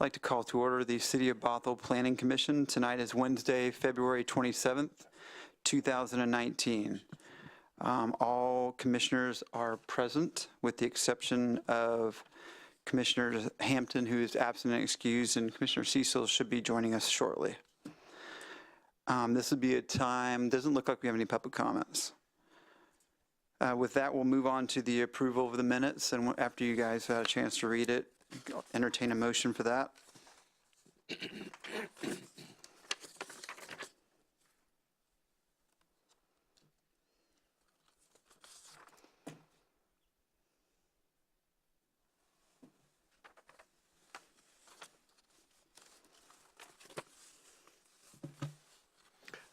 I'd like to call to order the City of Bothell Planning Commission. Tonight is Wednesday, February 27th, 2019. All commissioners are present with the exception of Commissioner Hampton, who is absent and excused, and Commissioner Cecil should be joining us shortly. This would be a time, doesn't look like we have any public comments. With that, we'll move on to the approval of the minutes, and after you guys had a chance to read it, I'll entertain a motion for that.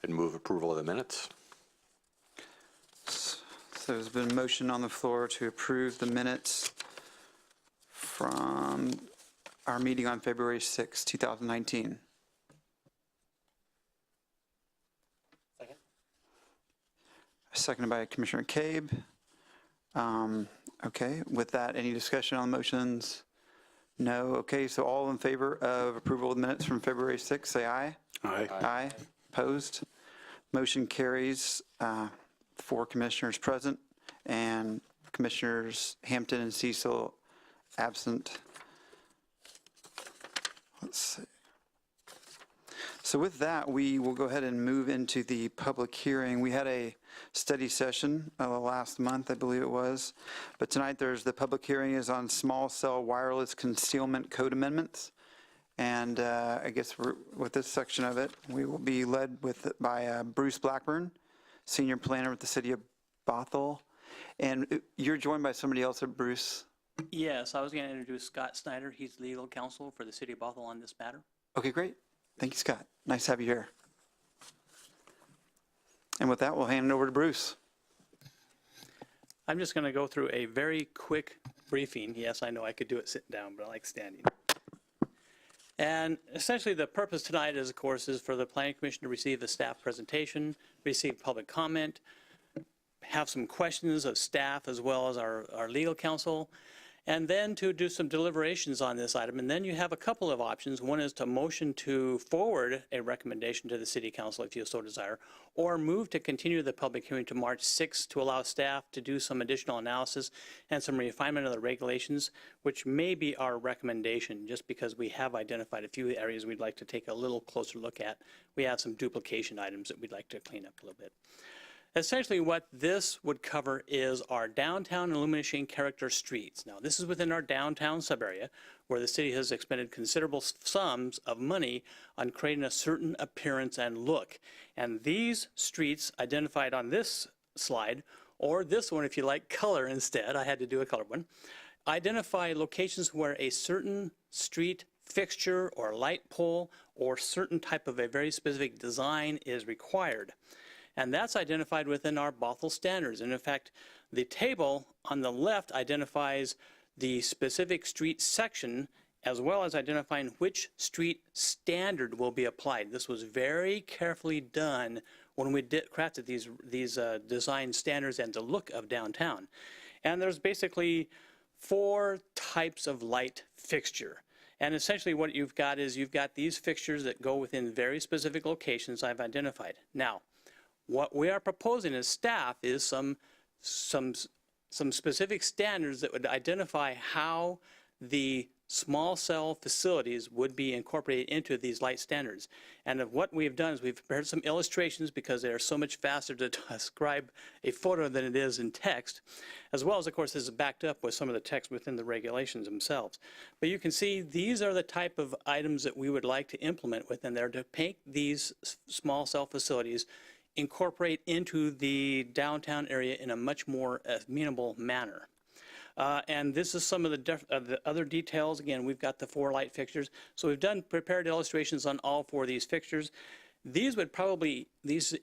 And move approval of the minutes. So there's been a motion on the floor to approve the minutes from our meeting on February 6, 2019. Second. Seconded by Commissioner Cabe. Okay, with that, any discussion on motions? No. Okay, so all in favor of approval of the minutes from February 6, say aye. Aye. Aye. Opposed? Motion carries. 4 commissioners present and Commissioners Hampton and Cecil absent. Let's see. So with that, we will go ahead and move into the public hearing. We had a study session last month, I believe it was, but tonight the public hearing is on small cell wireless concealment code amendments. And I guess with this section of it, we will be led by Bruce Blackburn, Senior Planner with the City of Bothell. And you're joined by somebody else, Bruce? Yes, I was going to introduce Scott Snyder. He's legal counsel for the City of Bothell on this matter. Okay, great. Thank you, Scott. Nice to have you here. And with that, we'll hand it over to Bruce. I'm just going to go through a very quick briefing. Yes, I know I could do it sitting down, but I like standing. And essentially the purpose tonight is, of course, is for the Planning Commission to receive the staff presentation, receive public comment, have some questions of staff as well as our legal counsel, and then to do some deliberations on this item. And then you have a couple of options. One is to motion to forward a recommendation to the City Council if you so desire, or move to continue the public hearing to March 6th to allow staff to do some additional analysis and some refinement of the regulations, which may be our recommendation, just because we have identified a few areas we'd like to take a little closer look at. We have some duplication items that we'd like to clean up a little bit. Essentially what this would cover is our downtown illumination character streets. Now this is within our downtown sub-area where the city has expended considerable sums of money on creating a certain appearance and look. And these streets identified on this slide, or this one if you like color instead, I had to do a color one, identify locations where a certain street fixture or light pole or certain type of a very specific design is required. And that's identified within our Bothell standards. And in fact, the table on the left identifies the specific street section as well as identifying which street standard will be applied. This was very carefully done when we crafted these design standards and the look of downtown. And there's basically 4 types of light fixture. And essentially what you've got is you've got these fixtures that go within very specific locations I've identified. Now, what we are proposing as staff is some specific standards that would identify how the small cell facilities would be incorporated into these light standards. And what we've done is we've prepared some illustrations because they are so much faster to describe a photo than it is in text, as well as, of course, this is backed up with some of the text within the regulations themselves. But you can see these are the type of items that we would like to implement within there to make these small cell facilities incorporate into the downtown area in a much more amenable manner. And this is some of the other details. Again, we've got the 4 light fixtures. So we've prepared illustrations on all 4 of these fixtures. These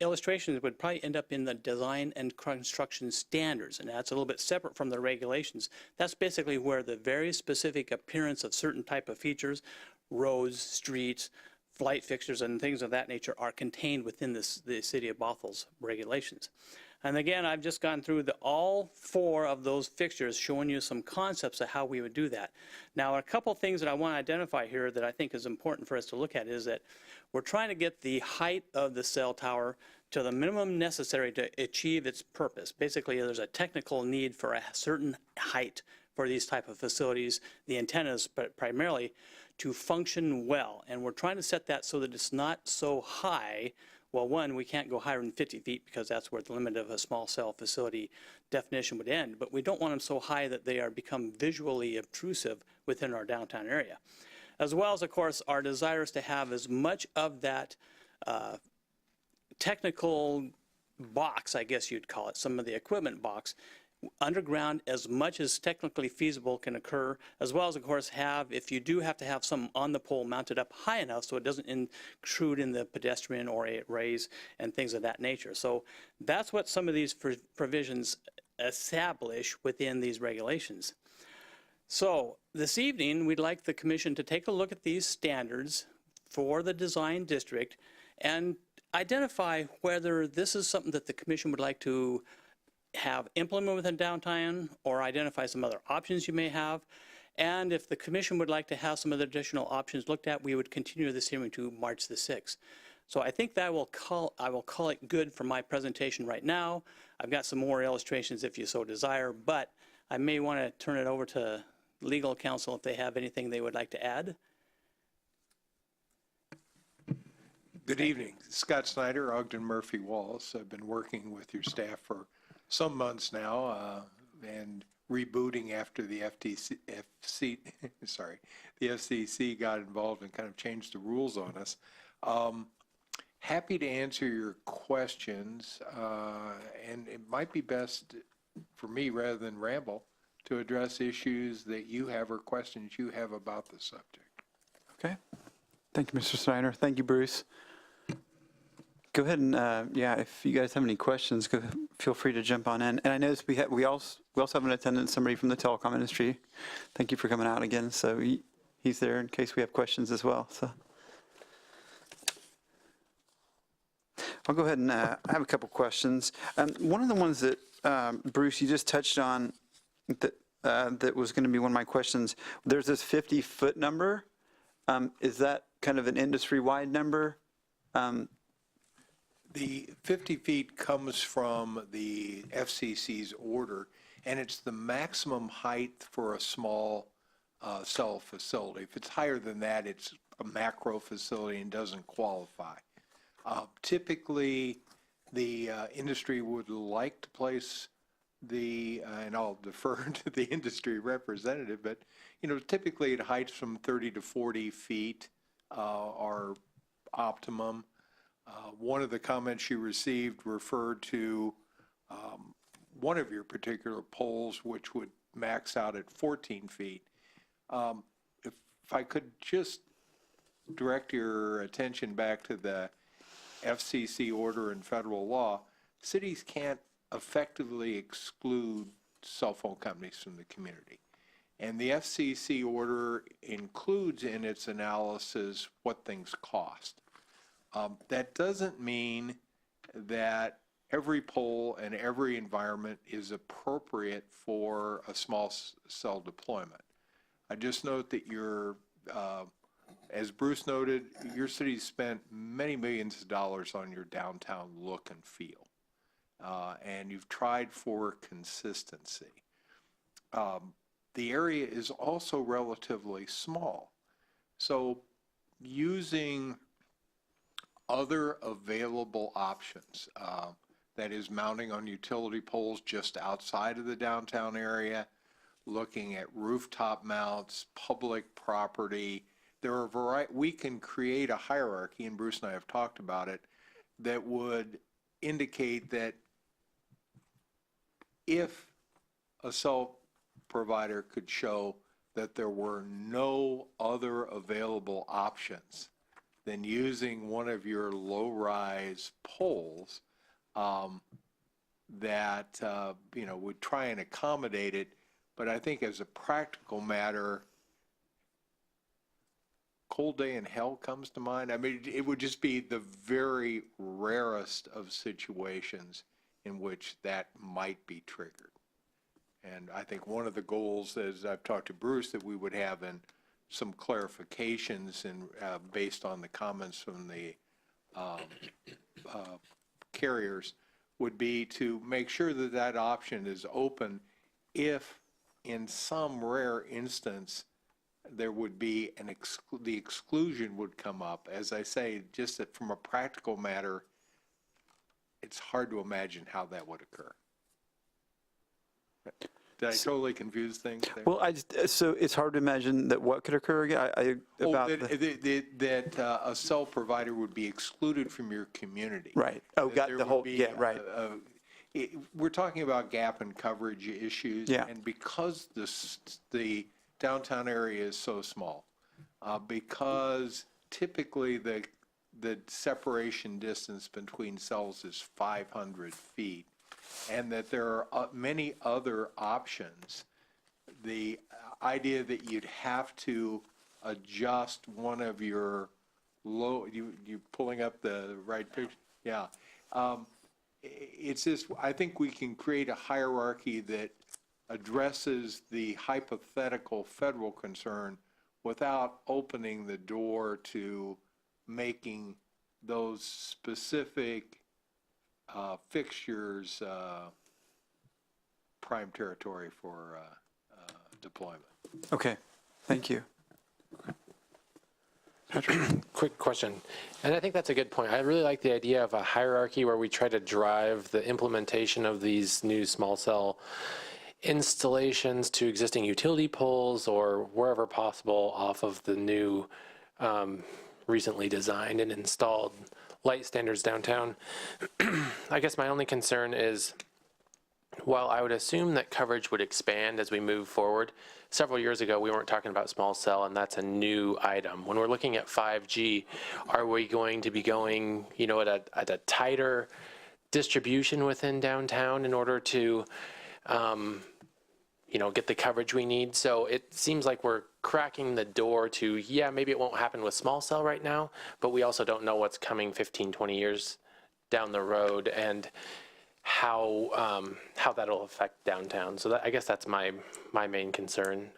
illustrations would probably end up in the design and construction standards, and that's a little bit separate from the regulations. That's basically where the very specific appearance of certain type of features, roads, streets, light fixtures and things of that nature are contained within the City of Bothell's regulations. And again, I've just gone through all 4 of those fixtures, showing you some concepts of how we would do that. Now, a couple things that I want to identify here that I think is important for us to look at is that we're trying to get the height of the cell tower to the minimum necessary to achieve its purpose. Basically, there's a technical need for a certain height for these type of facilities, the antennas, but primarily to function well. And we're trying to set that so that it's not so high. Well, one, we can't go higher than 50 feet because that's where the limit of a small cell facility definition would end. But we don't want them so high that they become visually obtrusive within our downtown area. As well as, of course, our desire is to have as much of that technical box, I guess you'd call it, some of the equipment box, underground as much as technically feasible can occur, as well as, of course, if you do have to have some on the pole mounted up high enough so it doesn't intrude in the pedestrian or rays and things of that nature. So that's what some of these provisions establish within these regulations. So this evening, we'd like the commission to take a look at these standards for the design district and identify whether this is something that the commission would like to have implement within downtown or identify some other options you may have. And if the commission would like to have some other additional options looked at, we would continue this hearing to March the 6th. So I think that I will call it good for my presentation right now. I've got some more illustrations if you so desire, but I may want to turn it over to legal counsel if they have anything they would like to add. Good evening. Scott Snyder, Ogden Murphy Walls. I've been working with your staff for some months now and rebooting after the the FCC got involved and kind of changed the rules on us. Happy to answer your questions, and it might be best for me, rather than ramble, to address issues that you have or questions you have about the subject. Okay. Thank you, Mr. Snyder. Thank you, Bruce. Go ahead and, if you guys have any questions, feel free to jump on in. And I noticed we also have an attendant, somebody from the telecom industry. Thank you for coming out again. So he's there in case we have questions as well. So I'll go ahead and I have a couple questions. One of the ones that, Bruce, you just touched on that was going to be one of my questions. There's this 50-foot number. Is that kind of an industry-wide number? The 50 feet comes from the FCC's order, and it's the maximum height for a small cell facility. If it's higher than that, it's a macro facility and doesn't qualify. Typically, the industry would like to place and I'll defer to the industry representative, but typically at heights from 30 to 40 feet are optimum. One of the comments you received referred to one of your particular poles, which would max out at 14 feet. If I could just direct your attention back to the FCC order and federal law, cities can't effectively exclude cell phone companies from the community. And the FCC order includes in its analysis what things cost. That doesn't mean that every pole and every environment is appropriate for a small cell deployment. I just note that as Bruce noted, your city spent many millions of dollars on your downtown look and feel, and you've tried for consistency. The area is also relatively small, so using other available options, that is mounting on utility poles just outside of the downtown area, looking at rooftop mounts, public property. There are a variety. We can create a hierarchy, and Bruce and I have talked about it, that would indicate that if a cell provider could show that there were no other available options than using one of your low-rise poles, that would try and accommodate it. But I think as a practical matter, cold day in hell comes to mind. I mean, it would just be the very rarest of situations in which that might be triggered. And I think one of the goals, as I've talked to Bruce, that we would have in some clarifications and based on the comments from the carriers would be to make sure that that option is open if in some rare instance there would be the exclusion would come up. As I say, just that from a practical matter, it's hard to imagine how that would occur. Did I totally confuse things there? Well, so it's hard to imagine that what could occur again, about That a cell provider would be excluded from your community. right. Oh, That got there the would whole, be yeah, right. We're talking about gap and coverage issues. Yeah. And because the downtown area is so small, because typically the separation distance between cells is 500 feet, and that there are many other options, the idea that you'd have to adjust one of your you pulling up the right picture? Yeah. It's just, I think we can create a hierarchy that addresses the hypothetical federal concern without opening the door to making those specific fixtures prime territory for deployment. Okay, thank you. Quick question, and I think that's a good point. I really like the idea of a hierarchy where we try to drive the implementation of these new small cell installations to existing utility poles or wherever possible off of the new recently designed and installed light standards downtown. I guess my only concern is, while I would assume that coverage would expand as we move forward, several years ago we weren't talking about small cell, and that's a new item. When we're looking at 5G, are we going to be going, at a tighter distribution within downtown in order to, get the coverage we need? So it seems like we're cracking the door to, yeah, maybe it won't happen with small cell right now, but we also don't know what's coming 15, 20 years down the road, and how that'll affect downtown. So I guess that's my main concern.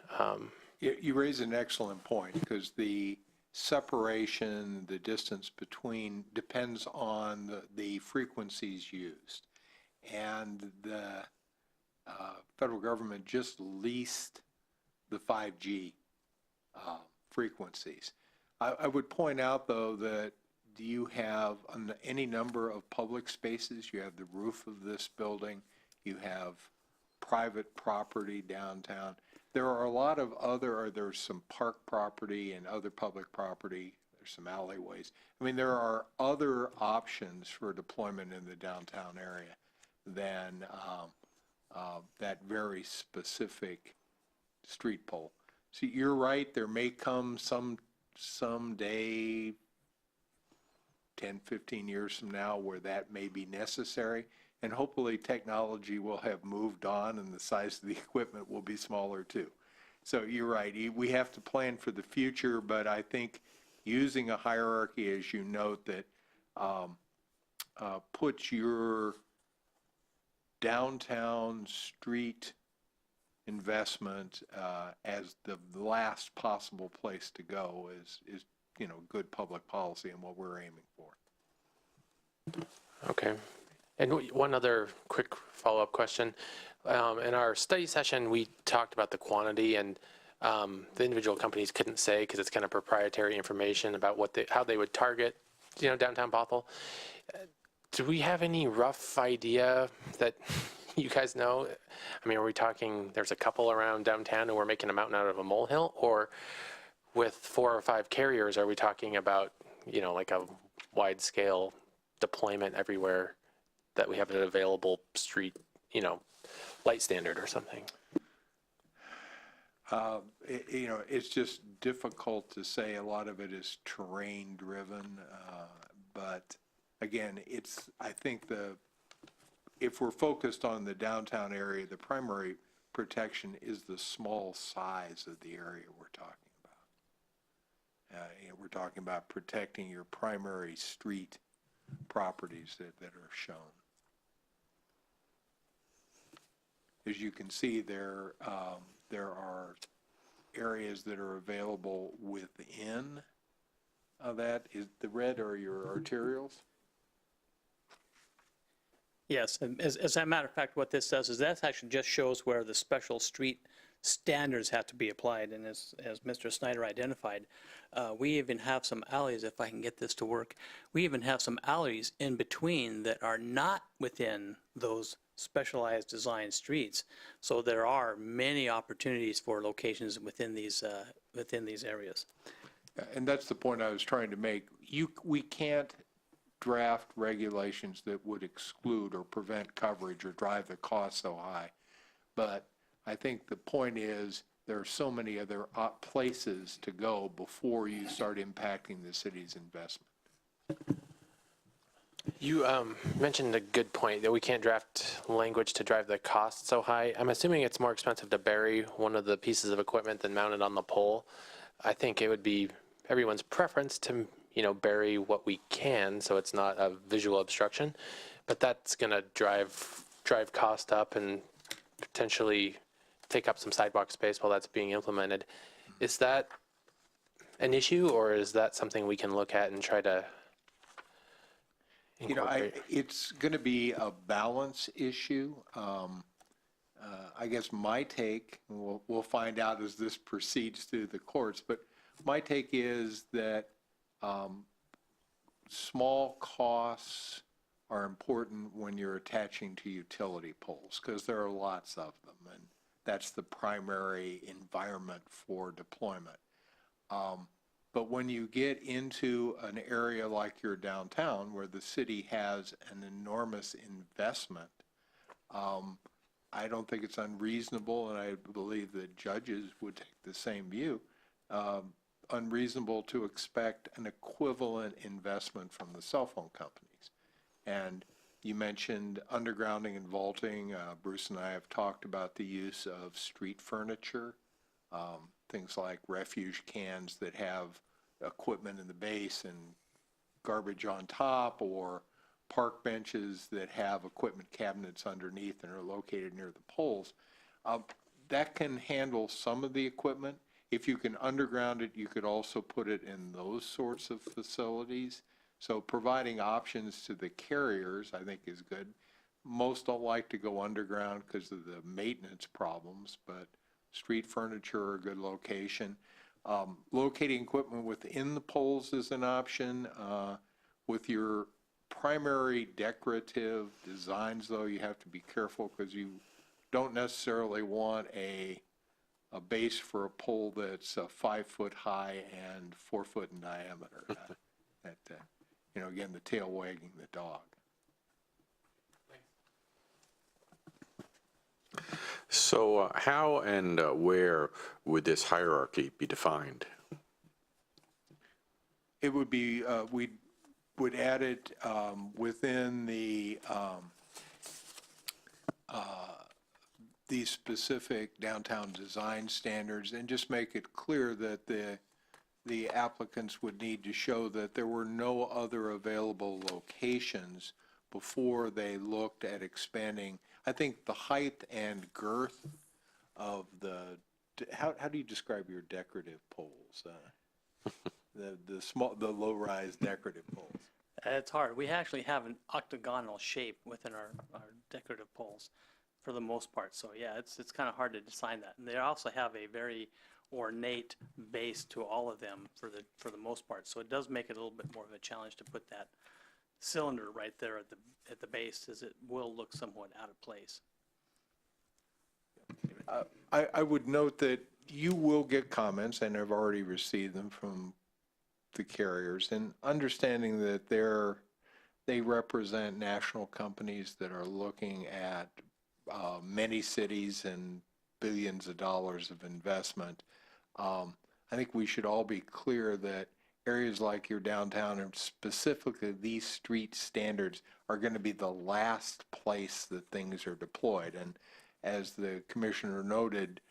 You raise an excellent point, because the separation, the distance between, depends on the frequencies used. And the federal government just leased the 5G frequencies. I would point out, though, that you have any number of public spaces. You have the roof of this building. You have private property downtown. There are a lot of there's some park property and other public property. There's some alleyways. I mean, there are other options for deployment in the downtown area than that very specific street pole. So you're right, there may come someday, 10, 15 years from now, where that may be necessary. And hopefully technology will have moved on and the size of the equipment will be smaller too. So you're right, we have to plan for the future, but I think using a hierarchy, as you note, that puts your downtown street investment as the last possible place to go is good public policy and what we're aiming for. Okay. And one other quick follow-up question. In our study session, we talked about the quantity, and the individual companies couldn't say, because it's kind of proprietary information about how they would target, downtown Bothell. Do we have any rough idea that you guys know? I mean, are we talking, there's a couple around downtown and we're making a mountain out of a molehill? Or with 4 or 5 carriers, are we talking about, like a wide-scale deployment everywhere that we have an available street, light standard or something? It's just difficult to say. A lot of it is terrain driven, but again, I think if we're focused on the downtown area, the primary protection is the small size of the area we're talking about. We're talking about protecting your primary street properties that are shown. as you can see, there are areas that are available within that. Is the red are your arterials? Yes, and as a matter of fact, what this does is that actually just shows where the special street standards have to be applied. And as Mr. Snyder identified, we even have some alleys, if I can get this to work, we even have some alleys in between that are not within those specialized design streets. So there are many opportunities for locations within these areas. And that's the point I was trying to make. We can't draft regulations that would exclude or prevent coverage or drive the cost so high. But I think the point is there are so many other places to go before you start impacting the city's investment. You mentioned a good point that we can't draft language to drive the cost so high. I'm assuming it's more expensive to bury one of the pieces of equipment than mount it on the pole. I think it would be everyone's preference to, bury what we can so it's not a visual obstruction, but that's going to drive cost up and potentially take up some sidewalk space while that's being implemented. Is that an issue, or is that something we can look at and try to incorporate? It's going to be a balance issue. I guess my take, and we'll find out as this proceeds through the courts, but my take is that small costs are important when you're attaching to utility poles, because there are lots of them, and that's the primary environment for deployment. But when you get into an area like your downtown, where the city has an enormous investment, I don't think it's unreasonable, and I believe that judges would take the same view, unreasonable to expect an equivalent investment from the cell phone companies. And you mentioned undergrounding and vaulting. Bruce and I have talked about the use of street furniture, things like refuge cans that have equipment in the base and garbage on top, or park benches that have equipment cabinets underneath and are located near the poles. That can handle some of the equipment. If you can underground it, you could also put it in those sorts of facilities. So providing options to the carriers, I think, is good. Most don't like to go underground because of the maintenance problems, but street furniture are a good location. Locating equipment within the poles is an option. With your primary decorative designs, though, you have to be careful, because you don't necessarily want a base for a pole that's 5 foot high and 4 foot in diameter. Again, the tail wagging the dog. So how and where would this hierarchy be defined? It would be, we would add it within these specific downtown design standards, and just make it clear that the applicants would need to show that there were no other available locations before they looked at expanding. I think the height and girth of how do you describe your decorative poles? The low-rise decorative poles. It's hard. We actually have an octagonal shape within our decorative poles for the most part. So yeah, it's kind of hard to design that. And they also have a very ornate base to all of them for the most part. So it does make it a little bit more of a challenge to put that cylinder right there at the base, as it will look somewhat out of place. I would note that you will get comments, and I've already received them from the carriers, and understanding that they represent national companies that are looking at many cities and billions of dollars of investment. I think we should all be clear that areas like your downtown, and specifically these street standards, are going to be the last place that things are deployed. And as the commissioner noted,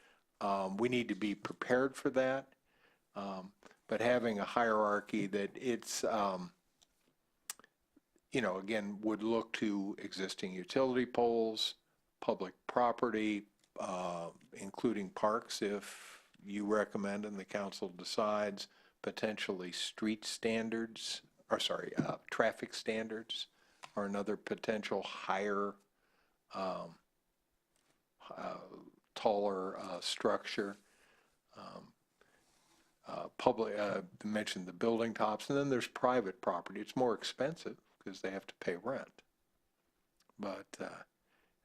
we need to be prepared for that. But having a hierarchy that it's, again, would look to existing utility poles, public property, including parks if you recommend and the council decides, potentially street standards, or sorry, traffic standards are another potential higher, taller structure. Public, mentioned the building tops, and then there's private property. It's more expensive because they have to pay rent. But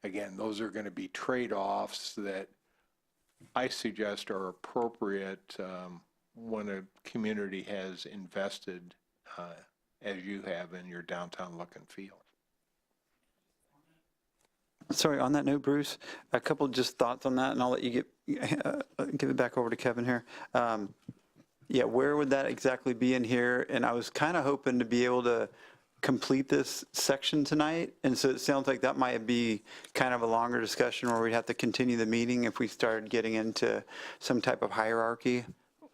again, those are going to be trade-offs that I suggest are appropriate when a community has invested, as you have in your downtown look and feel. Sorry, on that note, Bruce, a couple just thoughts on that, and I'll let you give it back over to Kevin here. Yeah, where would that exactly be in here? And I was kind of hoping to be able to complete this section tonight, and so it sounds like that might be kind of a longer discussion where we'd have to continue the meeting if we started getting into some type of hierarchy.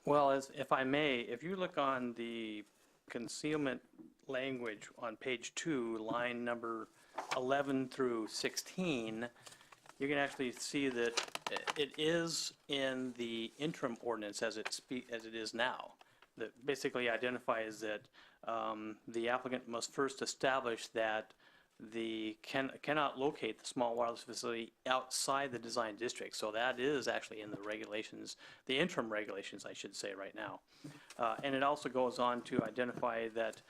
Well, if I may, if you look on the concealment language on page 2, line number 11 through 16, you can actually see that it is in the interim ordinance as it is now, that basically identifies that the applicant must first establish that cannot locate the small wireless facility outside the design district. So that is actually in the regulations, the interim regulations, I should say, right now. And it also goes on to identify that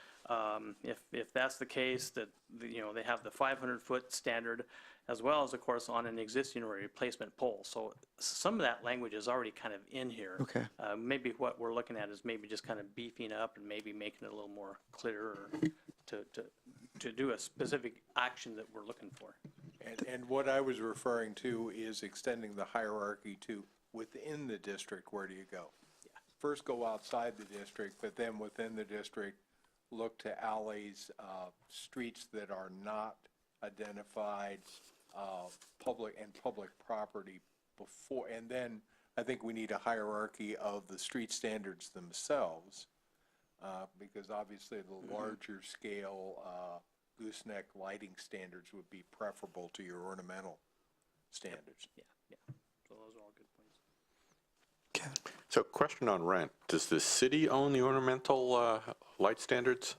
if that's the case, that they have the 500-foot standard, as well as, of course, on an existing or replacement pole. So some of that language is already kind of in here. Okay. Maybe what we're looking at is maybe just kind of beefing up and maybe making it a little more clear to do a specific action that we're looking for. And what I was referring to is extending the hierarchy to within the district. Where do you go? Yeah. First go outside the district, but then within the district, look to alleys, streets that are not identified, public property before. And then I think we need a hierarchy of the street standards themselves, because obviously the larger scale gooseneck lighting standards would be preferable to your ornamental standards. Yeah. So those are all good points. Kevin. So question on rent. Does the city own the ornamental light standards?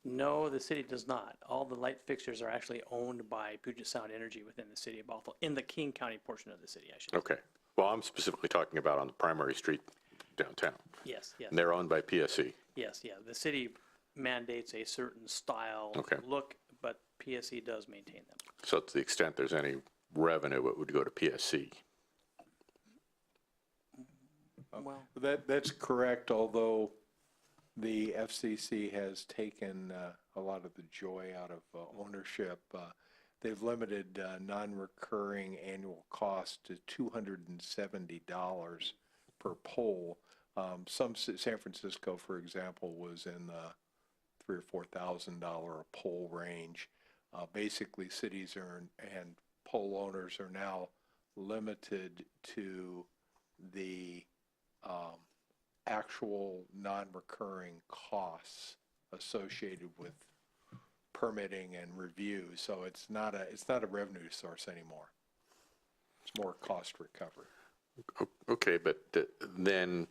No, the city does not. All the light fixtures are actually owned by Puget Sound Energy within the city of Bothell, in the King County portion of the city, I should say. Okay. Well, I'm specifically talking about on the primary street downtown. Yes. And they're owned by PSE. Yes. The city mandates a certain style Okay. look, but PSE does maintain them. So to the extent there's any revenue, it would go to PSE. Well, That's correct, although the FCC has taken a lot of the joy out of ownership. They've limited non-recurring annual cost to $270 per pole. San Francisco, for example, was in the $3,000 or $4,000 a pole range. Basically, cities and pole owners are now limited to the actual non-recurring costs associated with permitting and review. So it's not a revenue source anymore. It's more cost recovery. Okay, but then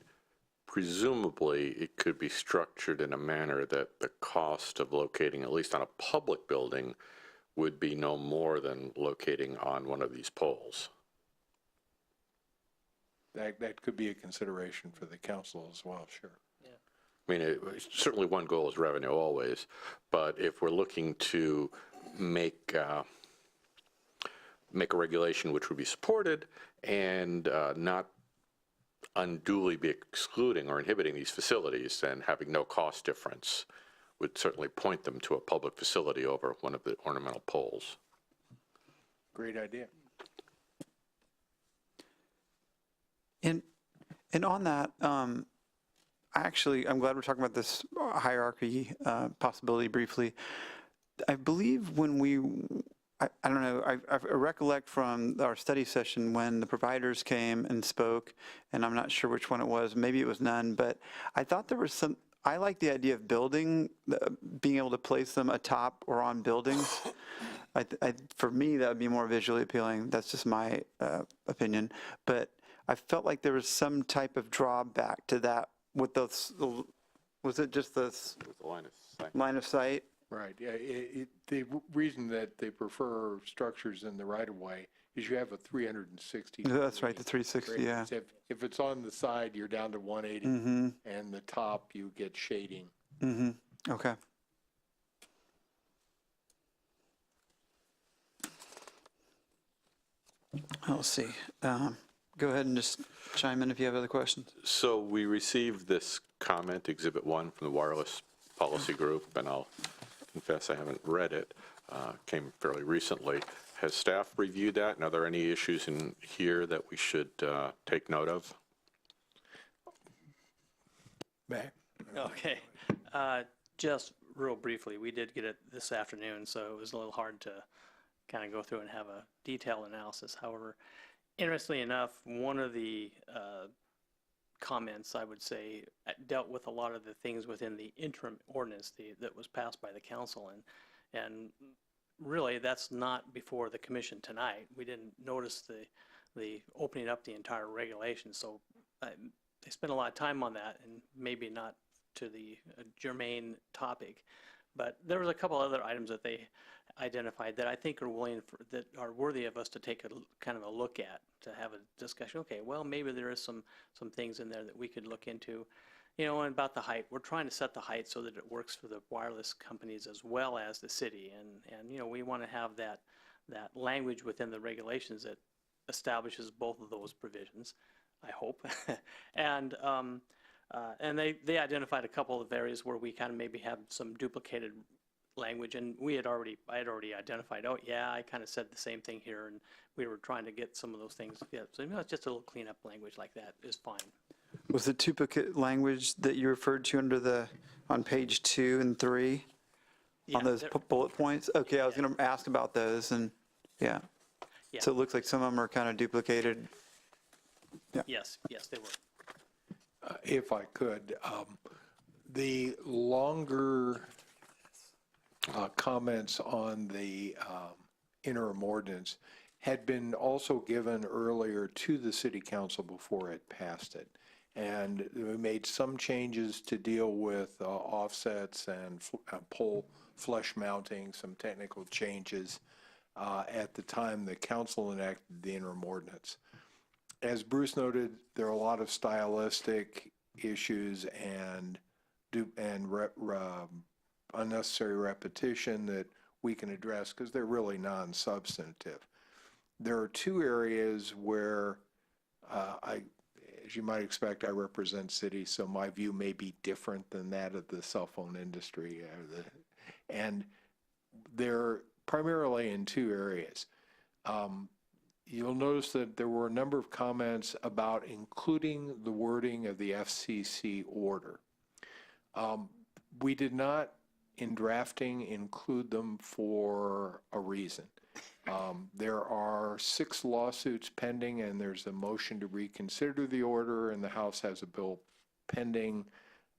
presumably it could be structured in a manner that the cost of locating, at least on a public building, would be no more than locating on one of these poles. That could be a consideration for the council as well, sure. I mean, certainly one goal is revenue always, but if we're looking to make a regulation which would be supported and not unduly be excluding or inhibiting these facilities, then having no cost difference would certainly point them to a public facility over one of the ornamental poles. Great idea. And on that, I'm glad we're talking about this hierarchy possibility briefly. I believe when I don't know, I recollect from our study session when the providers came and spoke, and I'm not sure which one it was, maybe it was none, but I thought there was I like the idea of being able to place them atop or on buildings. For me, that would be more visually appealing. That's just my opinion. But I felt like there was some type of drawback to that with those. Was it just the The line of sight. line of sight? Right, yeah, the reason that they prefer structures in the right-of-way is you have a 360. That's right, the 360, yeah. radius. If it's on the side, you're down to 180, and the top, you get shading. Okay. Let's see. Go ahead and just chime in if you have other questions. So we received this comment, Exhibit 1, from the Wireless Policy Group, and I'll confess I haven't read it. Came fairly recently. Has staff reviewed that, and are there any issues in here that we should take note of? Matt? Okay. Just real briefly, we did get it this afternoon, so it was a little hard to kind of go through and have a detailed analysis. However, interestingly enough, one of the comments, I would say, dealt with a lot of the things within the interim ordinance that was passed by the council. And really, that's not before the commission tonight. We didn't notice the opening up the entire regulation. So they spent a lot of time on that, and maybe not to the germane topic. But there was a couple other items that they identified that I think are that are worthy of us to take a kind of a look at, to have a discussion. Okay, well, maybe there is some things in there that we could look into. You know, and about the height, we're trying to set the height so that it works for the wireless companies as well as the city. And you know, we want to have that language within the regulations that establishes both of those provisions, I hope. And they identified a couple of areas where we kind of maybe have some duplicated language, and I had already identified, oh yeah, I kind of said the same thing here, and we were trying to get some of those things. Yeah, so you know, it's just a little cleanup language like that is fine. Was the duplicate language that you referred to on page 2 and 3 Yeah, on those there- bullet points? Okay, I was going to ask about those, and yeah. Yeah. So it looks like some of them are kind of duplicated. Yes, they were. If I could, the longer comments on the interim ordinance had been also given earlier to the city council before it passed it. And we made some changes to deal with offsets and pole flush mounting, some technical changes at the time the council enacted the interim ordinance. As Bruce noted, there are a lot of stylistic issues and unnecessary repetition that we can address because they're really non-substantive. There are two areas where as you might expect, I represent cities, so my view may be different than that of the cell phone industry. And they're primarily in two areas. You'll notice that there were a number of comments about including the wording of the FCC order. We did not, in drafting, include them for a reason. There are 6 lawsuits pending, and there's a motion to reconsider the order, and the House has a bill pending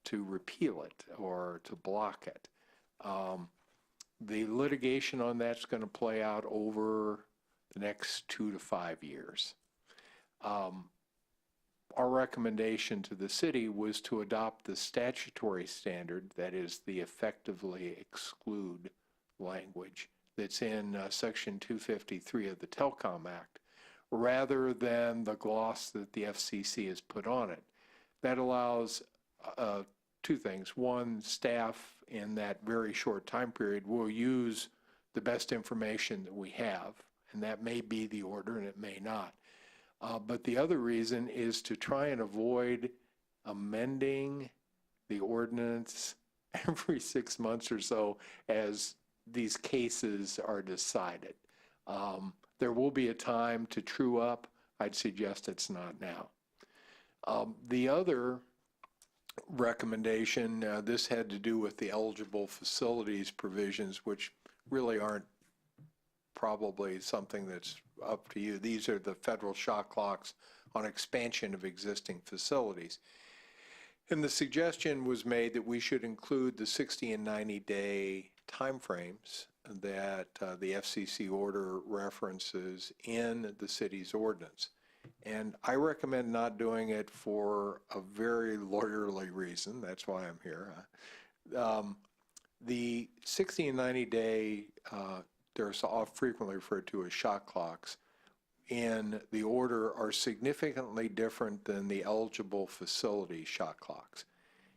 to repeal it or to block it. The litigation on that's going to play out over the next 2 to 5 years. Our recommendation to the city was to adopt the statutory standard, that is the effectively exclude language that's in Section 253 of the Telecom Act, rather than the gloss that the FCC has put on it. That allows two things. One, staff in that very short time period will use the best information that we have, and that may be the order and it may not. But the other reason is to try and avoid amending the ordinance every 6 months or so as these cases are decided. There will be a time to true up. I'd suggest it's not now. The other recommendation, this had to do with the eligible facilities provisions, which really aren't probably something that's up to you. These are the federal shot clocks on expansion of existing facilities. And the suggestion was made that we should include the 60 and 90-day timeframes that the FCC order references in the city's ordinance. And I recommend not doing it for a very lawyerly reason. That's why I'm here. The 60 and 90-day, they're frequently referred to as shot clocks, in the order are significantly different than the eligible facility shot clocks.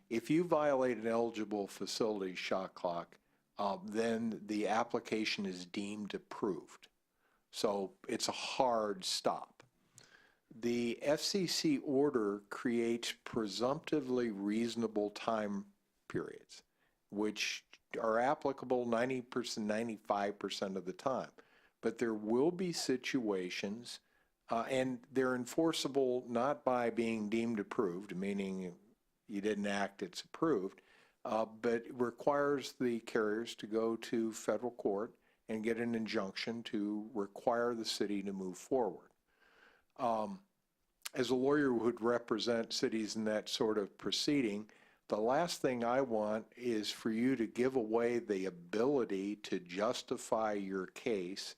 If you violate an eligible facility shot clock, then the application is deemed approved. So it's a hard stop. The FCC order creates presumptively reasonable time periods, which are applicable 90%, 95% of the time. But there will be situations, and they're enforceable not by being deemed approved, meaning you didn't act, it's approved, but it requires the carriers to go to federal court and get an injunction to require the city to move forward. As a lawyer who would represent cities in that sort of proceeding, the last thing I want is for you to give away the ability to justify your case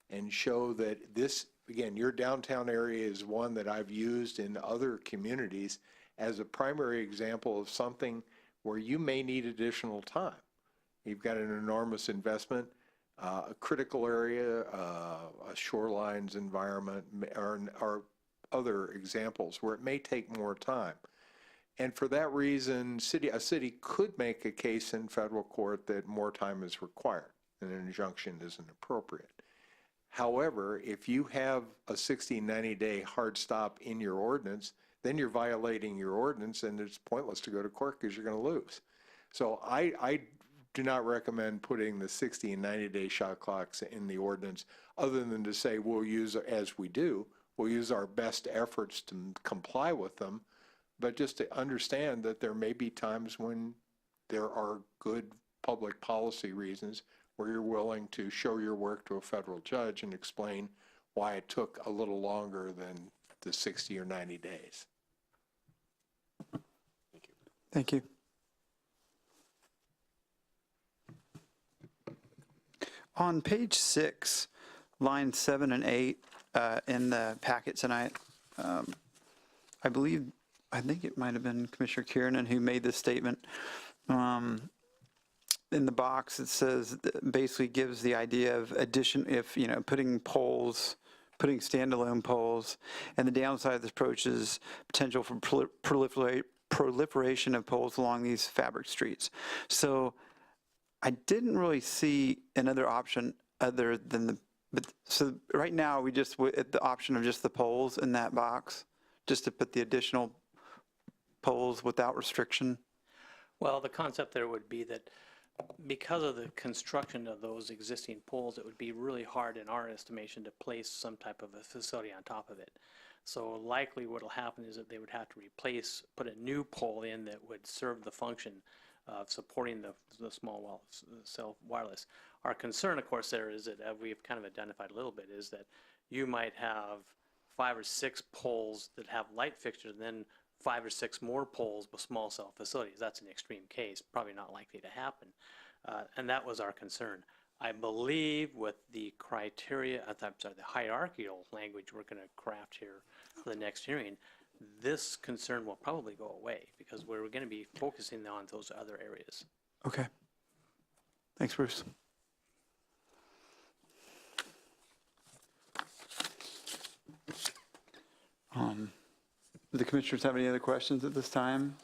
and show that this, again, your downtown area is one that I've used in other communities as a primary example of something where you may need additional time. You've got an enormous investment, a critical area, a shorelines environment, or other examples where it may take more time. And for that reason, a city could make a case in federal court that more time is required and an injunction isn't appropriate. However, if you have a 60, 90-day hard stop in your ordinance, then you're violating your ordinance and it's pointless to go to court because you're going to lose. So I do not recommend putting the 60 and 90-day shot clocks in the ordinance other than to say we'll use, as we do, we'll use our best efforts to comply with them, but just to understand that there may be times when there are good public policy reasons where you're willing to show your work to a federal judge and explain why it took a little longer than the 60 or 90 days. Thank you. On page 6, lines 7 and 8 in the packet tonight, I think it might have been Commissioner Kiernan who made this statement. In the box, it says, basically gives the idea of addition, if, putting poles, putting standalone poles, and the downside of this approach is potential for proliferation of poles along these fabric streets. So I didn't really see another option other than so right now we just, at the option of just the poles in that box, just to put the additional poles without restriction. Well, the concept there would be that because of the construction of those existing poles, it would be really hard in our estimation to place some type of a facility on top of it. So likely what will happen is that they would have to put a new pole in that would serve the function of supporting the small cell wireless. Our concern, of course, there is that we've kind of identified a little bit is that you might have 5 or 6 poles that have light fixtures, and then 5 or 6 more poles with small cell facilities. That's an extreme case, probably not likely to happen. And that was our concern. I believe with the criteria, the hierarchical language we're going to craft here for the next hearing, this concern will probably go away because we're going to be focusing on those other areas. Okay. Thanks, Bruce. Do the commissioners have any other questions at this time?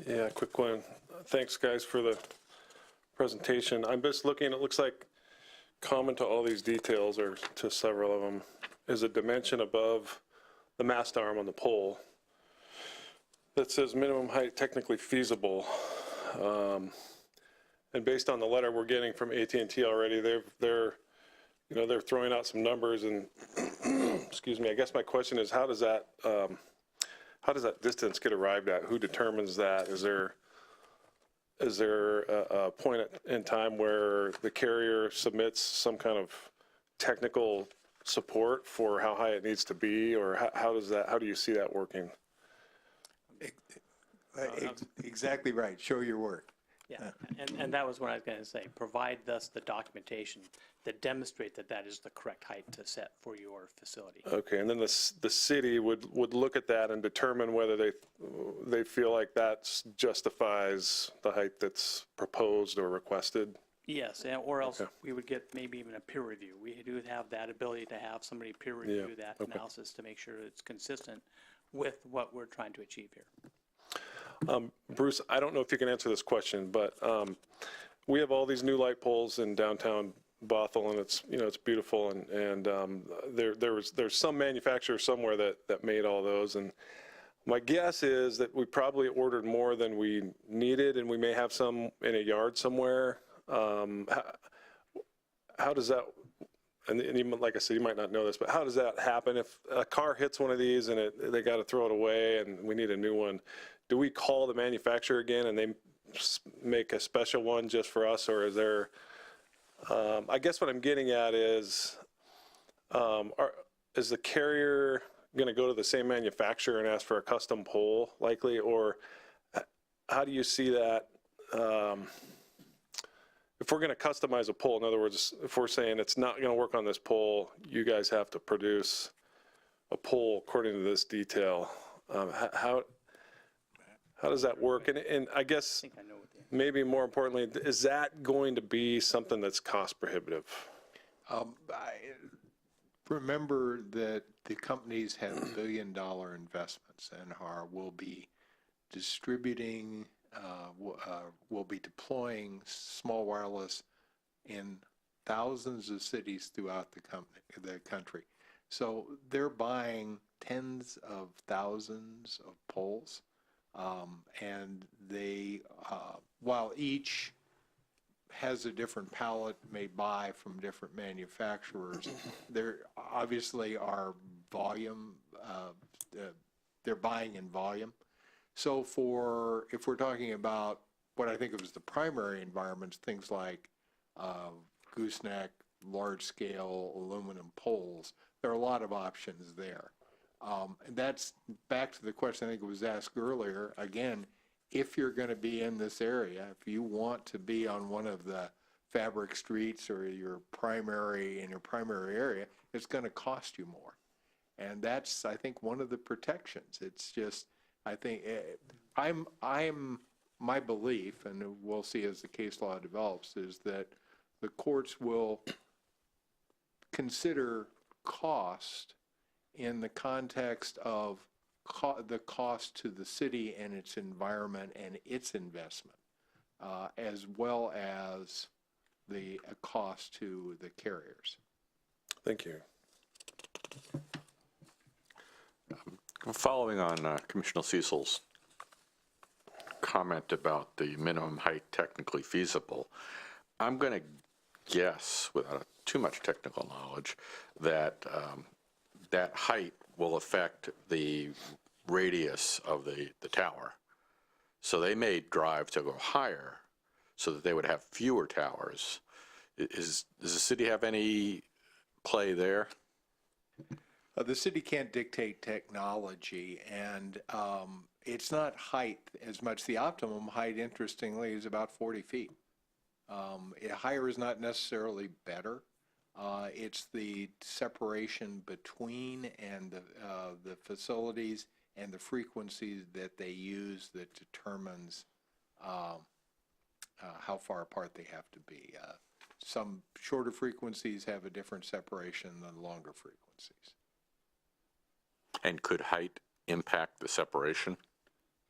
Yeah, quick one. Thanks, guys, for the presentation. I'm just looking, it looks like common to all these details, or to several of them, is a dimension above the mast arm on the pole that says minimum height technically feasible. And based on the letter we're getting from AT&T already, they're throwing out some numbers, and excuse me, I guess my question is, how does that distance get arrived at? Who determines that? Is there a point in time where the carrier submits some kind of technical support for how high it needs to be, or how do you see that working? Exactly right. Show your work. Yeah, and that was what I was going to say. Provide thus the documentation that demonstrate that that is the correct height to set for your facility. Okay, and then the city would look at that and determine whether they feel like that justifies the height that's proposed or requested? Yes, or else Okay. we would get maybe even a peer review. We do have that ability to have somebody peer review that okay. analysis to make sure it's consistent with what we're trying to achieve here. Bruce, I don't know if you can answer this question, but we have all these new light poles in downtown Bothell, and it's beautiful, and there's some manufacturer somewhere that made all those, and my guess is that we probably ordered more than we needed, and we may have some in a yard somewhere. How does that, and even, like I said, you might not know this, but how does that happen? If a car hits one of these and they got to throw it away and we need a new one, do we call the manufacturer again and they make a special one just for us, or is there, I guess what I'm getting at is the carrier going to go to the same manufacturer and ask for a custom pole likely, or how do you see that? If we're going to customize a pole, in other words, if we're saying it's not going to work on this pole, you guys have to produce a pole according to this detail. How does that work? And I guess I know what the maybe more importantly, is that going to be something that's cost prohibitive? Remember that the companies have billion-dollar investments and will be distributing, will be deploying small wireless in thousands of cities throughout the country. So they're buying tens of thousands of poles, and they, while each has a different palette, may buy from different manufacturers, there obviously are volume, they're buying in volume. So if we're talking about what I think of as the primary environments, things like gooseneck, large-scale aluminum poles, there are a lot of options there. And that's back to the question I think it was asked earlier. Again, if you're going to be in this area, if you want to be on one of the fabric streets or in your primary area, it's going to cost you more. And that's, I think, one of the protections. It's just, I think, my belief, and we'll see as the case law develops, is that the courts will consider cost in the context of the cost to the city and its environment and its investment, as well as the cost to the carriers. Thank you. Following on Commissioner Cecil's comment about the minimum height technically feasible, I'm going to guess, without too much technical knowledge, that that height will affect the radius of the tower. So they may drive to go higher so that they would have fewer towers. Does the city have any play there? The city can't dictate technology, and it's not height as much. The optimum height, interestingly, is about 40 feet. Higher is not necessarily better. It's the separation between and the facilities and the frequencies that they use that determines how far apart they have to be. Some shorter frequencies have a different separation than longer frequencies. And could height impact the separation?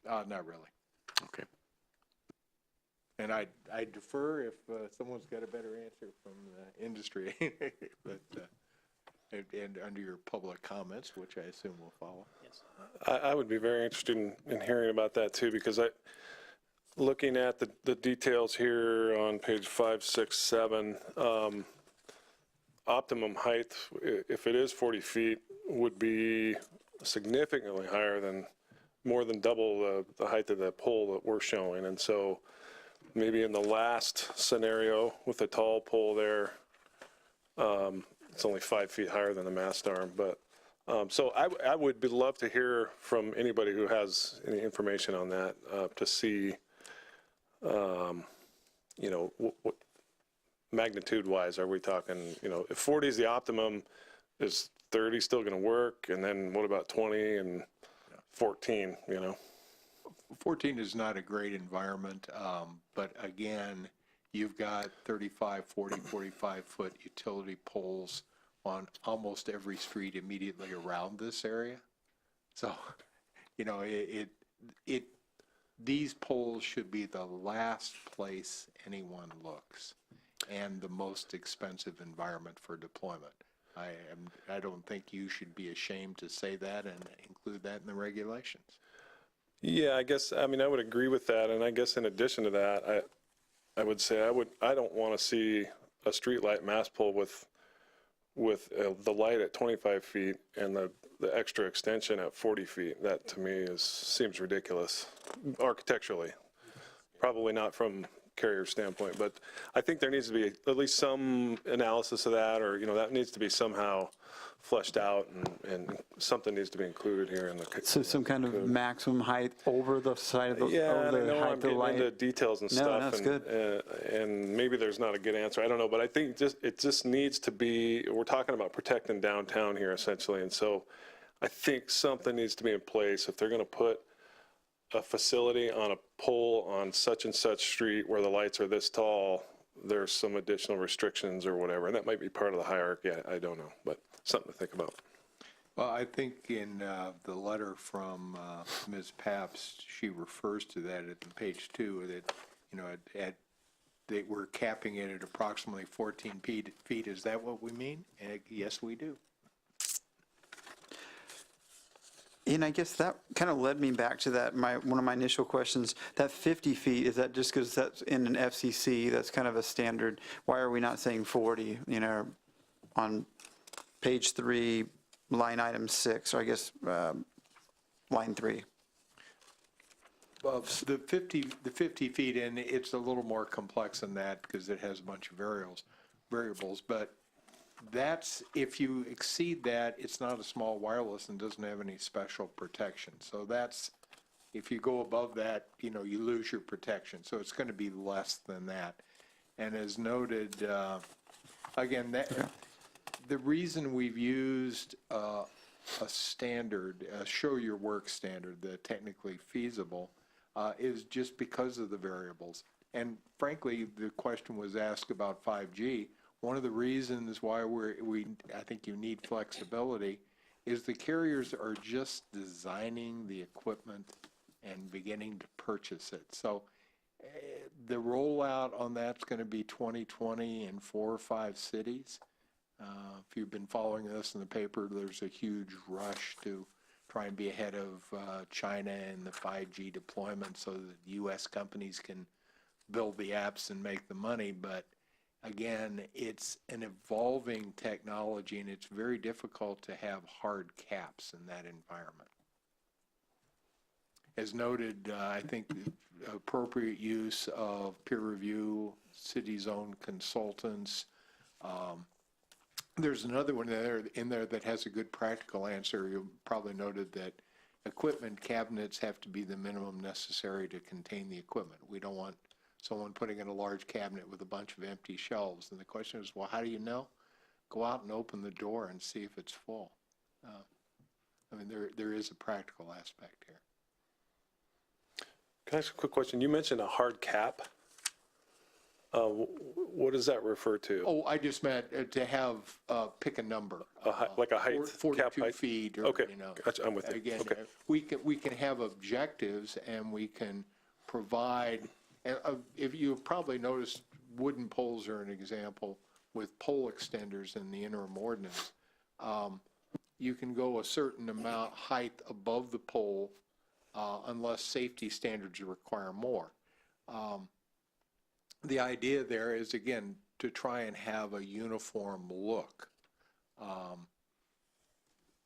Not really. Okay. And I defer if someone's got a better answer from the industry, but and under your public comments, which I assume will follow. Yes. I would be very interested in hearing about that too, because looking at the details here on page 5, 6, 7, optimum height, if it is 40 feet, would be significantly higher than, more than double the height of the pole that we're showing. And so maybe in the last scenario with the tall pole there, it's only 5 feet higher than the mast arm, but So I would love to hear from anybody who has any information on that, to see, you know, what magnitude-wise, are we talking, you know, if 40 is the optimum, is 30 still going to work? And then what about 20 and 14, you know? 14 is not a great environment, but again, you've got 35, 40, 45-foot utility poles on almost every street immediately around this area. So, you know, these poles should be the last place anyone looks and the most expensive environment for deployment. I don't think you should be ashamed to say that and include that in the regulations. Yeah, I guess, I mean, I would agree with that. And I guess in addition to that, I would say I don't want to see a streetlight mast pole with the light at 25 feet and the extra extension at 40 feet. That to me seems ridiculous architecturally. Probably not from carrier standpoint, but I think there needs to be at least some analysis of that, or, you know, that needs to be somehow fleshed out, and something needs to be included here in the. So some kind of maximum height over the side of the, Yeah, over I the know height I'm of the getting light? into details and No, stuff. that's and, good. And maybe there's not a good answer. I don't know, but I think it just needs to be, we're talking about protecting downtown here essentially. And so I think something needs to be in place if they're going to put a facility on a pole on such and such street where the lights are this tall, there's some additional restrictions or whatever. And that might be part of the hierarchy. I don't know, but something to think about. Well, I think in the letter from Ms. Pabst, she refers to that at page 2, that, you know, that we're capping it at approximately 14 feet. Is that what we mean? And yes, we do. And I guess that kind of led me back to that, one of my initial questions, that 50 feet, is that just because that's in an FCC, that's kind of a standard? Why are we not saying 40, you know, on page 3, line item 6, or I guess line 3? Well, the 50 feet, and it's a little more complex than that because it has a bunch of variables, but that's, if you exceed that, it's not a small wireless and doesn't have any special protection. So that's, if you go above that, you know, you lose your protection. So it's going to be less than that. And as noted, again, the reason we've used a standard, a show your work standard, the technically feasible, is just because of the variables. And frankly, the question was asked about 5G. One of the reasons why I think you need flexibility is the carriers are just designing the equipment and beginning to purchase it. So the rollout on that's going to be 2020 in 4 or 5 cities. If you've been following this in the paper, there's a huge rush to try and be ahead of China and the 5G deployment so that U.S. companies can build the apps and make the money. But again, it's an evolving technology, and it's very difficult to have hard caps in that environment. As noted, I think appropriate use of peer review, city's own consultants. There's another one in there that has a good practical answer. You probably noted that equipment cabinets have to be the minimum necessary to contain the equipment. We don't want someone putting in a large cabinet with a bunch of empty shelves. And the question is, well, how do you know? Go out and open the door and see if it's full. I mean, there is a practical aspect here. Can I ask a quick question? You mentioned a hard cap. What does that refer to? Oh, I just meant to have, pick a number. Like a height, cap 42 height? feet or, Okay, you know. gotcha, I'm with you. Again, Okay. we can have objectives and we can provide, and if you've probably noticed, wooden poles are an example with pole extenders in the interim ordinance. You can go a certain amount height above the pole unless safety standards require more. The idea there is, again, to try and have a uniform look.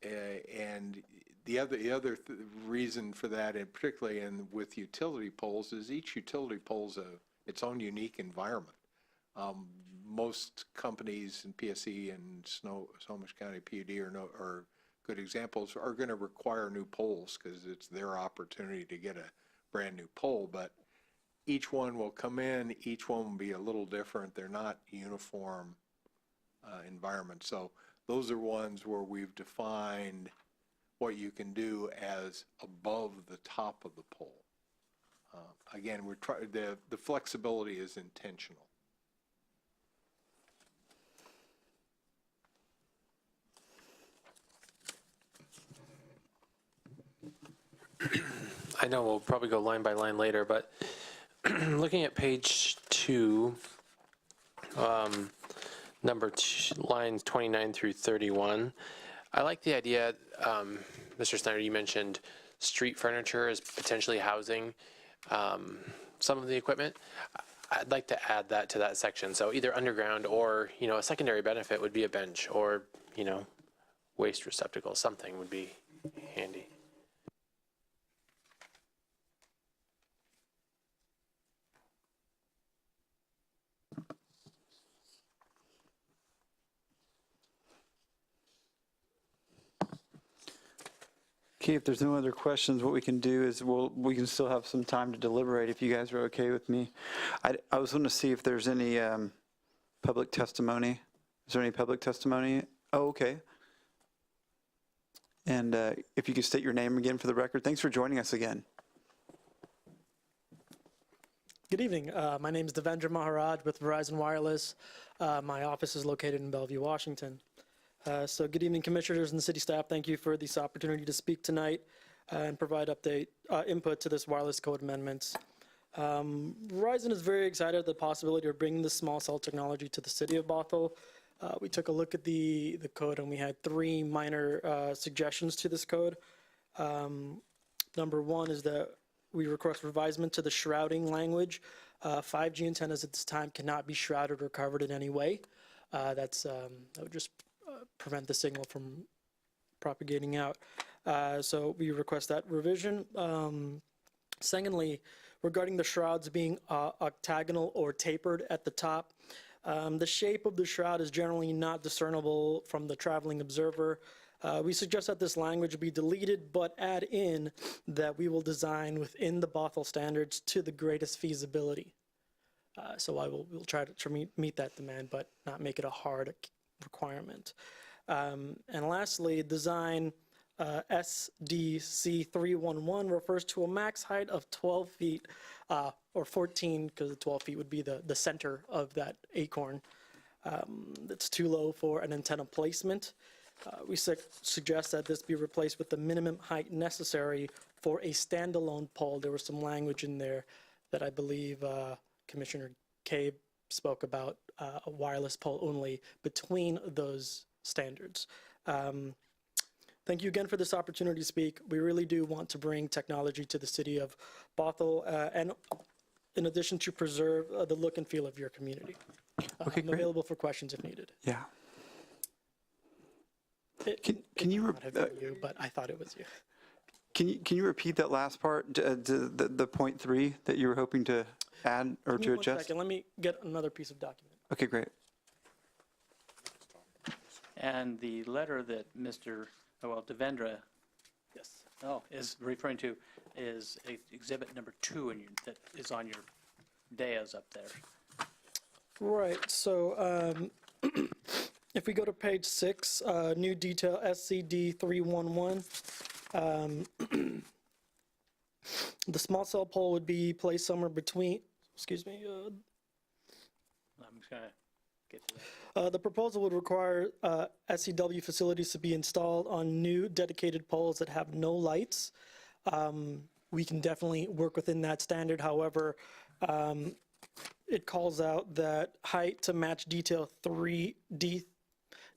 And the other reason for that, and particularly with utility poles, is each utility pole is its own unique environment. Most companies in PSE and Snohomish County PUD are good examples, are going to require new poles because it's their opportunity to get a brand new pole. But each one will come in, each one will be a little different. They're not uniform environments. So those are ones where we've defined what you can do as above the top of the pole. Again, the flexibility is intentional. I know we'll probably go line by line later, but looking at page 2, lines 29 through 31, I like the idea, Mr. Snyder, you mentioned street furniture as potentially housing some of the equipment. I'd like to add that to that section. So either underground or, a secondary benefit would be a bench or, waste receptacle, something would be handy. Okay, if there's no other questions, what we can do is we can still have some time to deliberate if you guys are okay with me. I was going to see if there's any public testimony. Is there any public testimony? Oh, okay. And if you could state your name again for the record. Thanks for joining us again. Good evening. My name is Devendra Maharaj with Verizon Wireless. My office is located in Bellevue, Washington. So good evening, commissioners and city staff. Thank you for this opportunity to speak tonight and provide input to this wireless code amendments. Verizon is very excited at the possibility of bringing this small cell technology to the city of Bothell. We took a look at the code and we had 3 minor suggestions to this code. Number 1 is that we request revisement to the shrouding language. 5G antennas at this time cannot be shrouded or covered in any way. That would just prevent the signal from propagating out. So we request that revision. Secondly, regarding the shrouds being octagonal or tapered at the top, the shape of the shroud is generally not discernible from the traveling observer. We suggest that this language be deleted, but add in that we will design within the Bothell standards to the greatest feasibility. So we'll try to meet that demand, but not make it a hard requirement. And lastly, design SDC 311 refers to a max height of 12 feet or 14, because the 12 feet would be the center of that acorn. That's too low for an antenna placement. We suggest that this be replaced with the minimum height necessary for a standalone pole. There was some language in there that I believe Commissioner Kaye spoke about, a wireless pole only between those standards. Thank you again for this opportunity to speak. We really do want to bring technology to the city of Bothell, and in addition to preserve the look and feel of your community. Okay, I'm great. available for questions if needed. Yeah. Can you? Not have been you, but I thought it was you. Can you repeat that last part, the point 3 that you were hoping to add or Give me to 1 adjust? second. Let me get another piece of document. Okay, great. And the letter that Devendra Yes. is referring to is exhibit number 2 that is on your dais up there. Right. So if we go to page 6, new detail SCD 311. The small cell pole would be placed somewhere between, excuse me, I'm just going to get to that. the proposal would require SCW facilities to be installed on new dedicated poles that have no lights. We can definitely work within that standard. However, it calls out that height to match detail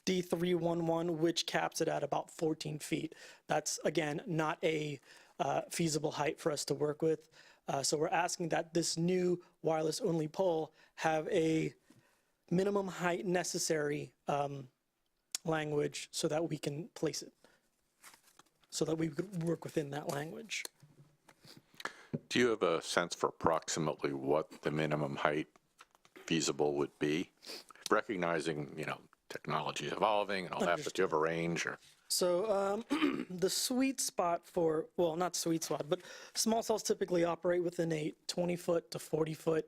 D311, which caps it at about 14 feet. That's, again, not a feasible height for us to work with. So we're asking that this new wireless-only pole have a minimum height necessary language so that we can place it, so that we could work within that language. Do you have a sense for approximately what the minimum height feasible would be? Recognizing, technology is evolving and all that, but do you have a range or? So the sweet spot for, well, not sweet spot, but small cells typically operate within a 20-foot to 40-foot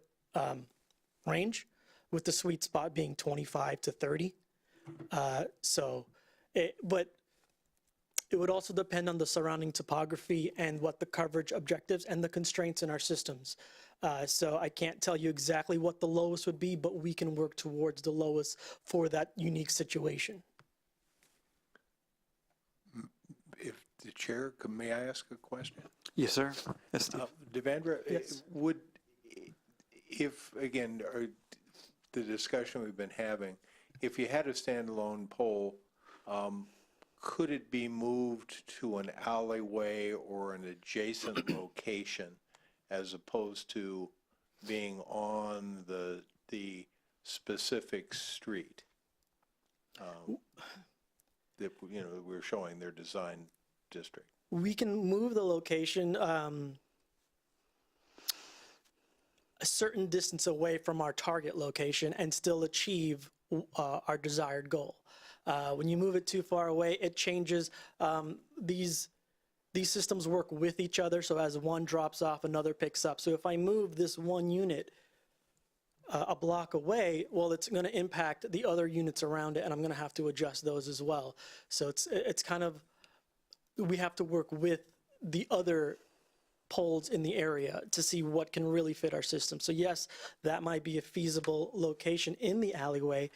range, with the sweet spot being 25 to 30. But it would also depend on the surrounding topography and what the coverage objectives and the constraints in our systems. So I can't tell you exactly what the lowest would be, but we can work towards the lowest for that unique situation. If the chair, may I ask a question? Yes, sir. Yes, Steve. Devendra, Yes. if, again, the discussion we've been having, if you had a standalone pole, could it be moved to an alleyway or an adjacent location as opposed to being on the specific street? That, we're showing their design district. We can move the location a certain distance away from our target location and still achieve our desired goal. When you move it too far away, it changes. These systems work with each other, so as one drops off, another picks up. So if I move this one unit a block away, well, it's going to impact the other units around it, and I'm going to have to adjust those as well. So it's kind of, we have to work with the other poles in the area to see what can really fit our system. So yes, that might be a feasible location in the alleyway,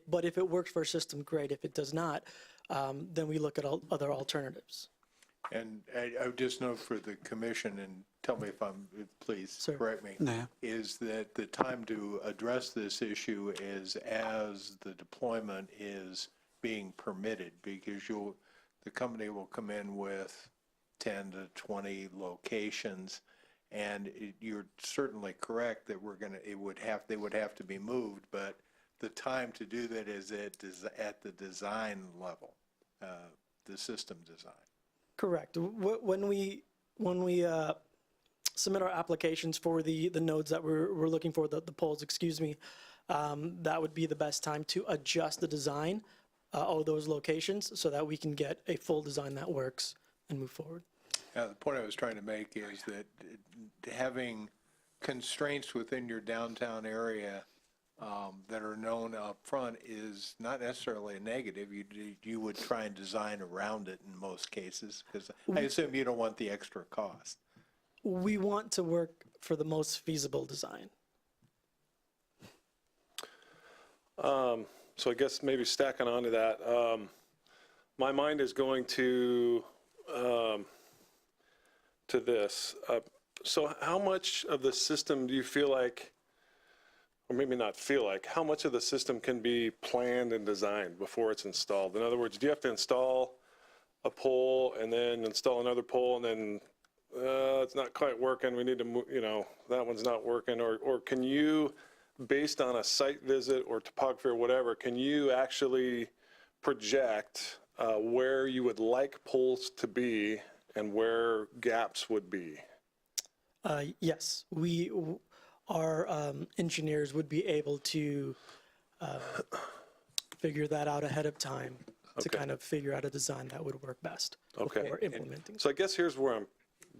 but if it works for our system, great. If it does not, then we look at other alternatives. And I would just note for the commission, and tell me if please Sir. correct me, Yeah. is that the time to address this issue is as the deployment is being permitted, because the company will come in with 10 to 20 locations, and you're certainly correct that they would have to be moved, but the time to do that is at the design level, the system design. Correct. When we submit our applications for the nodes that we're looking for, the poles, excuse me, that would be the best time to adjust the design of those locations so that we can get a full design that works and move forward. The point I was trying to make is that having constraints within your downtown area that are known up front is not necessarily a negative. You would try and design around it in most cases, because I assume you don't want the extra cost. We want to work for the most feasible design. So I guess maybe stacking onto that, my mind is going to this. So how much of the system do you feel like, or maybe not feel like, how much of the system can be planned and designed before it's installed? In other words, do you have to install a pole and then install another pole and then it's not quite working, we need to move, that one's not working, or can you, based on a site visit or topography or whatever, can you actually project where you would like poles to be and where gaps would be? Yes, our engineers would be able to figure that out ahead of time to Okay. kind of figure out a design that would work best Okay. before implementing. So I guess here's where I'm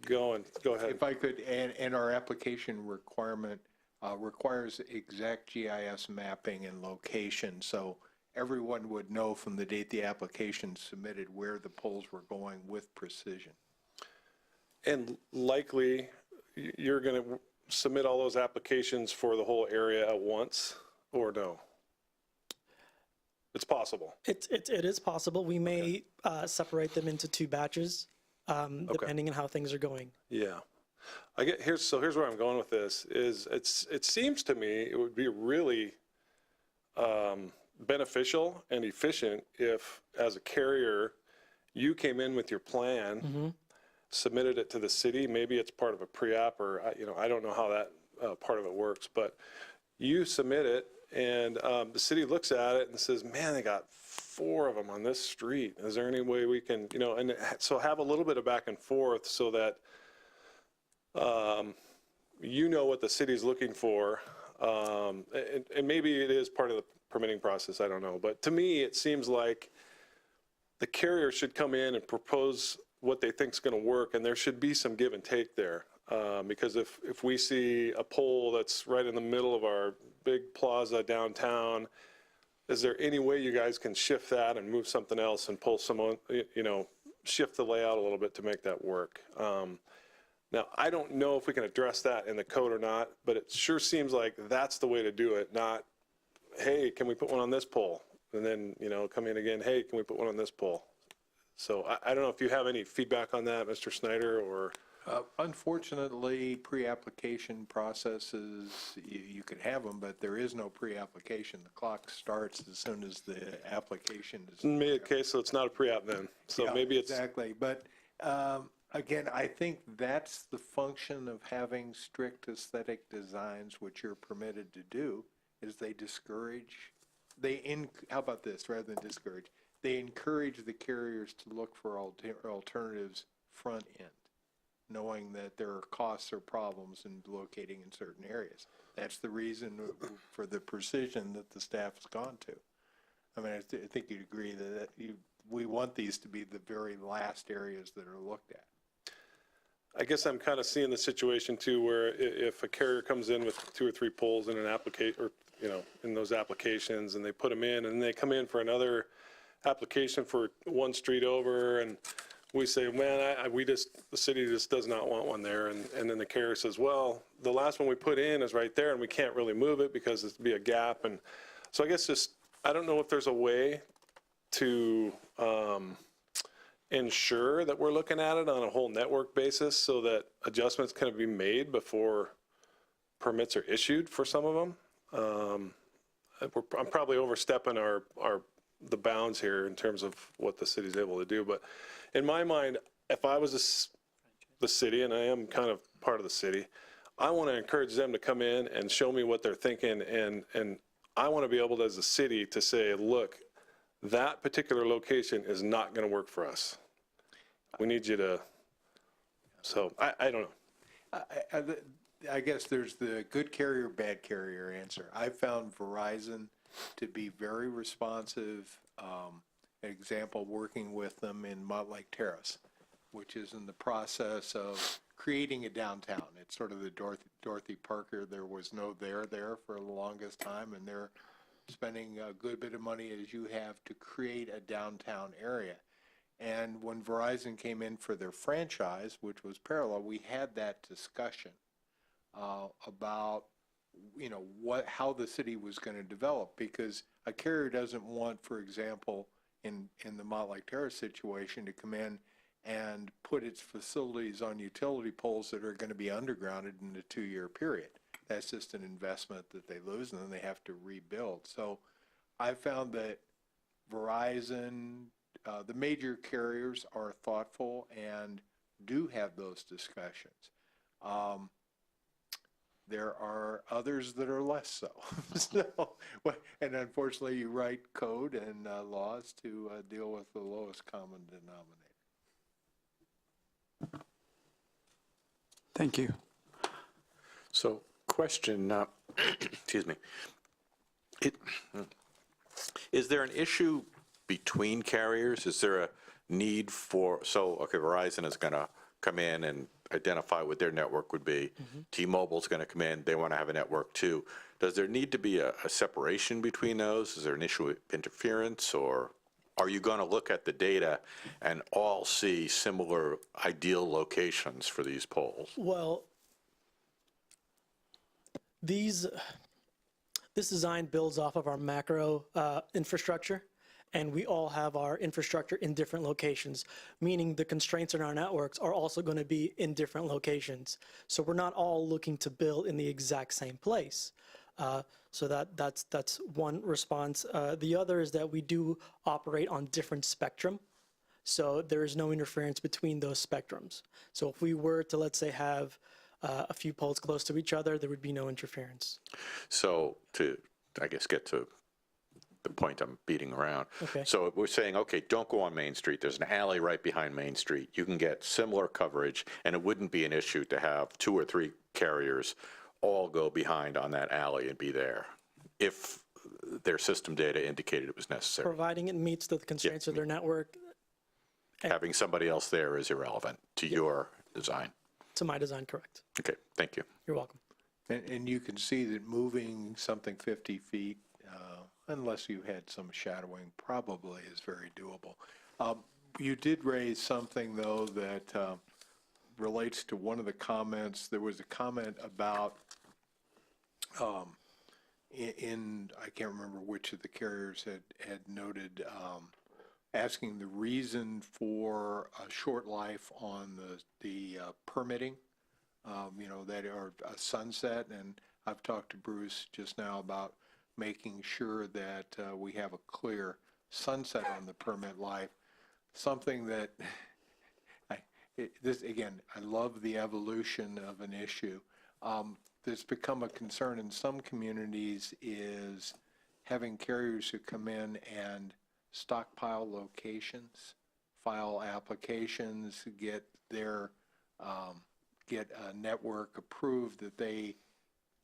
going. Go ahead. If I could, and our application requirement requires exact GIS mapping and location, so everyone would know from the date the application submitted where the poles were going with precision. And likely, you're going to submit all those applications for the whole area at once, or no? It's possible. It is possible. We may separate them into two batches, depending on how things are going. Yeah. Here's where I'm going with this, is it seems to me it would be really beneficial and efficient if, as a carrier, you came in with your plan, submitted it to the city. Maybe it's part of a pre-app, or I don't know how that part of it works, but you submit it and the city looks at it and says, man, they got 4 of them on this street. Is there any way we can, and so have a little bit of back and forth so that what the city's looking for, and maybe it is part of permitting process, I don't know. But to me, it seems like the carrier should come in and propose what they think is going to work, and there should be some give and take there. Because if we see a pole that's right in the middle of our big plaza downtown, is there any way you guys can shift that and move something else and pull someone, shift the layout a little bit to make that work? Now, I don't know if we can address that in the code or not, but it sure seems like that's the way to do it, not, hey, can we put one on this pole? And then, come in again, hey, can we put one on this pole? So I don't know if you have any feedback on that, Mr. Snyder, or? Unfortunately, pre-application processes, you can have them, but there is no pre-application. The clock starts as soon as the application is. Okay, so it's not a pre-app then. So Yeah, maybe it's. Exactly, but again, I think that's the function of having strict aesthetic designs, which you're permitted to do, is they discourage, how about this, rather than discourage, they encourage the carriers to look for alternatives front end, knowing that there are costs or problems in locating in certain areas. That's the reason for the precision that the staff has gone to. I mean, I think you'd agree that we want these to be the very last areas that are looked at. I guess I'm kind of seeing the situation too, where if a carrier comes in with 2 or 3 poles in an application, or, in those applications, and they put them in, and they come in for another application for one street over, and we say, man, the city just does not want one there. And then the carrier says, well, the last one we put in is right there and we can't really move it because it'd be a gap. And so I guess I don't know if there's a way to ensure that we're looking at it on a whole network basis so that adjustments can be made before permits are issued for some of them. I'm probably overstepping the bounds here in terms of what the city's able to do. But in my mind, if I was the city, and I am kind of part of the city, I want to encourage them to come in and show me what they're thinking. And I want to be able to, as a city, to say, look, that particular location is not going to work for us. We need you to, so I don't know. I guess there's the good carrier, bad carrier answer. I found Verizon to be very responsive. An example, working with them in Montlake Terrace, which is in the process of creating a downtown. It's sort of the Dorothy Parker. There was no there for the longest time, and they're spending a good bit of money, as you have, to create a downtown area. And when Verizon came in for their franchise, which was parallel, we had that discussion about how the city was going to develop, because a carrier doesn't want, for example, in the Montlake Terrace situation, to come in and put its facilities on utility poles that are going to be undergrounded in a 2-year period. That's just an investment that they lose, and then they have to rebuild. So I found that Verizon, the major carriers, are thoughtful and do have those discussions. There are others that are less so. And unfortunately, you write code and laws to deal with the lowest common denominator. Thank you. So question, excuse me. Is there an issue between carriers? Is there a need for, Verizon is going to come in and identify what their network would be. T-Mobile's going to come in, they want to have a network too. Does there need to be a separation between those? Is there an issue of interference, or are you going to look at the data and all see similar ideal locations for these poles? Well, this design builds off of our macro infrastructure, and we all have our infrastructure in different locations, meaning the constraints in our networks are also going to be in different locations. So we're not all looking to build in the exact same place. So that's one response. The other is that we do operate on different spectrum. So there is no interference between those spectrums. So if we were to, let's say, have a few poles close to each other, there would be no interference. So to, I guess, get to the point I'm beating around. Okay. So we're saying, okay, don't go on Main Street. There's an alley right behind Main Street. You can get similar coverage, and it wouldn't be an issue to have 2 or 3 carriers all go behind on that alley and be there. If their system data indicated it was necessary. Providing it meets the constraints of their network Having somebody else there is irrelevant to your design. to my design, correct. Okay, thank you. You're welcome. And you can see that moving something 50 feet, unless you had some shadowing, probably is very doable. You did raise something, though, that relates to one of the comments. There was a comment about, I can't remember which of the carriers had noted, asking the reason for a short life on the permitting, that are a sunset. And I've talked to Bruce just now about making sure that we have a clear sunset on the permit life, something that, again, I love the evolution of an issue. That's become a concern in some communities is having carriers who come in and stockpile locations, file applications, get a network approved that they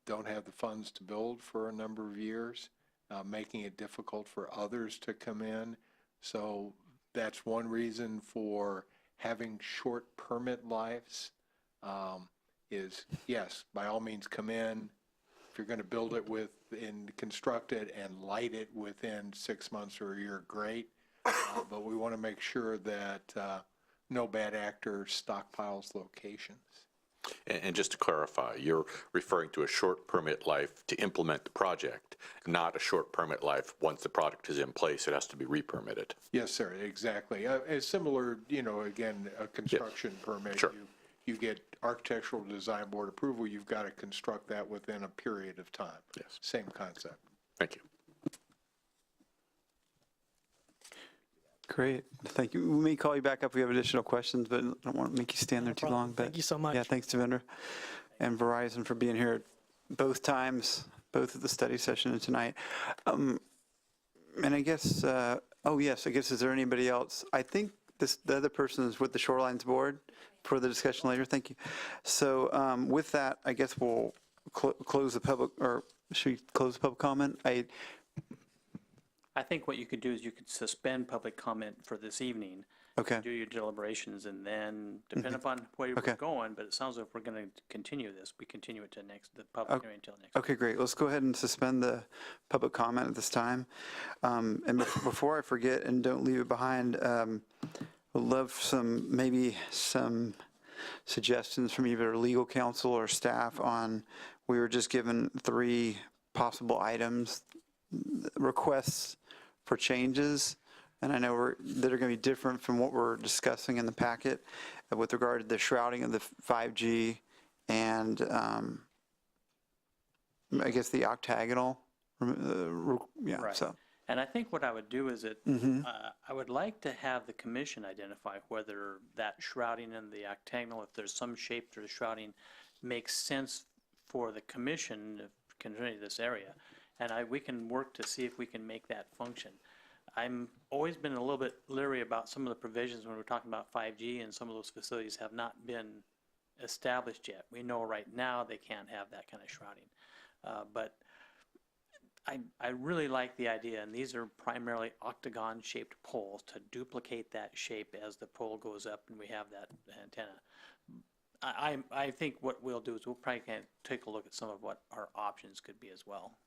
don't have the funds to build for a number of years, making it difficult for others to come in. So that's one reason for having short permit lives, is, yes, by all means come in. If you're going to build it and construct it and light it within 6 months or a year, great. But we want to make sure that no bad actor stockpiles locations. And just to clarify, you're referring to a short permit life to implement the project, not a short permit life once the product is in place, it has to be re-permitted. Yes, sir, exactly. As similar, again, a construction permit. Sure. You get architectural design board approval, you've got to construct that within a period of time. Yes. Same concept. Thank you. Great, thank you. We may call you back up if we have additional questions, but I don't want to make you stand there too problem. long. But Thank you so much. Yeah, thanks, Devendra, and Verizon for being here both times, both at the study session and tonight. And I guess, is there anybody else? I think the other person is with the Shorelines Board for the discussion later. Thank you. So with that, I guess we'll close the public, or should we close the public comment? I think what you could do is you could suspend public comment for this evening. Okay. Do your deliberations, and then, depending upon where you're Okay. going, but it sounds like we're going to continue this. We continue it to the public hearing until next. Okay, great. Let's go ahead and suspend the public comment at this time. And before I forget, and don't leave it behind, would love maybe some suggestions from either legal counsel or staff on, we were just given 3 possible items, requests for changes, and I know that are going to be different from what we're discussing in the packet with regard to the shrouding of the 5G and I guess the octagonal, Right. so. And I think what I would do is I would like to have the commission identify whether that shrouding and the octagonal, if there's some shape to the shrouding, makes sense for the commission concerning this area. And we can work to see if we can make that function. I'm always been a little bit leery about some of the provisions when we're talking about 5G, and some of those facilities have not been established yet. We know right now they can't have that kind of shrouding. But I really like the idea, and these are primarily octagon-shaped poles to duplicate that shape as the pole goes up and we have that antenna. I think what we'll do is we'll probably take a look at some of what our options could be as well.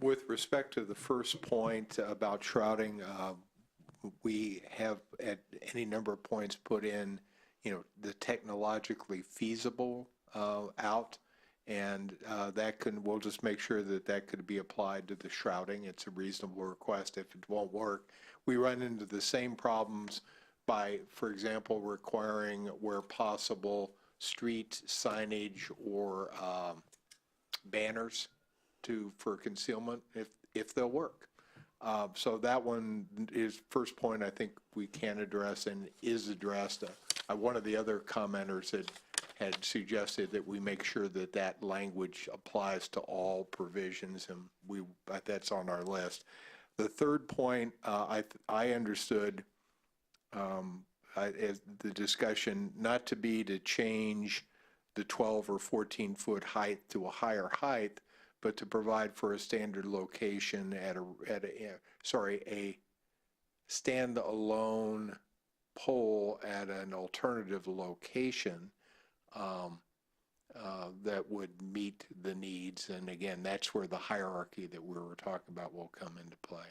With respect to the first point about shrouding, we have at any number of points put in, the technologically feasible out, and we'll just make sure that could be applied to the shrouding. It's a reasonable request. If it won't work, we run into the same problems by, for example, requiring where possible street signage or banners for concealment if they'll work. So that one is first point I think we can address and is addressed. One of the other commenters had suggested that we make sure that language applies to all provisions, and that's on our list. The third point, I understood as the discussion not to be to change the 12 or 14 foot height to a higher height, but to provide for a standard location a standalone pole at an alternative location that would meet the needs. And again, that's where the hierarchy that we were talking about will come into play.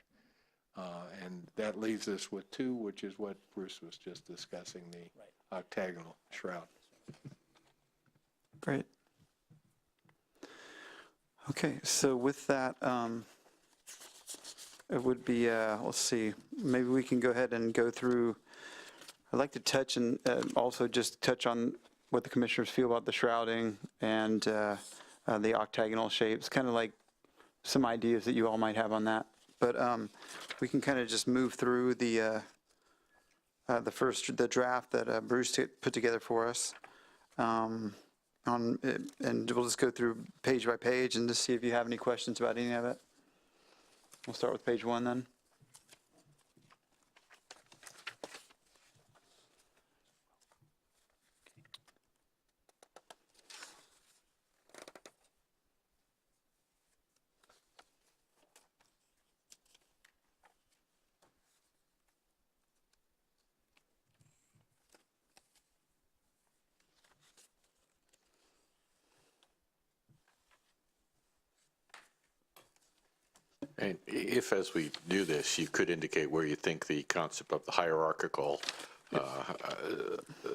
And that leaves us with 2, which is what Bruce was just discussing, the octagonal shroud. Great. Okay, so with that, it would be, let's see, maybe we can go ahead and go through, I'd like to touch and also just touch on what the commissioners feel about the shrouding and the octagonal shapes, kind of like some ideas that you all might have on that. But we can kind of just move through the draft that Bruce put together for us. And we'll just go through page by page and just see if you have any questions about any of it. We'll start with page 1 then. And if, as we do this, you could indicate where you think the concept of the hierarchical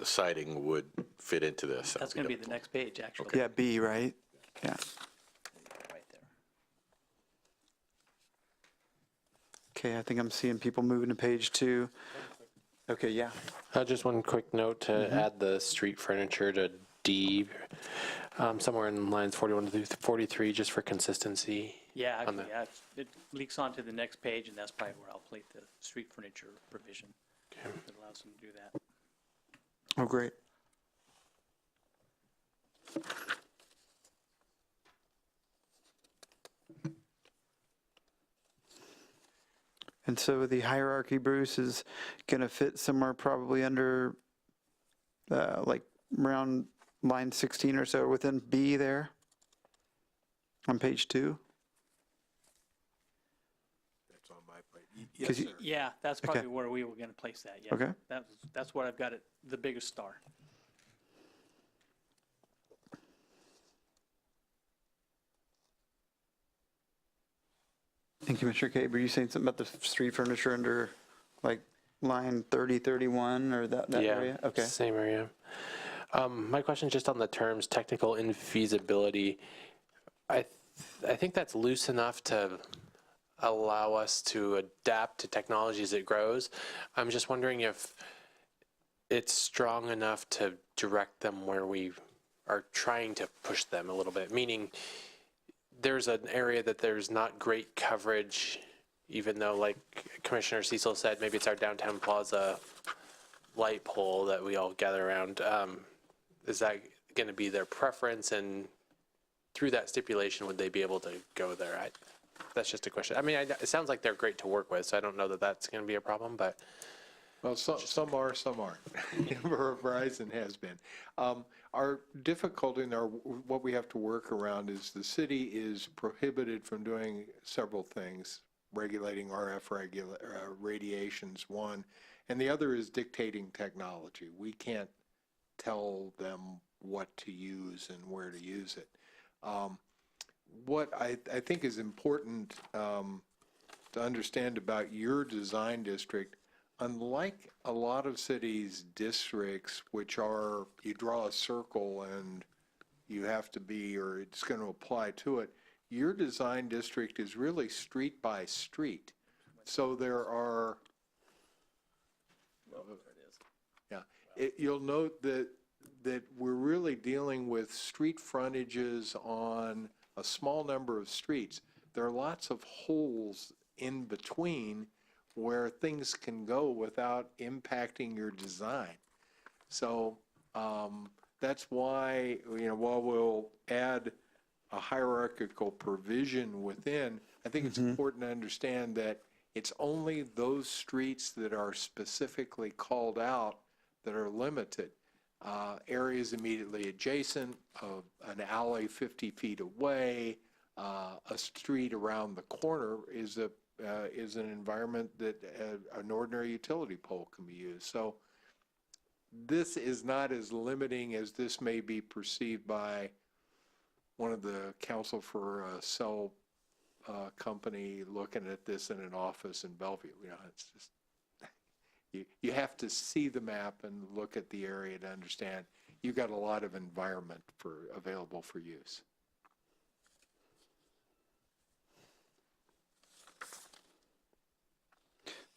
siding would fit into this. That's going to be the next page, actually. Yeah, B, right? Yeah. Right there. Okay, I think I'm seeing people moving to page 2. Okay, yeah. Just one quick note to add the street furniture to D, somewhere in lines 41 to 43, just for consistency. Yeah, On actually, yeah, it leaks onto the next page, and that's probably where I'll place the street furniture provision. Okay. That allows them to do that. Oh, great. And so the hierarchy, Bruce, is going to fit somewhere probably under, like around line 16 or so, within B there on page 2. That's on my plate. Yes, 'Cause sir. you- Yeah, that's probably where we were going to place that, yeah. Okay. That's what I've got it, the biggest star. And Commissioner Cade, were you saying something about the street furniture under like line 30, 31 or that area? Okay. Same area. My question is just on the terms technical infeasibility. I think that's loose enough to allow us to adapt to technology as it grows. I'm just wondering if it's strong enough to direct them where we are trying to push them a little bit, meaning there's an area that there's not great coverage, even though, like Commissioner Cecil said, maybe it's our downtown plaza light pole that we all gather around. Is that going to be their preference? And through that stipulation, would they be able to go there? That's just a question. I mean, it sounds like they're great to work with, so I don't know that that's going to be a problem, but. Well, some are, some aren't. Verizon has been. Our difficulty and what we have to work around is the city is prohibited from doing several things, regulating RF radiations, one, and the other is dictating technology. We can't tell them what to use and where to use it. What I think is important to understand about your design district, unlike a lot of cities' districts, which are, you draw a circle and you have to be, or it's going to apply to it, your design district is really street by street. So there are, you'll note that we're really dealing with street frontages on a small number of streets. There are lots of holes in between where things can go without impacting your design. So that's why, while we'll add a hierarchical provision within, I think it's important to understand that it's only those streets that are specifically called out that are limited. Areas immediately adjacent, an alley 50 feet away, a street around the corner is an environment that an ordinary utility pole can be used. So this is not as limiting as this may be perceived by one of the counsel for a cell company looking at this in an office in Bellevue. You know, it's just, you have to see the map and look at the area to understand you've got a lot of environment available for use.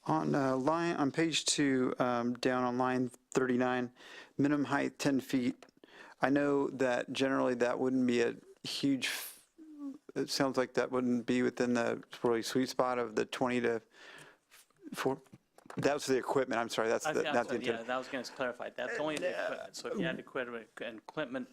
On page 2, down on line 39, minimum height 10 feet. I know that generally that wouldn't be a huge, it sounds like that wouldn't be within the really sweet spot of the 20 to 4. That's the equipment, I'm sorry, that's I'm the sorry, intent. yeah, that was going to clarify. That's only the equipment. So if you had an equipment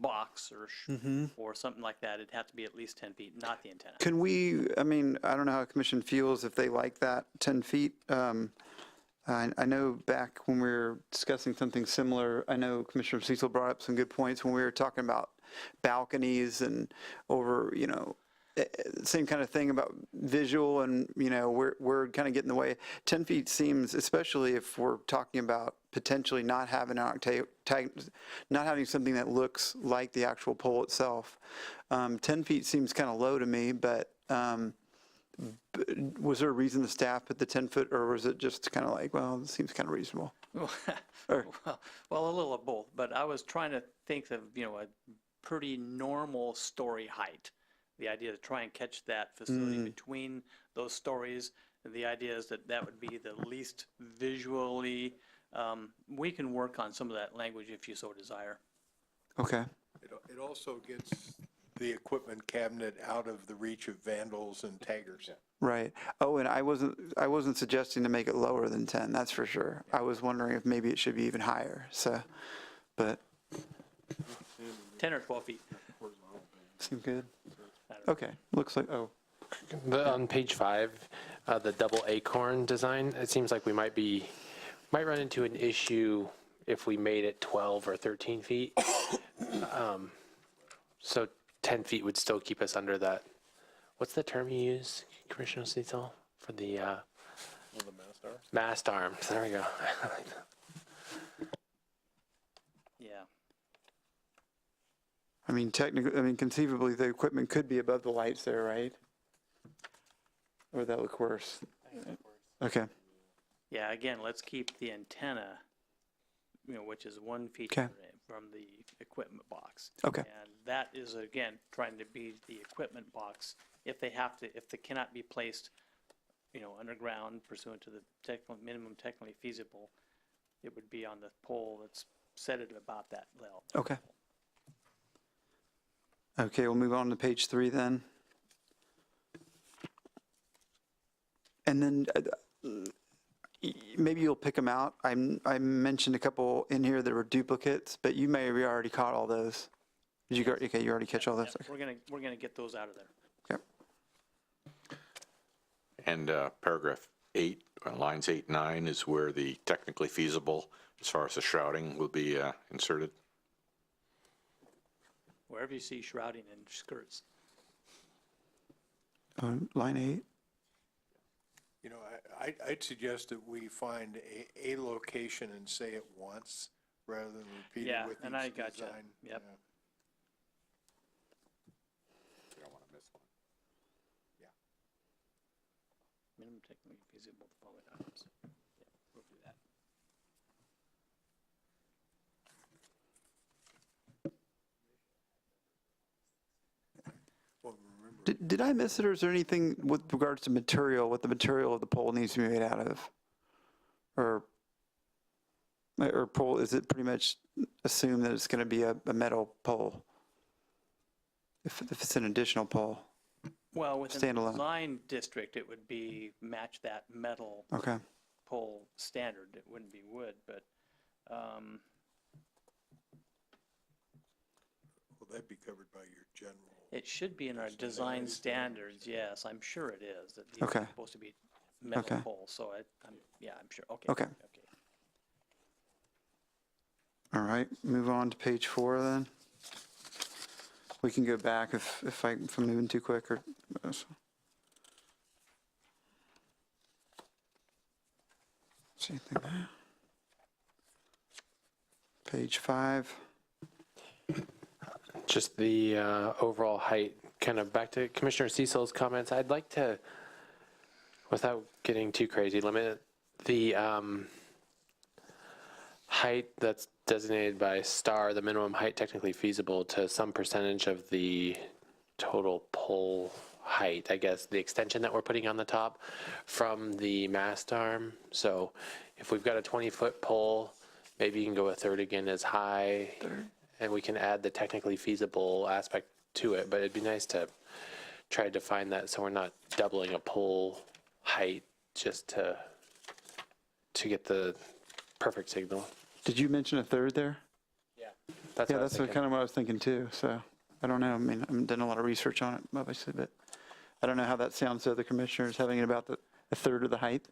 box or something like that, it'd have to be at least 10 feet, not the antenna. Can we, I mean, I don't know how the commission feels if they like that 10 feet. I know back when we were discussing something similar, I know Commissioner Cecil brought up some good points when we were talking about balconies and over, you know, same kind of thing about visual and, you know, we're kind of getting in the way. 10 feet seems, especially if we're talking about potentially not having not having something that looks like the actual pole itself. 10 feet seems kind of low to me, but was there a reason the staff put the 10 foot, or was it just kind of like, well, it seems kind of reasonable? Well, a little of both, but I was trying to think of, you know, a pretty normal story height. The idea to try and catch that facility between those stories, and the idea is that that would be the least visually, we can work on some of that language if you so desire. Okay. It also gets the equipment cabinet out of the reach of vandals and taggers. Right. Oh, and I wasn't suggesting to make it lower than 10, that's for sure. I was wondering if maybe it should be even higher, so, but. 10 or 12 feet. Seem good? Okay, looks like, oh, On page 5, the double acorn design, it seems like we might run into an issue if we made it 12 or 13 feet. So 10 feet would still keep us under that. What's the term you use, Commissioner Cecil, for the mast arms? There we go. Yeah. I mean, technically, conceivably, the equipment could be above the lights there, right? Or would that look worse? Okay, Yeah, again, let's keep the antenna, you know, which is 1 feet Okay. from the equipment box. okay, And that is, again, trying to be the equipment box. If they cannot be placed, you know, underground pursuant to the minimum technically feasible, it would be on the pole that's set at about that level. okay. Okay, we'll move on to page 3 then. And then maybe you'll pick them out. I mentioned a couple in here that were duplicates, but you may have already caught all those. Did you, okay, you already catch all those? Yeah, we're gonna get those out of there. Okay. And paragraph 8, lines 8, 9 is where the technically feasible, as far as the shrouding, will be inserted. Wherever you see shrouding and skirts. Line 8? You know, I'd suggest that we find a location and say it once rather than repeat Yeah, it with and I each gotcha. design. Yep. Yeah. You don't want to miss one. Minimum technically feasible the following items. Yeah, we'll do that. Well, remember, Did I miss it, or is there anything with regards to material, what the material of the pole needs to be made out of? Or pole, is it pretty much assumed that it's going to be a metal pole? If it's an additional pole? Well, within the Standalone. design district, it would be match that metal Okay, pole standard. It wouldn't be wood, but, will that be covered by your general? it should be in our design standards, yes, I'm sure it is, that these are Okay. supposed to be metal Okay. poles, so I'm sure, okay. Okay. all right, move on to page 4 then. We can go back if I'm moving too quick or. See anything there? Page 5. Just the overall height, kind of back to Commissioner Cecil's comments, I'd like to, without getting too crazy, limit the height that's designated by STAR, the minimum height technically feasible, to some percentage of the total pole height, I guess, the extension that we're putting on the top from the mast arm. So if we've got a 20-foot pole, maybe you can go a third again as high, and we can add the technically feasible aspect to it. But it'd be nice to try to define that so we're not doubling a pole height just to get the perfect signal. Did you mention a third there? Yeah, Yeah, what I was that's thinking. kind of what I was thinking too. So I don't know. I mean, I haven't done a lot of research on it, obviously, but I don't know how that sounds to other commissioners, having it about a third of the height.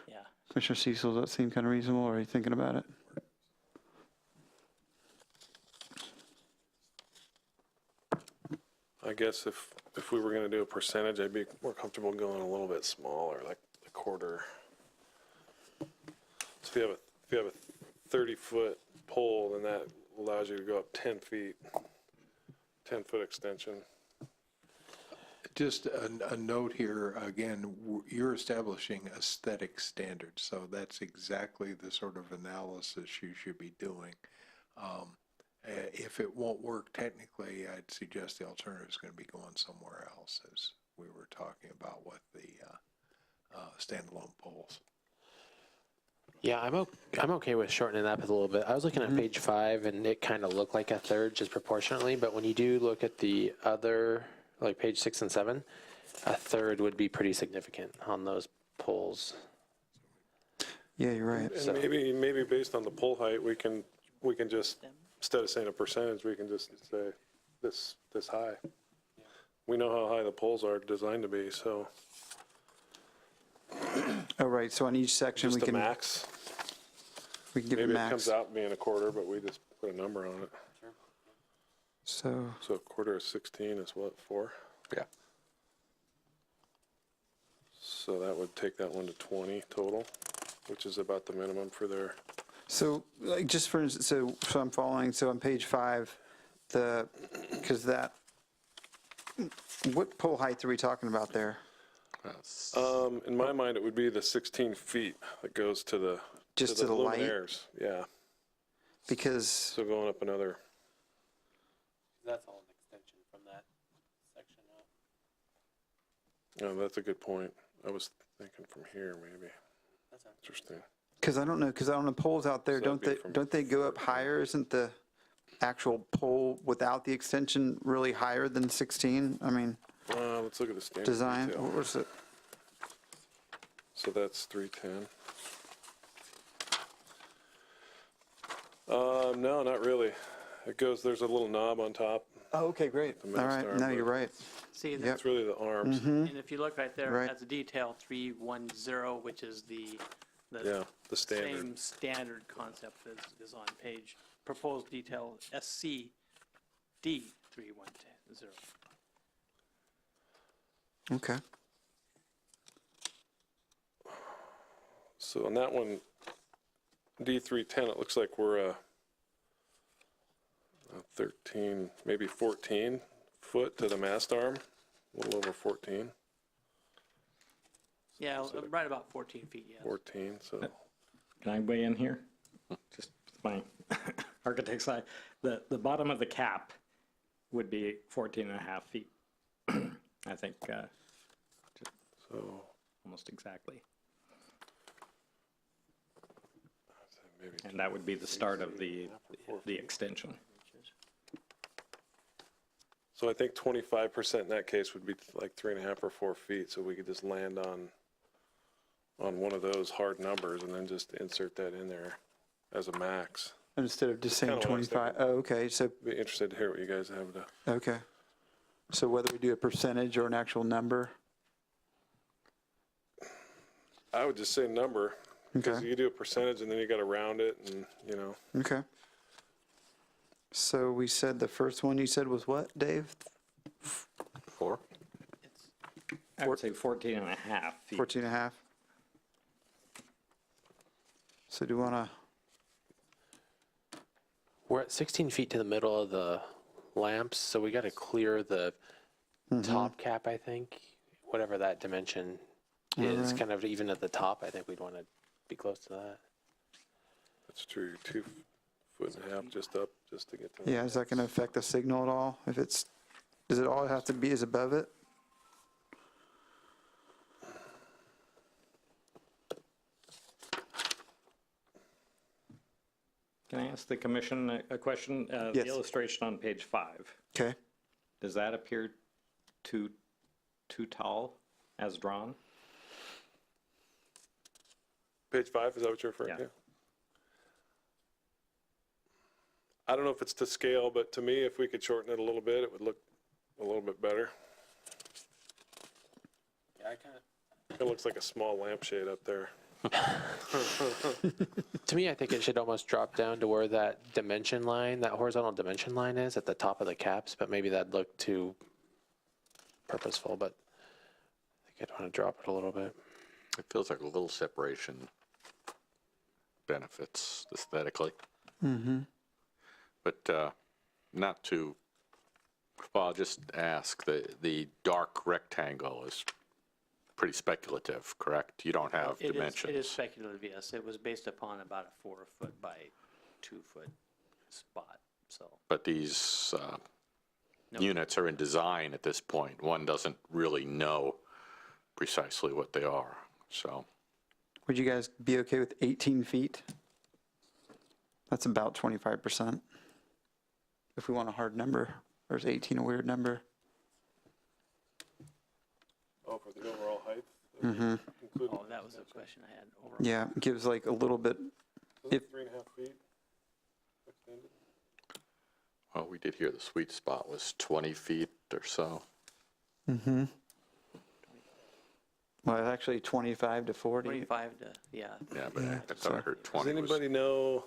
Yeah. Commissioner Cecil, does that seem kind of reasonable, or are you thinking about it? I guess if we were going to do a percentage, I'd be more comfortable going a little bit smaller, like a quarter. So if you have a 30-foot pole, then that allows you to go up 10 feet, 10-foot extension. Just a note here, again, you're establishing aesthetic standards, so that's exactly the sort of analysis you should be doing. If it won't work technically, I'd suggest the alternative is going to be going somewhere else, as we were talking about with the standalone poles. Yeah, I'm okay with shortening it up a little bit. I was looking at page 5, and it kind of looked like a third just proportionately, but when you do look at the other, like page 6 and 7, a third would be pretty significant on those poles. Yeah, you're right. And maybe based on the pole height, we can just, instead of saying a percentage, we can just say this high. We know how high the poles are designed to be, so Oh, right. So on each section, just we the can max. give it Maybe it max. comes out being a quarter, but we just put a number on it. So So a quarter of 16 is what, 4? Yeah. So that would take that one to 20 total, which is about the minimum for their, like, just for instance, so I'm following. So on page 5, what pole height are we talking about there? in my mind, it would be the 16 feet that goes to the, Just to the light? luminaires. Yeah, Because so going up another, That's all an extension from that section up. oh, that's a good point. I was thinking from here, maybe. Interesting. I don't know, because on the poles out there, So that'd be don't they go up higher? Isn't the actual pole without the extension really higher than 16? I mean, Let's look at the standard design, detail. what was it? So that's 310. No, not really. It goes, there's a little knob on top. Oh, okay, great. The All mast right, arm, no, but- you're right. See, Yep. It's really the arms. and if you look right there, Right. it has a detail 310, which is the Yeah, the standard. same standard concept as is on page, proposed detail SCD 310. Okay. So on that one, D310, it looks like we're a 13, maybe 14 foot to the mast arm, a little over 14, Yeah, right about 14 feet, yes. 14, so. Can I weigh in here? Just my architect's eye. The bottom of the cap would be 14 and a half feet. I think So almost exactly. maybe And that would be the start of the extension. So I think 25% in that case would be like 3.5 or 4 feet, so we could just land on one of those hard numbers and then just insert that in there as a max. Instead of just saying Kinda what I was 25, oh, okay, so, Be interested to hear what you guys have to. okay. So whether we do a percentage or an actual number? I would just say number, because Okay. you do a percentage and then you got to round it and, you know. Okay. So we said the first one you said was what, Dave? 4? I would say 14 and a half feet. 14 and a half? So do you want to, We're at 16 feet to the middle of the lamps, so we got to clear the top cap, I think, whatever that dimension is, kind of even at the top. I think we'd want to be close to that. That's true, you're 2.5 just up, just to get to. yeah, is that going to affect the signal at all? If it's, does it all have to be is above it? Can I ask the commission a question? Yes. The illustration on page 5, Okay. does that appear too tall as drawn? Page 5, is that what you're referring Yeah. to? I don't know if it's to scale, but to me, if we could shorten it a little bit, it would look a little bit better. Yeah, I kind of. It looks like a small lampshade up there. To me, I think it should almost drop down to where that dimension line, that horizontal dimension line is at the top of the caps, but maybe that'd look too purposeful, but I think I'd want to drop it a little bit. It feels like a little separation benefits aesthetically. But not to, well, I'll just ask, the dark rectangle is pretty speculative, correct? You don't have dimensions. It is speculative, yes. It was based upon about a 4-foot by 2-foot spot, so. But these No. units are in design at this point. One doesn't really know precisely what they are, so. Would you guys be okay with 18 feet? That's about 25%. If we want a hard number, or is 18 a weird number? Oh, for the overall height? Oh, that was the question I had. Over. Yeah, it gives like a little bit, if, 3.5 feet extended? Well, we did hear the sweet spot was 20 feet or so. well, it's actually 25 to 40. 25 to, yeah. Yeah, but I thought I heard Does 20 was. anybody know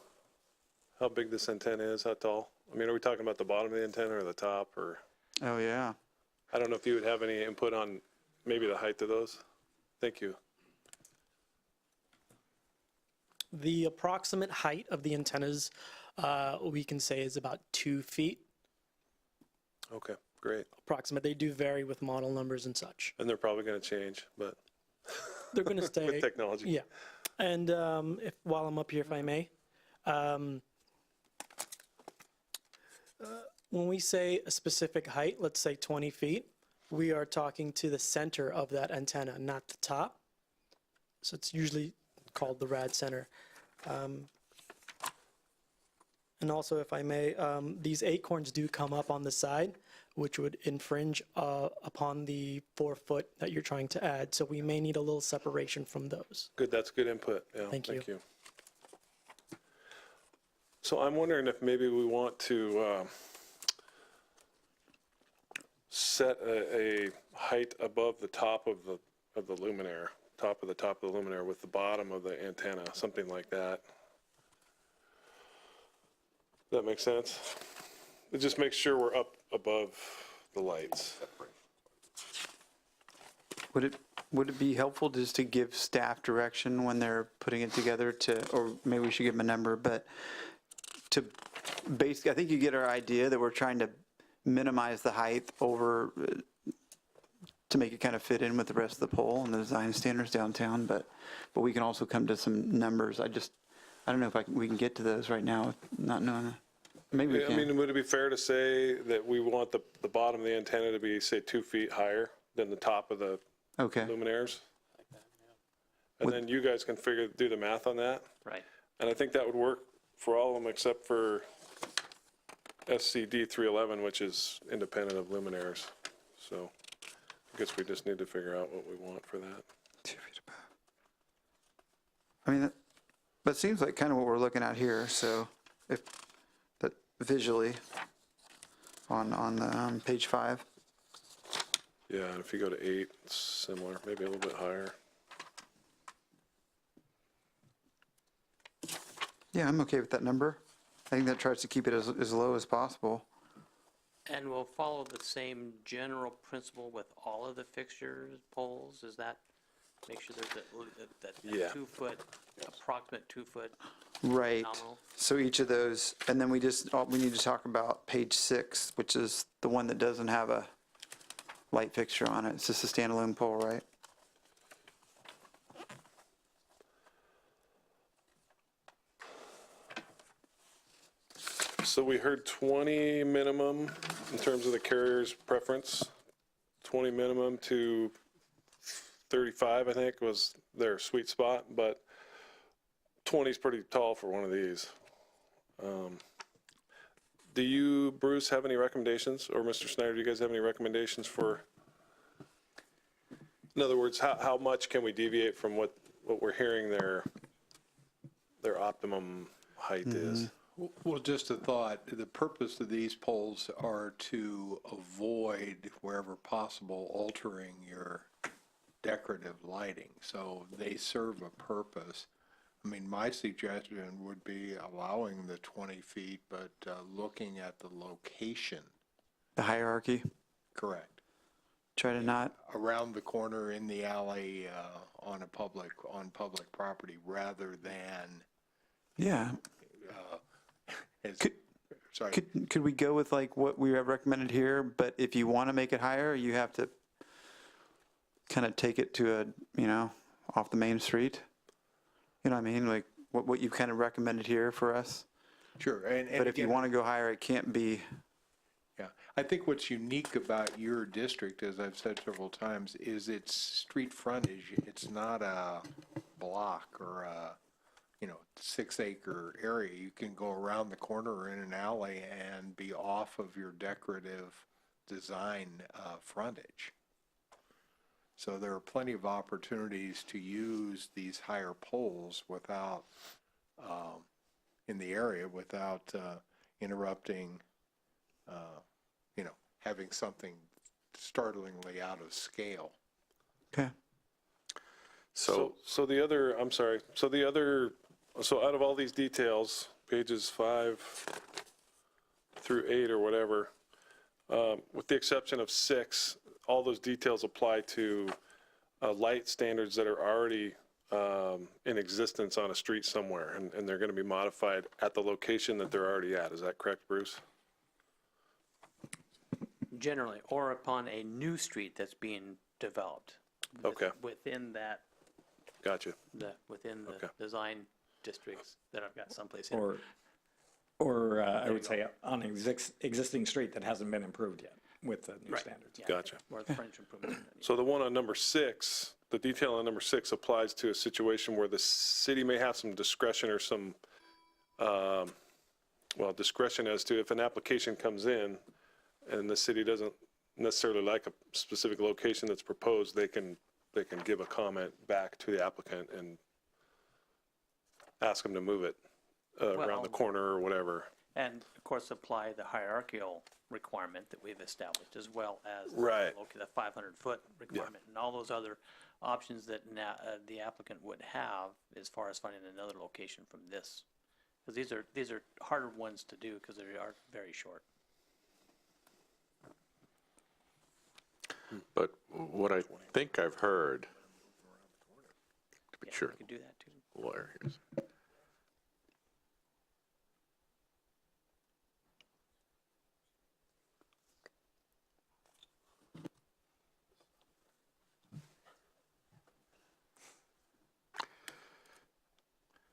how big this antenna is, how tall? I mean, are we talking about the bottom of the antenna or the top, or? Oh, yeah. I don't know if you would have any input on maybe the height of those? Thank you. The approximate height of the antennas, we can say is about 2 feet. Okay, great. Approximate. They do vary with model numbers and such. And they're probably going to change, but They're going to stay. with technology. Yeah. And if while I'm up here, if I may, when we say a specific height, let's say 20 feet, we are talking to the center of that antenna, not the top. So it's usually called the rad center. And also, if I may, these acorns do come up on the side, which would infringe upon the 4 foot that you're trying to add. So we may need a little separation from those. Good, that's good input. Yeah, Thank you. So I'm wondering if maybe we want to set a height above the top of the luminaire, top of the luminaire with the bottom of the antenna, something like that. Does that make sense? It just makes sure we're up above the lights. Would it be helpful just to give staff direction when they're putting it together to, or maybe we should give them a number, but to basically, I think you get our idea that we're trying to minimize the height over, to make it kind of fit in with the rest of the pole and the design standards downtown, but we can also come to some numbers. I don't know if we can get to those right now, not knowing. Maybe we I can. mean, would it be fair to say that we want the bottom of the antenna to be, say, 2 feet higher than the top of the Okay, luminaires? And then you guys can do the math on that? Right. And I think that would work for all of them except for SCD 311, which is independent of luminaires. So I guess we just need to figure out what we want for that. 2 feet above. I mean, that seems like kind of what we're looking at here, so if, that visually on page 5. Yeah, and if you go to 8, it's similar, maybe a little bit higher. Yeah, I'm okay with that number. I think that tries to keep it as low as possible. And we'll follow the same general principle with all of the fixtures, poles, is that, make sure there's that Yeah. 2-foot, approximate 2-foot Right. nominal? So each of those, and then we need to talk about page 6, which is the one that doesn't have a light fixture on it. It's just a standalone pole, right? So we heard 20 minimum in terms of the carrier's preference, 20 minimum to 35, I think, was their sweet spot, but 20 is pretty tall for one of these. Do you, Bruce, have any recommendations, or Mr. Snyder, do you guys have any recommendations for, in other words, how much can we deviate from what we're hearing their optimum height is? Well, just a thought, the purpose of these poles are to avoid, wherever possible, altering your decorative lighting. So they serve a purpose. I mean, my suggestion would be allowing the 20 feet, but looking at the location. The hierarchy. Correct. Try to not, Around the corner in the alley on public property rather than, yeah. as, sorry. Could we go with like what we have recommended here, but if you want to make it higher, you have to kind of take it to off the main street? You know what I mean? Like what you kind of recommended here for us? Sure. And But if you again, want to go higher, it can't be, yeah, I think what's unique about your district, as I've said several times, is its street frontage. It's not a block or a 6-acre area. You can go around the corner or in an alley and be off of your decorative design frontage. So there are plenty of opportunities to use these higher poles without, in the area, without interrupting, having something startlingly out of scale. okay. So the other, I'm sorry, so out of all these details, pages 5 through 8 or whatever, with the exception of 6, all those details apply to light standards that are already in existence on a street somewhere, and they're going to be modified at the location that they're already at. Is that correct, Bruce? Generally, or upon a new street that's being developed. Okay. Within that, Gotcha. within the Okay. design districts that I've got someplace in. Or I would say on an existing street that hasn't been improved yet with the new Right. standards. Yeah, Gotcha. Or the French improvement. So the one on number 6, the detail on number 6 applies to a situation where the city may have some discretion or some, discretion as to if an application comes in and the city doesn't necessarily like a specific location that's proposed, they can give a comment back to the applicant and ask them to move it around the corner or whatever. And of course, apply the hierarchical requirement that we've established, as well as Right. the 500-foot requirement, and all those other options that the applicant would have as far as finding another location from this. Because these are harder ones to do because they are very short. But what I think I've heard, to be Yeah, sure, you could do that too. lawyer here.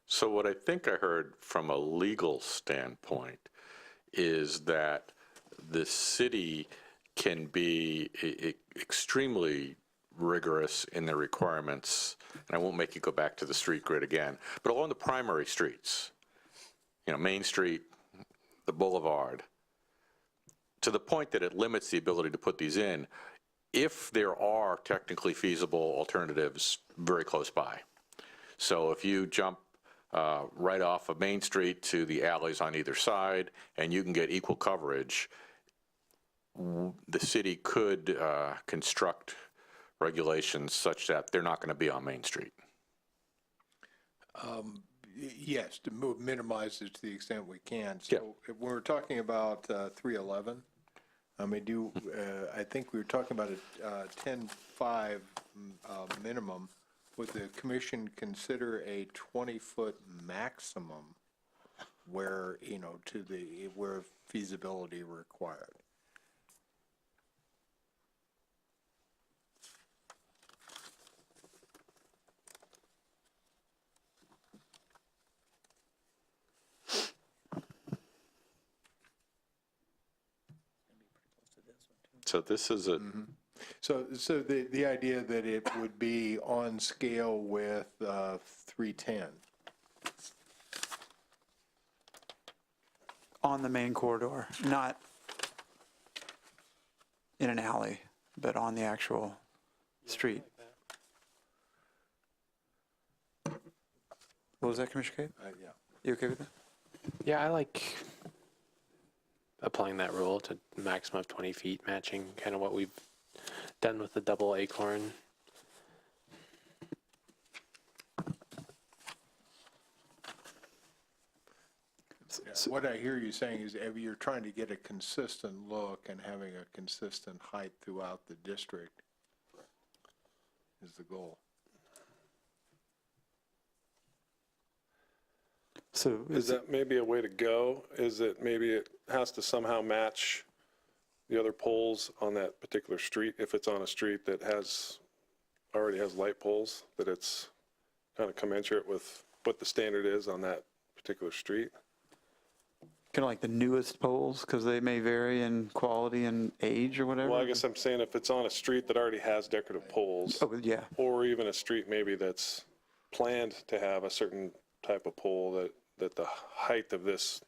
So what I think I heard from a legal standpoint is that the city can be extremely rigorous in their requirements, and I won't make you go back to the street grid again, but along the primary streets, Main Street, the Boulevard, to the point that it limits the ability to put these in if there are technically feasible alternatives very close by. So if you jump right off of Main Street to the alleys on either side, and you can get equal coverage, the city could construct regulations such that they're not going to be on Main Street. Yes, to minimize it to the extent we can. So if we're talking about 311, I mean, I think we were talking about a 10.5 minimum. Would the commission consider a 20-foot maximum where, where feasibility required? So this is a, So the idea that it would be on scale with 310. On the main corridor, not in an alley, but on the actual street. What was that, Commissioner Cade? Yeah. You okay with that? Yeah, I like applying that rule to maximum of 20 feet, matching kind of what we've done with the double acorn. What I hear you saying is if you're trying to get a consistent look and having a consistent height throughout the district is the goal. So Is that maybe a way to go? Is that maybe it has to somehow match the other poles on that particular street? If it's on a street that already has light poles, that it's kind of commensurate with what the standard is on that particular street? kind of like the newest poles, because they may vary in quality and age or whatever? Well, I guess I'm saying if it's on a street that already has decorative poles, Oh, yeah. or even a street maybe that's planned to have a certain type of pole, that the height of this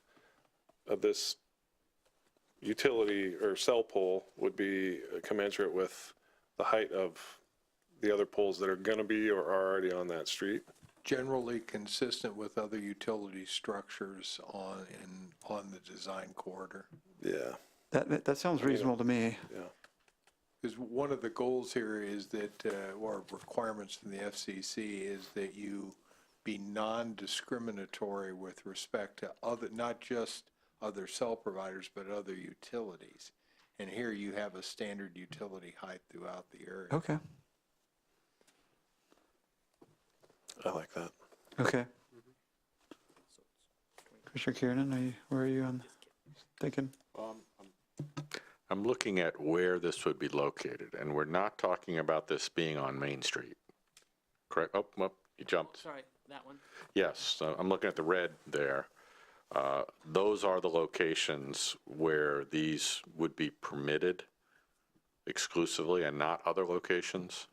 utility or cell pole would be commensurate with the height of the other poles that are going to be or are already on that street. Generally consistent with other utility structures on the design corridor. Yeah. That sounds reasonable to me. Yeah. Because one of the goals here is that, or requirements from the FCC is that you be non-discriminatory with respect to other, not just other cell providers, but other utilities. And here you have a standard utility height throughout the area. Okay. I like that. Okay. Commissioner Kiernan, where are you on thinking? I'm looking at where this would be located, and we're not talking about this being on Main Street. Correct? Oh, well, you jumped. Sorry, that one. Yes, so I'm looking at the red there. Those are the locations where these would be permitted exclusively and not other locations?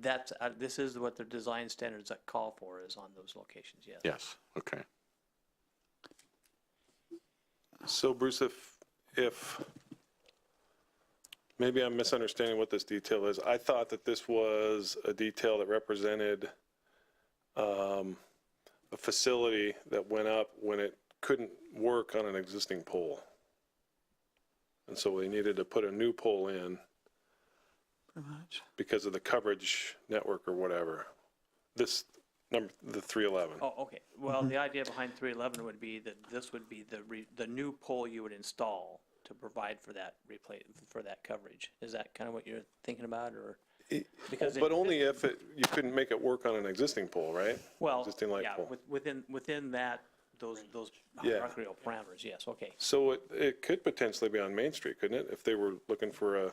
That's, this is what the design standards that call for is on those locations, yes. Yes, okay. So Bruce, if maybe I'm misunderstanding what this detail is. I thought that this was a detail that represented a facility that went up when it couldn't work on an existing pole. And so they needed to put a new pole in Pretty much. because of the coverage network or whatever. This number, the 311. Oh, okay. Well, the idea behind 311 would be that this would be the new pole you would install to provide for that for that coverage. Is that kind of what you're thinking about, or? Because But only if you couldn't make it work on an existing pole, right? Well, Existing light yeah, pole. within that, those Yeah. hierarchical parameters, yes, okay. So it could potentially be on Main Street, couldn't it? If they were looking for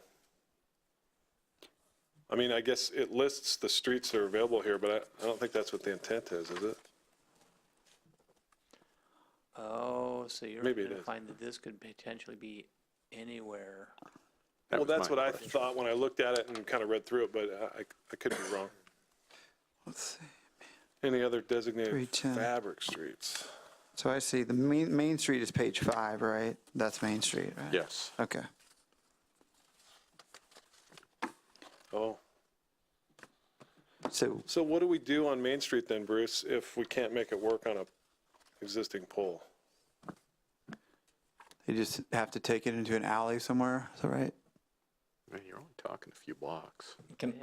I mean, I guess it lists the streets that are available here, but I don't think that's what the intent is it? Oh, so you're Maybe it going to is. find that this could potentially be anywhere. Well, was that's my what I question. thought when I looked at it and kind of read through it, but I could be wrong. Let's see. Any other designated 310. fabric streets? So I see the main street is page 5, right? That's Main Street, right? Yes. Okay. Oh. So So what do we do on Main Street then, Bruce, if we can't make it work on a existing pole? you just have to take it into an alley somewhere, is that right? Man, you're only talking a few blocks. Can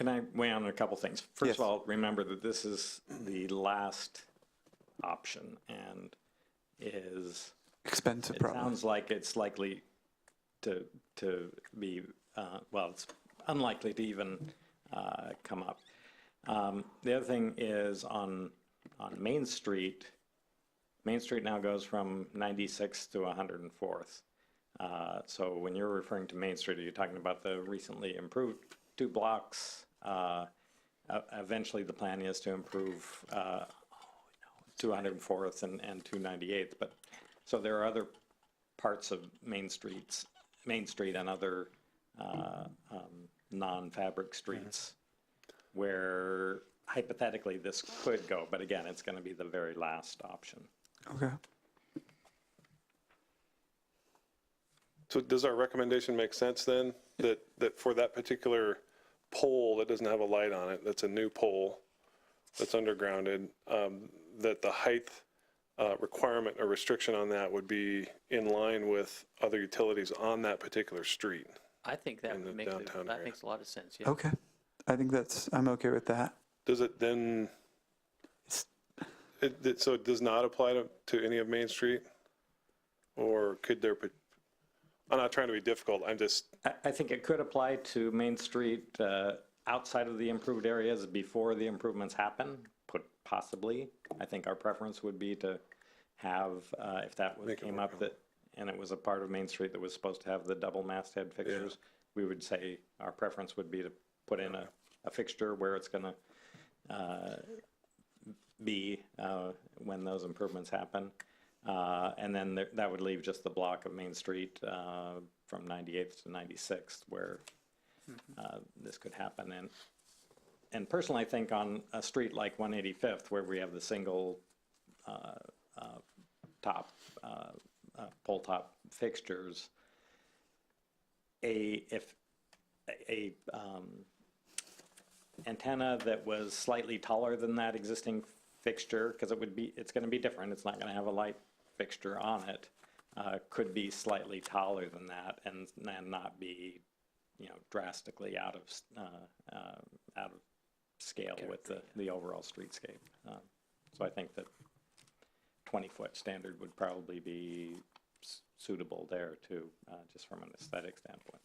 I weigh on a couple things? First Yes. of all, remember that this is the last option and is, Expensive, it probably. sounds like it's likely to be, well, it's unlikely to even come up. The other thing is on Main Street. Main Street now goes from 96th to 104th. So when you're referring to Main Street, are you talking about the recently improved 2 blocks? Eventually, the plan is to improve 204th and 298th. But so there are other parts of Main Street and other non-fabric streets where hypothetically this could go. But again, it's going to be the very last option. Okay. So does our recommendation make sense then? That for that particular pole that doesn't have a light on it, that's a new pole that's undergrounded, that the height requirement or restriction on that would be in line with other utilities on that particular street? I think that In the would make, downtown that area. makes a lot of sense, yeah. Okay. I think I'm okay with that. Does it then, so it does not apply to any of Main Street? Or could there, I'm not trying to be difficult, I'm just, I think it could apply to Main Street outside of the improved areas before the improvements happen, possibly. I think our preference would be to have, if that came up, that, and it was a part of Main Street that was supposed to have the double masthead fixtures, we would say our preference would be to put in a fixture where it's going to be when those improvements happen. And then that would leave just the block of Main Street from 98th to 96th where this could happen. And personally, I think on a street like 185th, where we have the single top, pole top fixtures, if a antenna that was slightly taller than that existing fixture, because it's going to be different, it's not going to have a light fixture on it, could be slightly taller than that and not be, drastically out of scale with the overall streetscape. So I think that 20-foot standard would probably be suitable there too, just from an aesthetic standpoint.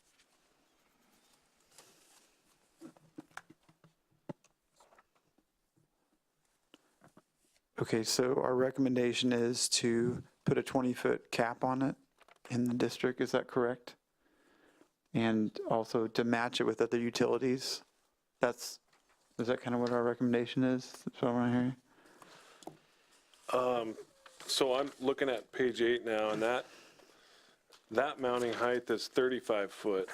Okay, so our recommendation is to put a 20-foot cap on it in the district, is that correct? And also to match it with other utilities? Is that kind of what our recommendation is? That's what I'm hearing. so I'm looking at page 8 now, and that mounting height is 35 foot.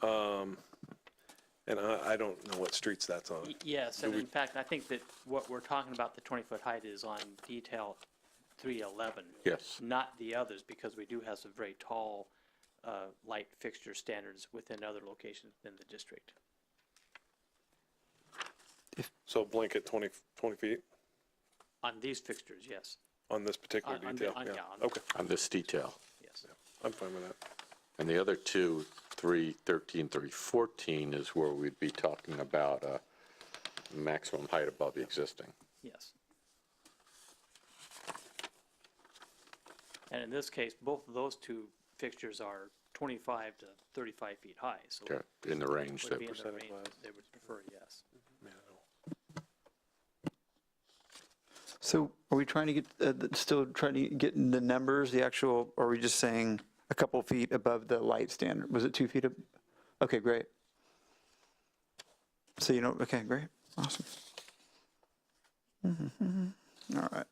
And I don't know what streets that's on. Yes, and in fact, I think that what we're talking about, the 20-foot height, is on detail 311. Yes. Not the others, because we do have some very tall light fixture standards within other locations in the district. So blanket 20 feet On these fixtures, yes. on this particular On- detail? on- Yeah. yeah, on- Okay, On this detail. Yes. I'm fine with that. And the other two, 313, 314 is where we'd be talking about a maximum height above the existing. Yes. And in this case, both of those two fixtures are 25 to 35 feet high, so Okay, in the range would that, be in the range they would prefer, yes. So are we trying to get, still trying to get the numbers, the actual, or are we just saying a couple feet above the light standard? Was it 2 feet? Okay, great. So, okay, great, awesome. All right.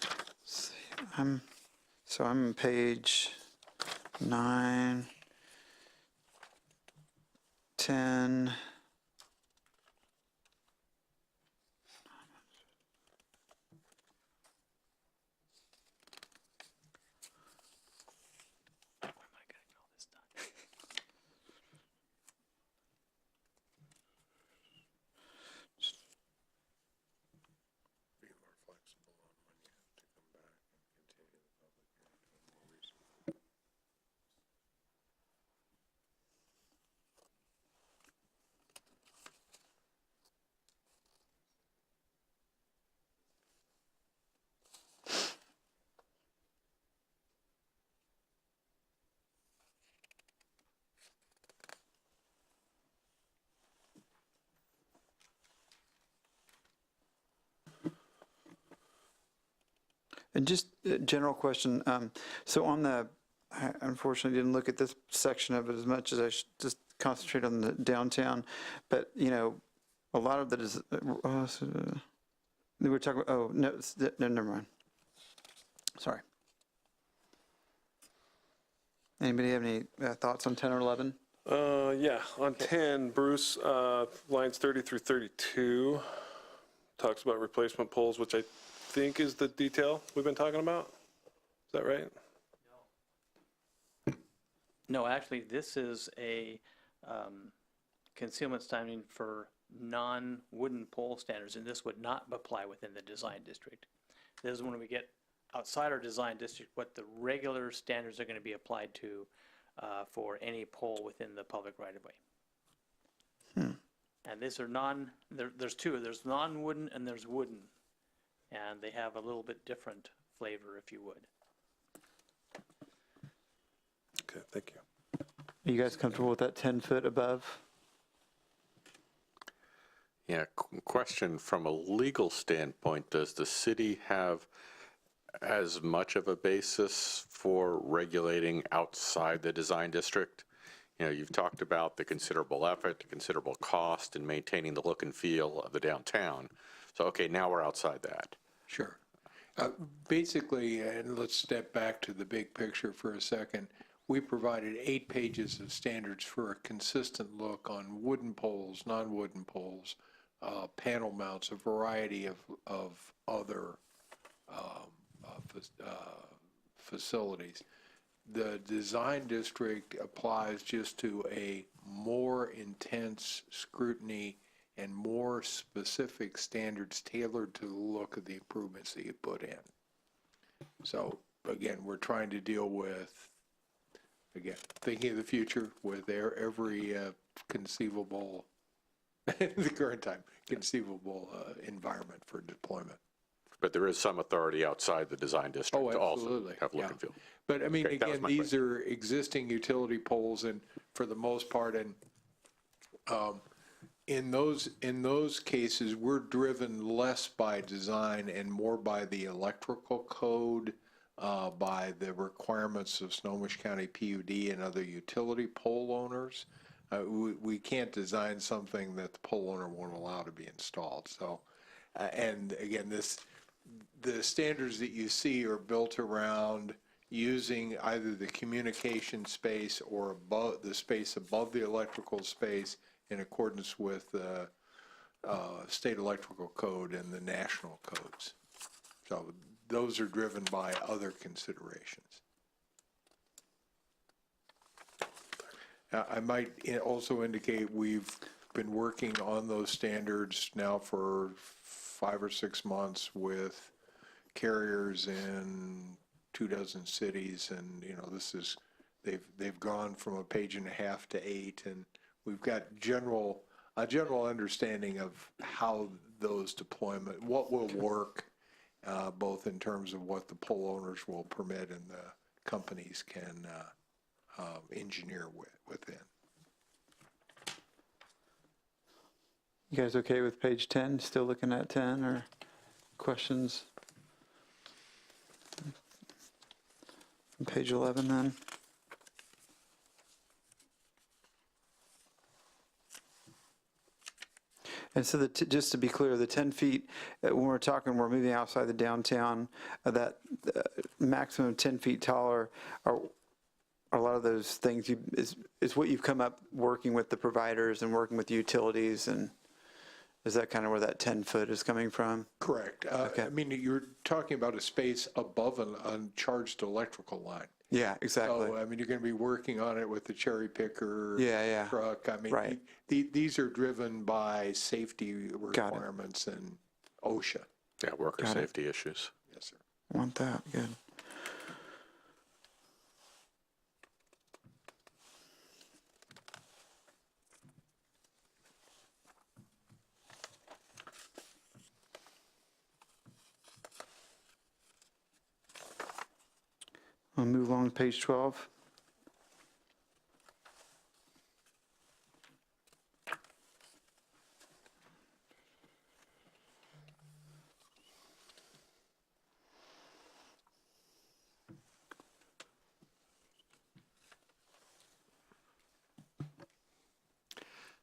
Let's see, I'm on page 9, 10. Where am I getting all this done? And just a general question, so on I unfortunately didn't look at this section of it as much as I should just concentrate on the downtown, but, a lot of that is, we were talking, oh, no, no, never mind. Sorry. Anybody have any thoughts on 10 or 11? Yeah, on 10, Bruce, lines 30 through 32, talks about replacement poles, which I think is the detail we've been talking about. Is that right? No, actually, this is a concealment standing for non-wooden pole standards, and this would not apply within the design district. This is when we get outside our design district, what the regular standards are going to be applied to for any pole within the public right-of-way. And these are there's two, there's non-wooden and there's wooden. And they have a little bit different flavor, if you would. Okay, thank you. Are you guys comfortable with that 10 foot above? Yeah, question from a legal standpoint, does the city have as much of a basis for regulating outside the design district? You've talked about the considerable effort, the considerable cost in maintaining the look and feel of the downtown. So, okay, now we're outside that. Sure. Basically, and let's step back to the big picture for a second, we provided 8 pages of standards for a consistent look on wooden poles, non-wooden poles, panel mounts, a variety of other facilities. The design district applies just to a more intense scrutiny and more specific standards tailored to the look of the improvements that you put in. So again, we're trying to deal with, again, thinking of the future with every conceivable, the current time, conceivable environment for deployment. But there is some authority outside the design district Oh, to also absolutely. have look Yeah. and feel. But I mean, Okay, that was again, my these are existing utility poles, and for the most part, and in those cases, we're driven less by design and more by the electrical code, by the requirements of Snohomish County PUD and other utility pole owners. We can't design something that the pole owner won't allow to be installed. So, and again, the standards that you see are built around using either the communication space or above the space above the electrical space in accordance with the state electrical code and the national codes. So those are driven by other considerations. I might also indicate we've been working on those standards now for 5 or 6 months with carriers in 24 cities, and this is they've gone from a page and a half to 8, and we've got a general understanding of how those what will work, both in terms of what the pole owners will permit and the companies can engineer within. You guys okay with page 10? Still looking at 10 or questions? Page 11 then. And so just to be clear, the 10 feet, when we're talking, we're moving outside the downtown, that maximum 10 feet taller, are a lot of those things is what you've come up working with the providers and working with utilities, and is that kind of where that 10 foot is coming from? Correct. Okay. I mean, you're talking about a space above an uncharged electrical line. Yeah, exactly. So, I mean, you're going to be working on it with the cherry picker Yeah. truck. I mean, Right. these are driven by safety requirements and OSHA. Yeah, worker Got it. safety issues. Yes, sir. Want that, good. We'll move along to page 12.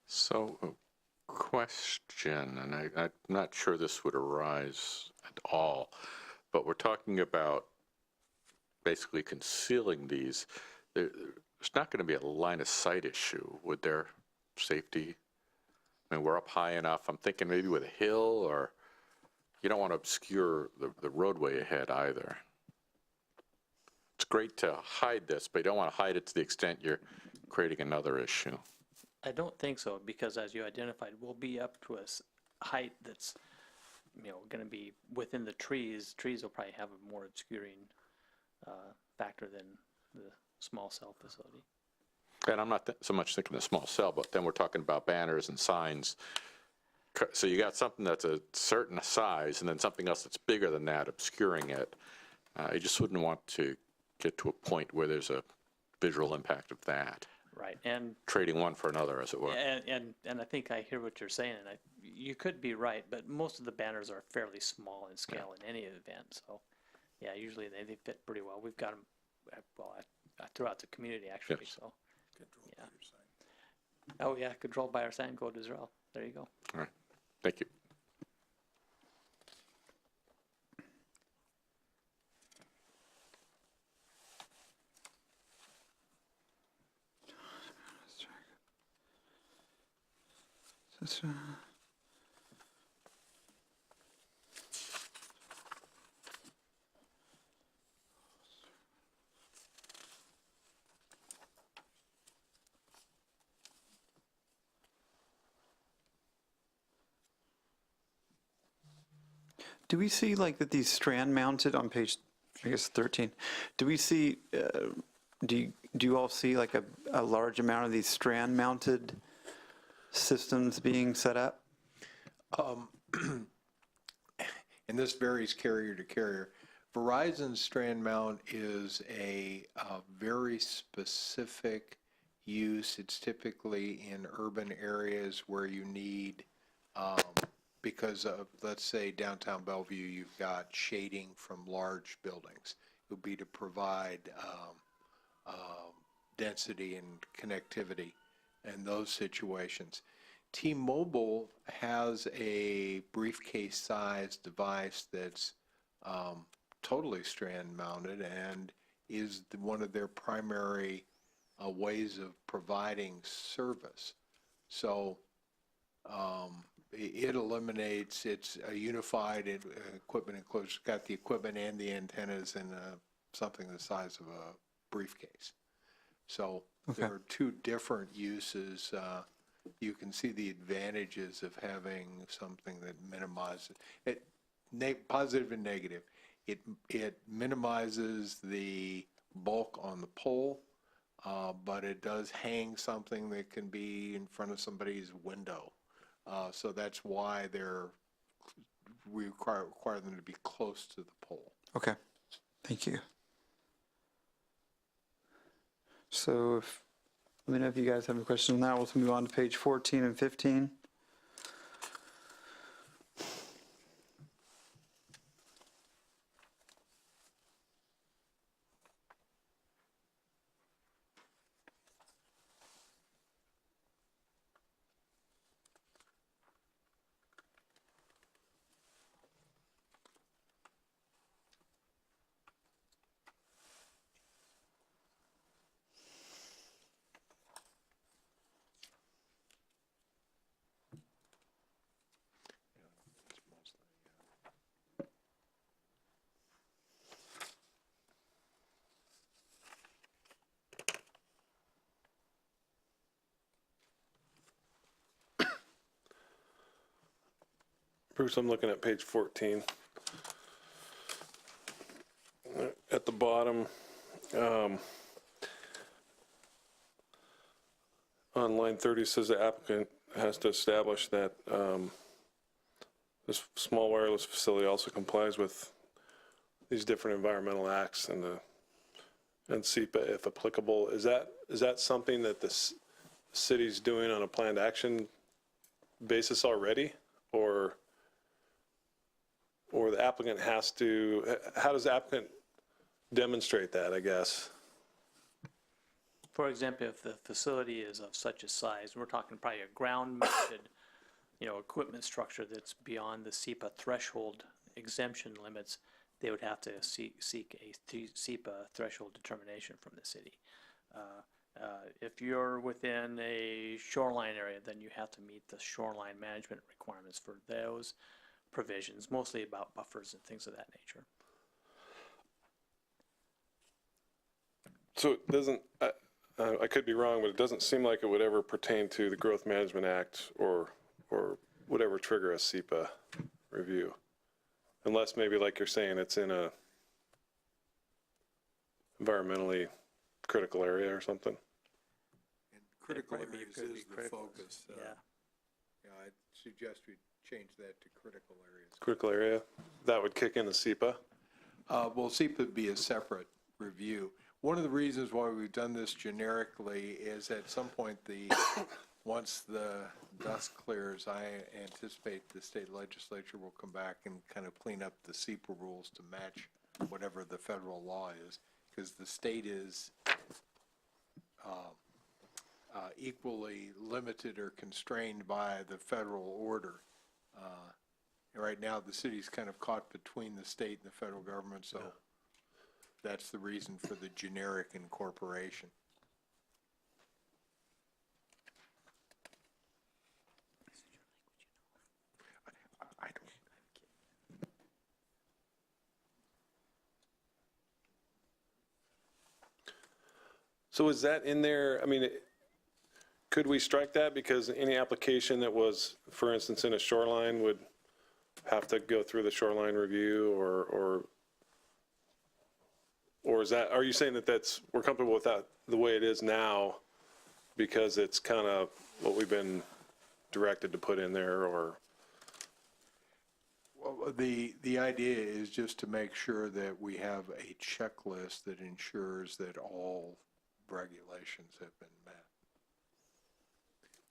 So, question, and I'm not sure this would arise at all, but we're talking about basically concealing these. There's not going to be a line of sight issue, would there? Safety? I mean, we're up high enough. I'm thinking maybe with a hill, or you don't want to obscure the roadway ahead either. It's great to hide this, but you don't want to hide it to the extent you're creating another issue. I don't think so, because as you identified, we'll be up to a height that's, going to be within the trees. Trees will probably have a more obscuring factor than the small cell facility. And I'm not so much thinking the small cell, but then we're talking about banners and signs. So you got something that's a certain size and then something else that's bigger than that obscuring it. I just wouldn't want to get to a point where there's a visual impact of that. Right, and Trading one for another, as it were. and I think I hear what you're saying, and you could be right, but most of the banners are fairly small in scale in any event. So, yeah, usually they fit pretty well. We've got them throughout the community actually. Yes. So, yeah. Oh yeah, controlled by our sign code as well. There you go. All right. Thank you. Do we see like that these strand mounted on page, I guess 13? Do we see? Do you all see like a large amount of these strand mounted systems being set up? And this varies carrier to carrier. Verizon strand mount is a very specific use. It's typically in urban areas where you need, because of, let's say, downtown Bellevue, you've got shading from large buildings. It would be to provide density and connectivity in those situations. T-Mobile has a briefcase-sized device that's totally strand-mounted and is one of their primary ways of providing service. So it eliminates, it's a unified equipment enclosure. It's got the equipment and the antennas in something the size of a briefcase. So there are two different uses. You can see the advantages of having something that minimizes it, positive and negative. It minimizes the bulk on the pole, but it does hang something that can be in front of somebody's window. So that's why we require them to be close to the pole. Okay, thank you. So let me know if you guys have any questions on that. We'll move on to page 14 and 15. Bruce, I'm looking at page 14. At the bottom, on line 30 says the applicant has to establish that this small wireless facility also complies with these different environmental acts and SEPA if applicable. Is that something that the city's doing on a planned action basis already, or the applicant has to, how does the applicant demonstrate that, I guess? For example, if the facility is of such a size, we're talking probably a ground-mounted, equipment structure that's beyond the SEPA threshold exemption limits, they would have to seek a SEPA threshold determination from the city. If you're within a shoreline area, then you have to meet the shoreline management requirements for those provisions, mostly about buffers and things of that nature. So it doesn't, I could be wrong, but it doesn't seem like it would ever pertain to the Growth Management Act or would ever trigger a SEPA review. Unless maybe, like you're saying, it's in a environmentally critical area or something. And critical probably areas could be is the critical. focus. Yeah. I'd suggest we change that to critical areas. Critical area, that would kick in the SEPA. Well, SEPA would be a separate review. One of the reasons why we've done this generically is at some point once the dust clears, I anticipate the state legislature will come back and kind of clean up the SEPA rules to match whatever the federal law is, because the state is equally limited or constrained by the federal order. Right now, the city's kind of caught between the state and the federal government, so that's the reason for the generic incorporation. I don't. So is that in there, I mean, could we strike that because any application that was, for instance, in a shoreline would have to go through the shoreline review or is that, are you saying that we're comfortable with that the way it is now because it's kind of what we've been directed to put in there or? Well, the idea is just to make sure that we have a checklist that ensures that all regulations have been met.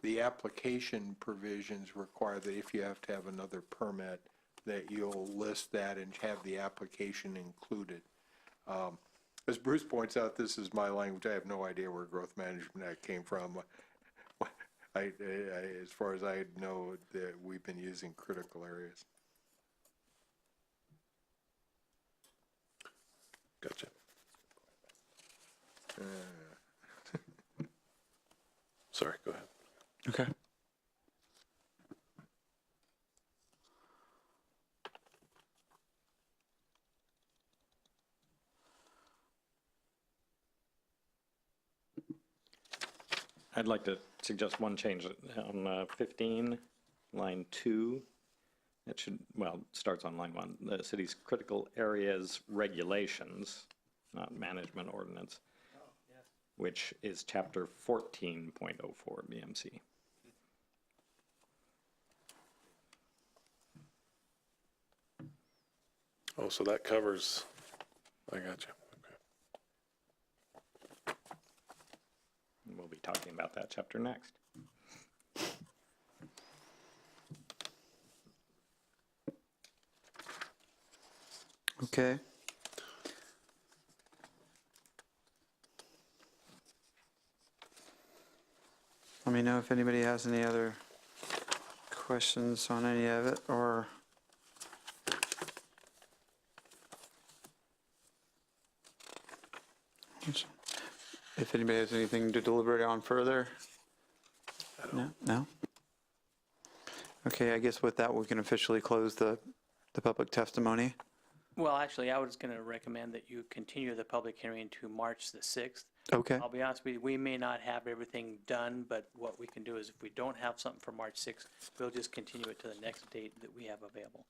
The application provisions require that if you have to have another permit, that you'll list that and have the application included. As Bruce points out, this is my language. I have no idea where Growth Management Act came from. As far as I know, that we've been using critical areas. Gotcha. Sorry, go ahead. Okay. I'd like to suggest one change on 15, line 2. It should, well, starts on line 1. The city's critical areas regulations, not management ordinance, which is chapter 14.04 BMC. Oh, so that covers, I got you. Okay. We'll be talking about that chapter next. Okay. Let me know if anybody has any other questions on any of it, or if anybody has anything to deliberate on further. No? No? Okay, I guess with that, we can officially close the public testimony. Well, actually, I was going to recommend that you continue the public hearing to March the 6th. Okay. I'll be honest with you, we may not have everything done, but what we can do is if we don't have something for March 6th, we'll just continue it to the next date that we have available.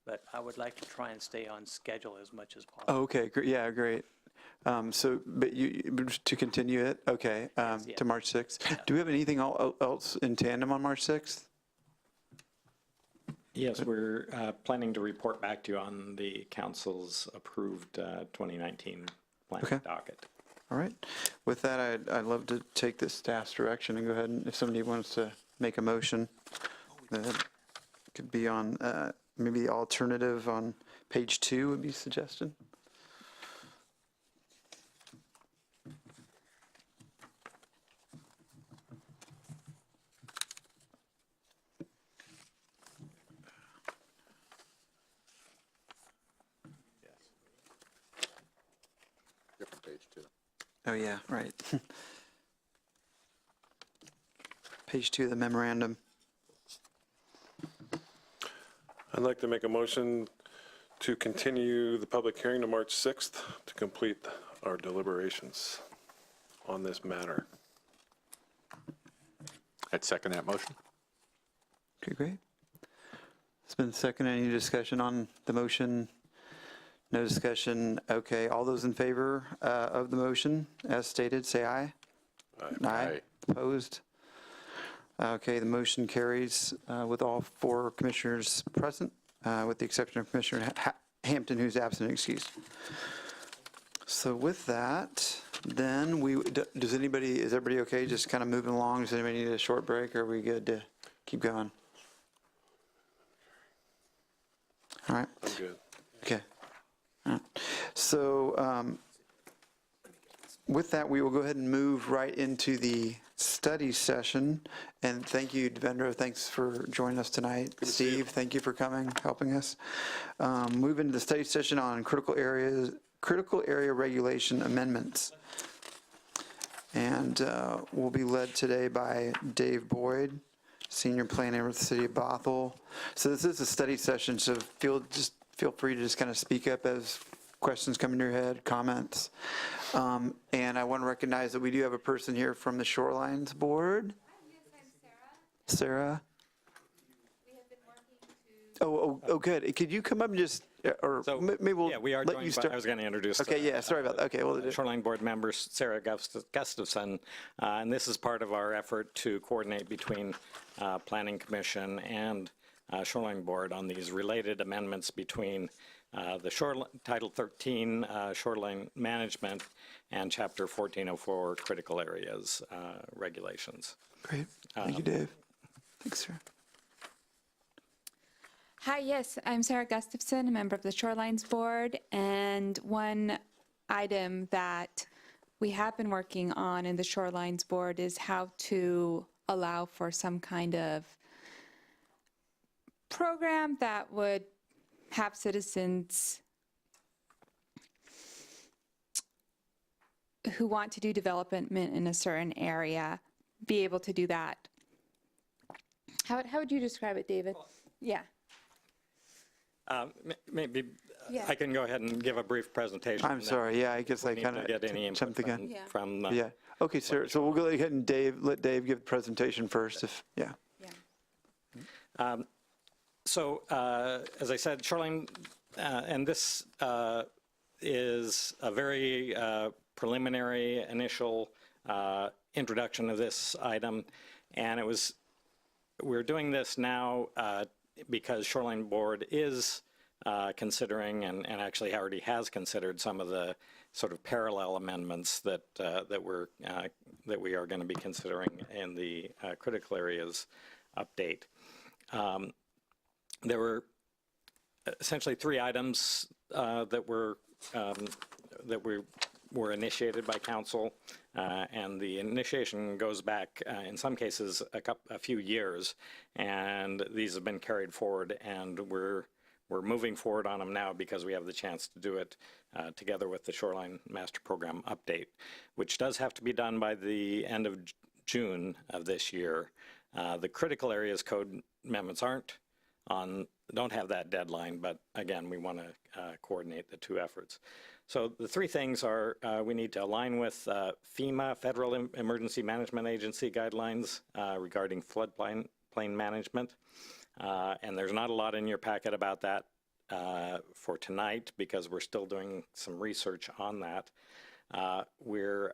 But I would like to try and stay on schedule as much as possible. Oh, okay, yeah, great. So, but to continue it, okay, yeah. to March 6th. Do we have anything else in tandem on March 6th? Yes, we're planning to report back to you on the council's approved 2019 planning Okay. docket. All right. With that, I'd love to take this staff's direction and go ahead and if somebody wants to make a motion, that could be on, maybe the alternative on page 2 would be suggested. Oh, yeah, right. Page 2 of the memorandum. I'd like to make a motion to continue the public hearing to March 6th to complete our deliberations on this matter. I'd second that motion. Okay, great. It's been seconded. Any discussion on the motion? No discussion. Okay, all those in favor of the motion as stated, say aye. Aye. Opposed? Okay, the motion carries with all 4 commissioners present, with the exception of Commissioner Hampton, who's absent, excused. So with that, then is everybody okay just kind of moving along? Does anybody need a short break, or are we good to keep going? All right. I'm good. Okay. All right. So with that, we will go ahead and move right into the study session. And thank you, Devendra. Thanks for joining us tonight. Steve, thank you for coming, helping us. Move into the study session on critical area regulation amendments. And we'll be led today by Dave Boyd, Senior Planner with the City of Bothell. So this is a study session, so feel free to just kind of speak up as questions come into your head, comments. And I want to recognize that we do have a person here from the Shorelines Board. Yes, I'm Sarah. Sarah? We have been working to. Oh, good. Could you come up and just, or So, maybe we'll yeah, we are let joined you by, start. I was going to introduce. Okay, yeah, sorry about that. Okay, well, Shoreline Board member Sarah Gustafson, and this is part of our effort to coordinate between Planning Commission and Shoreline Board on these related amendments between the Title 13 Shoreline Management and Chapter 1404 Critical Areas Regulations. great. Thank you, Dave. Thanks, Sarah. Hi, yes, I'm Sarah Gustafson, a member of the Shorelines Board, and one item that we have been working on in the Shorelines Board is how to allow for some kind of program that would have citizens who want to do development in a certain area be able to do that. How would you describe it, David? Yeah. Maybe Yeah. I can go ahead and give a brief presentation. I'm sorry, yeah, I guess I Need kind to get any of input jumped the gun. Yeah. from Yeah, okay, sir, so we'll go ahead and let Dave give the presentation first, yeah. Yeah. So, as I said, Shoreline, and this is a very preliminary initial introduction of this item, and we're doing this now because Shoreline Board is considering and actually already has considered some of the sort of parallel amendments that we are going to be considering in the critical areas update. There were essentially 3 items that were initiated by council, and the initiation goes back in some cases a few years, and these have been carried forward, and we're moving forward on them now because we have the chance to do it together with the Shoreline Master Program update, which does have to be done by the end of June of this year. The critical areas code amendments don't have that deadline, but again, we want to coordinate the 2 efforts. So the 3 things are we need to align with FEMA, Federal Emergency Management Agency guidelines regarding floodplain management. And there's not a lot in your packet about that for tonight because we're still doing some research on that. We're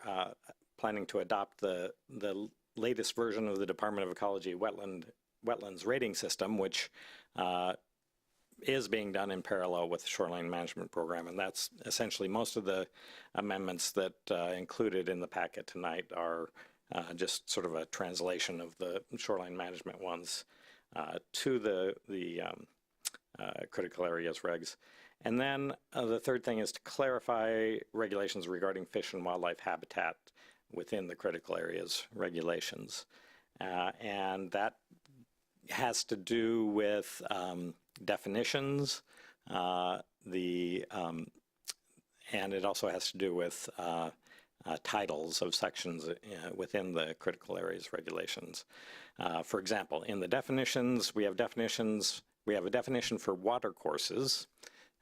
planning to adopt the latest version of the Department of Ecology wetlands rating system, which is being done in parallel with the Shoreline Management Program, and that's essentially most of the amendments that included in the packet tonight are just sort of a translation of the shoreline management ones to the critical areas regs. And then the third thing is to clarify regulations regarding fish and wildlife habitat within the critical areas regulations. And that has to do with definitions, and it also has to do with titles of sections within the critical areas regulations. For example, in the definitions, we have a definition for water courses.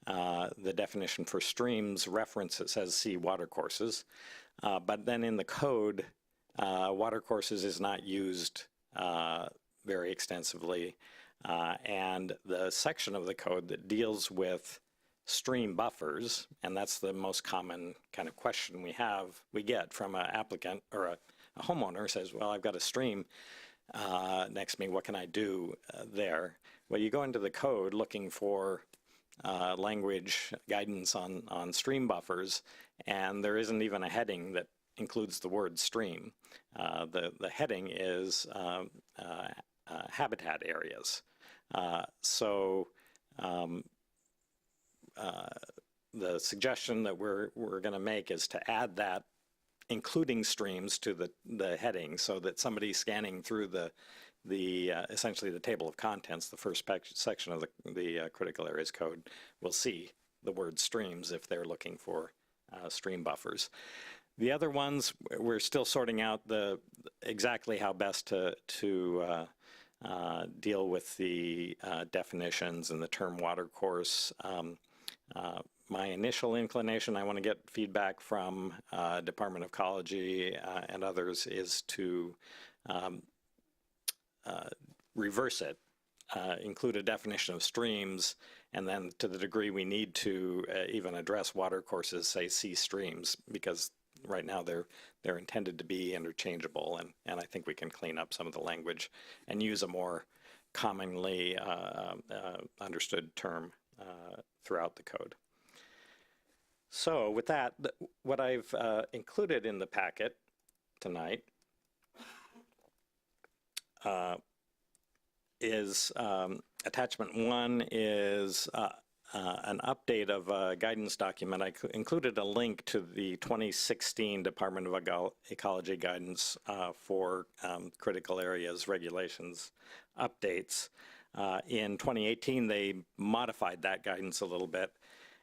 The definition for streams reference, it says see water courses. But then in the code, water courses is not used very extensively. And the section of the code that deals with stream buffers, and that's the most common kind of question we get from an applicant or a homeowner says, well, I've got a stream next to me, what can I do there? Well, you go into the code looking for language guidance on stream buffers, and there isn't even a heading that includes the word stream. The heading is habitat areas. The suggestion that we're going to make is to add that, including streams, to the heading, so that somebody scanning through essentially the table of contents, the first section of the critical areas code, will see the word streams if they're looking for stream buffers. The other ones, we're still sorting out exactly how best to deal with the definitions and the term water course. My initial inclination, I want to get feedback from Department of Ecology and others, is to reverse it, include a definition of streams, and then to the degree we need to even address water courses, say see streams, because right now they're intended to be interchangeable, and I think we can clean up some of the language and use a more commonly understood term throughout the code. So with that, what I've included in the packet tonight is attachment 1 is an update of a guidance document. I included a link to the 2016 Department of Ecology guidance for critical areas regulations updates. In 2018, they modified that guidance a little bit,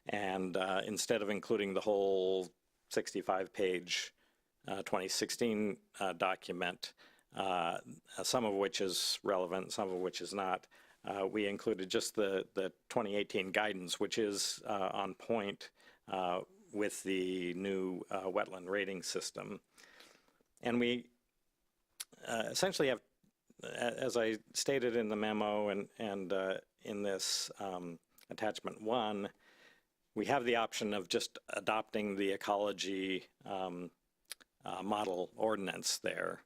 and instead of including the whole 65-page 2016 document, some of which is relevant, some of which is not, we included just the 2018 guidance, which is on point with the new wetland rating system. And we essentially have, as I stated in the memo and in this attachment 1, we have the option of just adopting the ecology model ordinance there.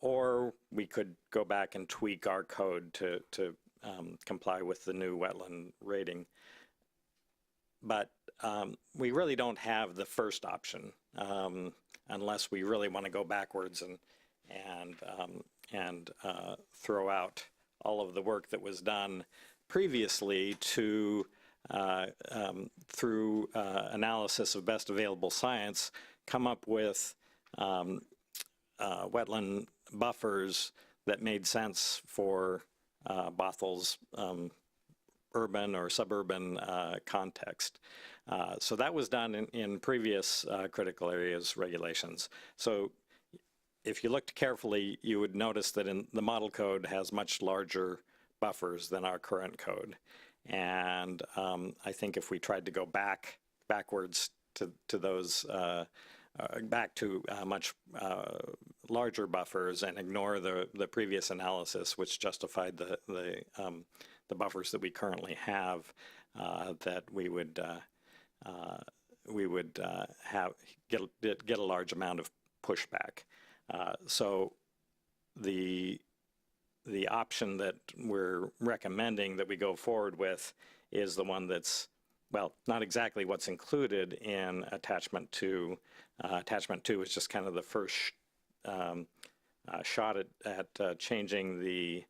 Or we could go back and tweak our code to comply with the new wetland rating. But we really don't have the first option unless we really want to go backwards and throw out all of the work that was done previously to, through analysis of best available science, come up with wetland buffers that made sense for Bothell's urban or suburban context. So that was done in previous critical areas regulations. So if you looked carefully, you would notice that in the model code has much larger buffers than our current code. And I think if we tried to go backwards to those back to much larger buffers and ignore the previous analysis, which justified the buffers that we currently have, that we would get a large amount of pushback. So the option that we're recommending that we go forward with is the one that's, well, not exactly what's included in attachment 2. Attachment 2 is just kind of the first shot at changing the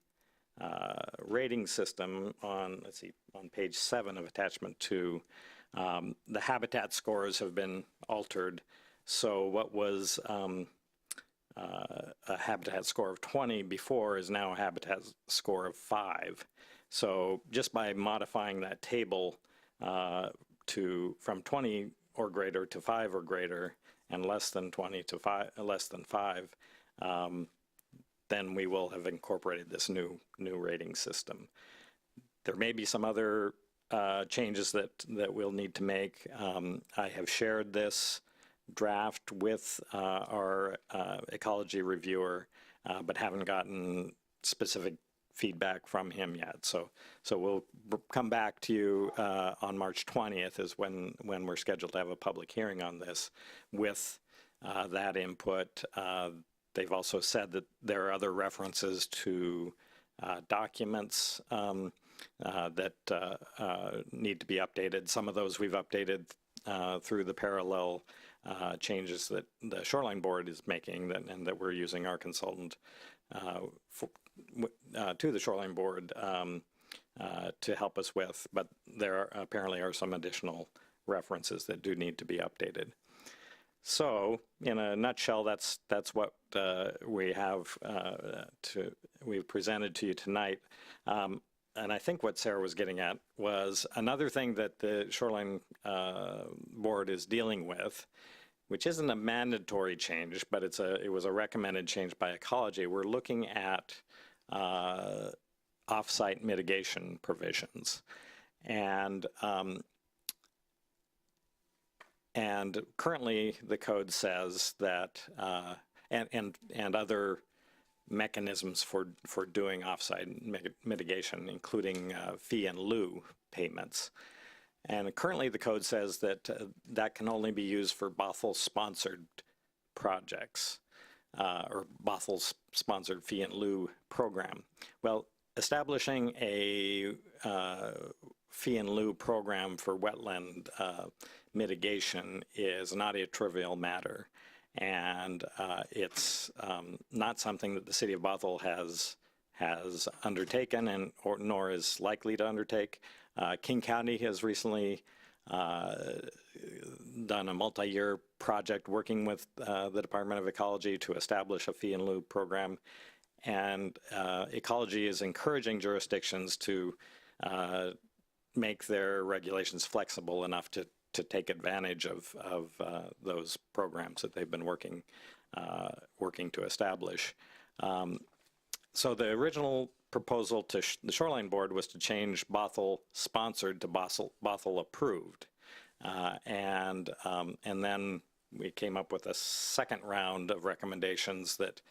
rating system on, let's see, on page 7 of attachment 2. The habitat scores have been altered. So what was a habitat score of 20 before is now a habitat score of 5. So just by modifying that table from 20 or greater to 5 or greater, and less than 20 to 5, less than 5, then we will have incorporated this new rating system. There may be some other changes that we'll need to make. I have shared this draft with our ecology reviewer, but haven't gotten specific feedback from him yet. So we'll come back to you on March 20th is when we're scheduled to have a public hearing on this with that input. They've also said that there are other references to documents that need to be updated. Some of those we've updated through the parallel changes that the Shoreline Board is making, and that we're using our consultant to the Shoreline Board to help us with. But there apparently are some additional references that do need to be updated. So, in a nutshell, that's what we've presented to you tonight. And I think what Sarah was getting at was another thing that the Shoreline Board is dealing with, which isn't a mandatory change, but it was a recommended change by ecology. We're looking at off-site mitigation provisions. And currently, the code says that, and other mechanisms for doing off-site mitigation, including fee and lieu payments. And currently, the code says that that can only be used for Bothell-sponsored projects or Bothell-sponsored fee and lieu program. Well, establishing a fee and lieu program for wetland mitigation is not a trivial matter, and it's not something that the city of Bothell has undertaken nor is likely to undertake. King County has recently done a multi-year project working with the Department of Ecology to establish a fee and lieu program, and Ecology is encouraging jurisdictions to make their regulations flexible enough to take advantage of those programs that they've been working to establish. So the original proposal to the Shoreline Board was to change Bothell sponsored to Bothell approved, and then we came up with a second round of recommendations that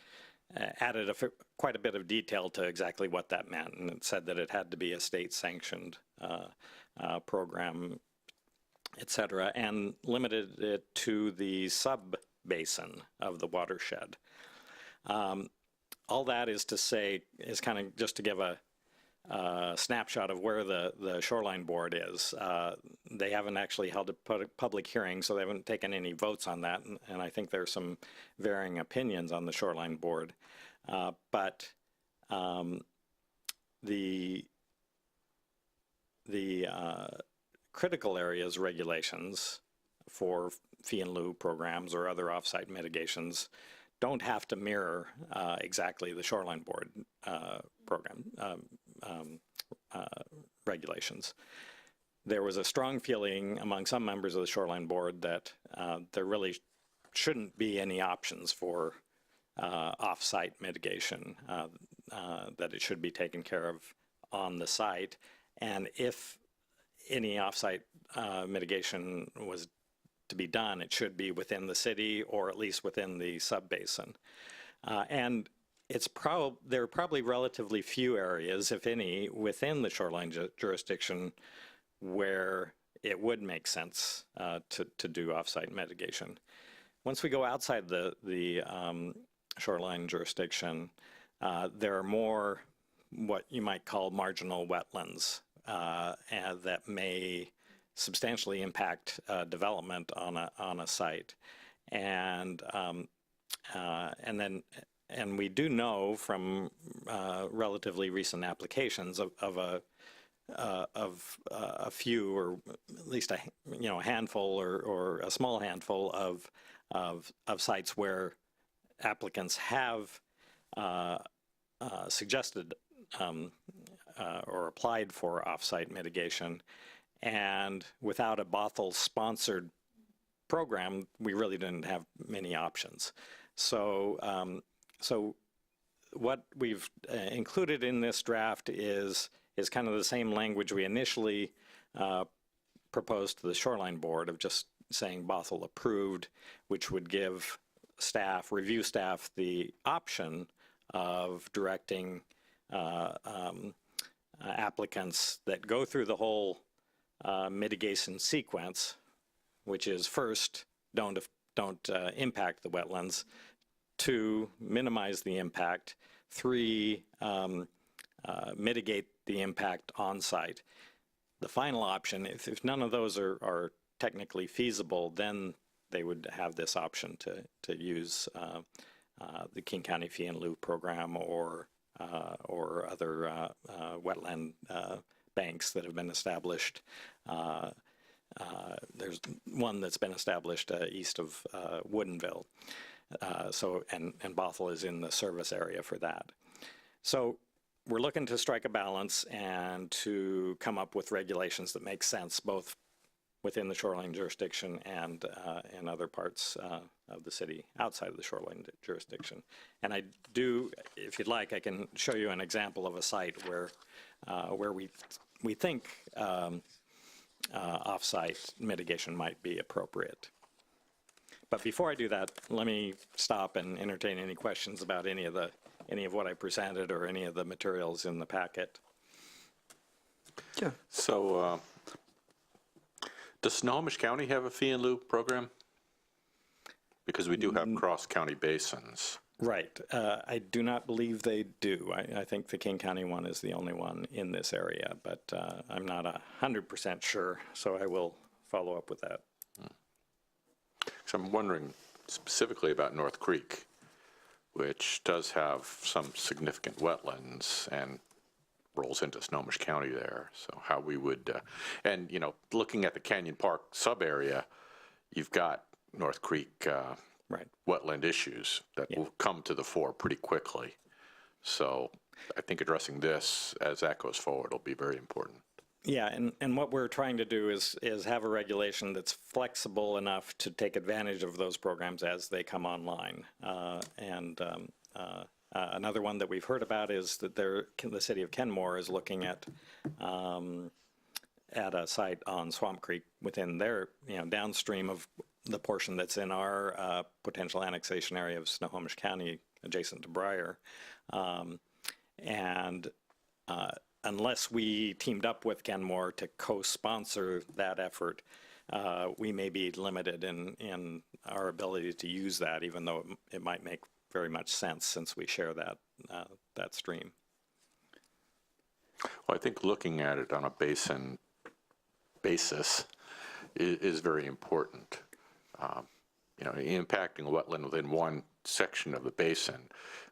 added quite a bit of detail to exactly what that meant, and it said that it had to be a state-sanctioned program, et cetera, and limited it to the sub-basin of the watershed. All that is to say, is kind of just to give a snapshot of where the Shoreline Board is. They haven't actually held a public hearing, so they haven't taken any votes on that, and I think there are some varying opinions on the Shoreline Board. But the critical areas regulations for fee and lieu programs or other offsite mitigations don't have to mirror exactly the Shoreline Board program regulations. There was a strong feeling among some members of the Shoreline Board that there really shouldn't be any options for off-site mitigation, that it should be taken care of on the site, and if any off-site mitigation was to be done, it should be within the city or at least within the sub-basin. And there are probably relatively few areas, if any, within the shoreline jurisdiction where it would make sense to do off-site mitigation. Once we go outside the shoreline jurisdiction, there are more what you might call marginal wetlands and that may substantially impact development on a site, and we do know from relatively recent applications of a few, or at least a handful or a small handful of sites where applicants have suggested or applied for off-site mitigation, and without a Bothell-sponsored program, we really didn't have many options. So, so what we've included in this draft is kind of the same language we initially proposed to the Shoreline Board of just saying Bothell approved, which would give staff, review staff, the option of directing applicants that go through the whole mitigation sequence, which is first, don't impact the wetlands, 2, minimize the impact, 3, mitigate the impact on site. The final option, if none of those are technically feasible, then they would have this option to use the King County Fee in Lieu program or other wetland banks that have been established. There's one that's been established east of Woodinville. And Bothell is in the service area for that. So we're looking to strike a balance and to come up with regulations that make sense both within the shoreline jurisdiction and in other parts of the city outside of the shoreline jurisdiction. And I do, if you'd like, I can show you an example of a site where we think off-site mitigation might be appropriate. But before I do that, let me stop and entertain any questions about any of what I presented or any of the materials in the packet. Yeah. So does Snohomish County have a fee in lieu program? Because we do have cross-county basins. Right. I do not believe they do. I think the King County one is the only one in this area, but I'm not 100% sure, so I will follow up with that. So I'm wondering specifically about North Creek, which does have some significant wetlands and rolls into Snohomish County there. So how we would, and you know, looking at the Canyon Park sub-area, you've got North Creek right. wetland issues that will come to the fore pretty quickly. So I think addressing this as that goes forward will be very important. Yeah, and what we're trying to do is have a regulation that's flexible enough to take advantage of those programs as they come online. Another one that we've heard about is that the city of Kenmore is looking at a site on Swamp Creek within their, downstream of the portion that's in our potential annexation area of Snohomish County, adjacent to Briar. Unless we teamed up with Kenmore to co-sponsor that effort, we may be limited in our ability to use that, even though it might make very much sense since we share that stream. Well, I think looking at it on a basin basis is very important. Impacting a wetland within one section of the basin,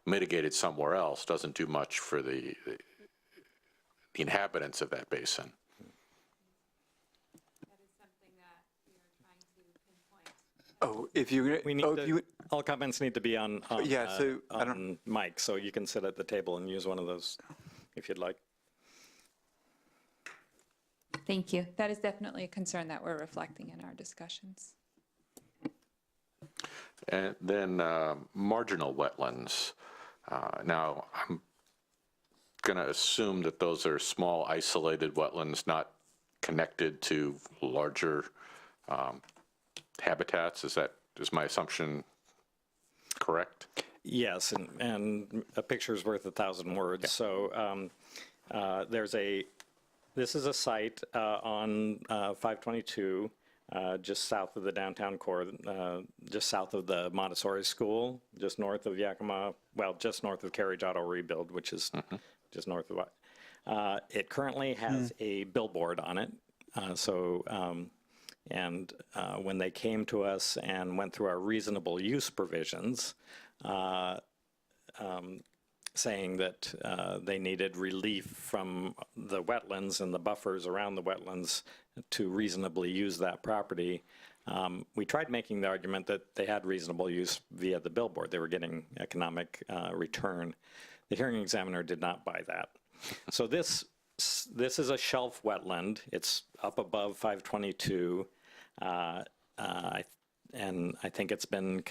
mitigated somewhere else, doesn't do much for the inhabitants of that basin. That is something that we are trying to pinpoint. Oh, if you We need all comments need to be on yeah, so I don't. on mic, so you can sit at the table and use one of those if you'd like. Thank you. That is definitely a concern that we're reflecting in our discussions. And then marginal wetlands. Now, I'm going to assume that those are small, isolated wetlands, not connected to larger habitats. Is my assumption correct? Yes, and a picture's worth 1,000 words. Yeah. So this is a site on 522, just south of the downtown core, just south of the Montessori School, just north of Yakima, well, just north of Carriage Auto Rebuild, which is just north of what. It currently has a billboard on it. When they came to us and went through our reasonable use provisions, saying that they needed relief from the wetlands and the buffers around the wetlands to reasonably use that property. We tried making the argument that they had reasonable use via the billboard. They were getting economic return. The hearing examiner did not buy that. So this is a shelf wetland. It's up above 522. I and I think it's been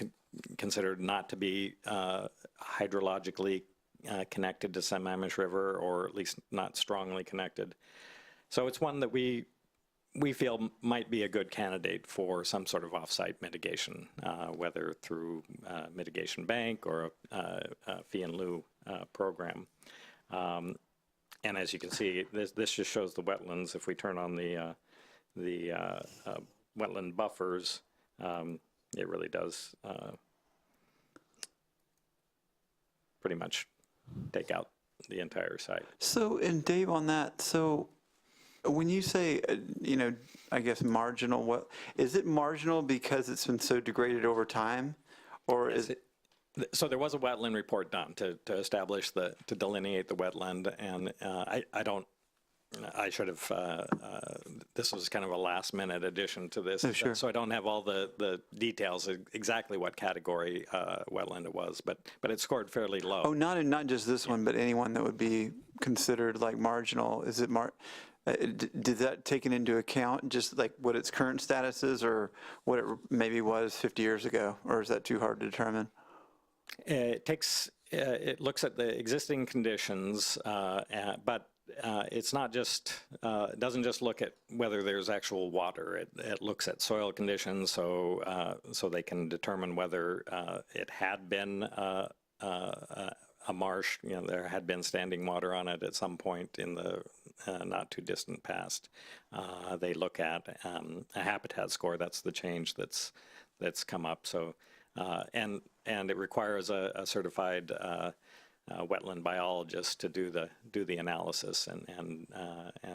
considered not to be hydrologically connected to Sammamish River, or at least not strongly connected. So it's one that we feel might be a good candidate for some sort of offsite mitigation, whether through mitigation bank or a fee in lieu program. And as you can see, this just shows the wetlands. If we turn on the wetland buffers, it really does pretty much take out the entire site. So, and Dave, on that, so when you say, I guess marginal, what is it marginal because it's been so degraded over time, or is it? So there was a wetland report done to establish to delineate the wetland, and I should have, this was kind of a last minute addition to this. Oh, sure. So I don't have all the details, exactly what category wetland it was, but it scored fairly low. Oh, not just this one, but anyone that would be considered like marginal. Is it did that taken into account just like what its current status is, or what it maybe was 50 years ago, or is that too hard to determine? It looks at the existing conditions, but it's not just, it doesn't just look at whether there's actual water. It looks at soil conditions, so they can determine whether it had been a marsh. There had been standing water on it at some point in the not too distant past. They look at a habitat score. That's the change that's come up. So and it requires a certified wetland biologist to do the analysis and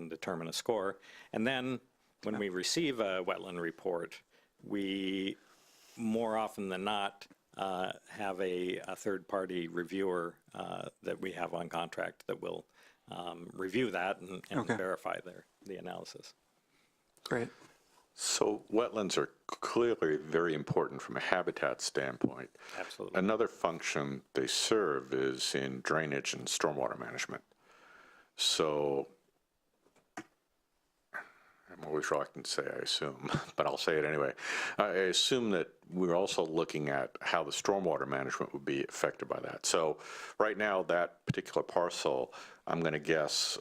determine a score. And then when we receive a wetland report, we more often than not have a third-party reviewer that we have on contract that will review that and verify the analysis. Great. So wetlands are clearly very important from a habitat standpoint. Absolutely. Another function they serve is in drainage and stormwater management. So I'm always reluctant to say I assume, but I'll say it anyway. I assume that we're also looking at how the stormwater management would be affected by that. So right now, that particular parcel, I'm going to guess,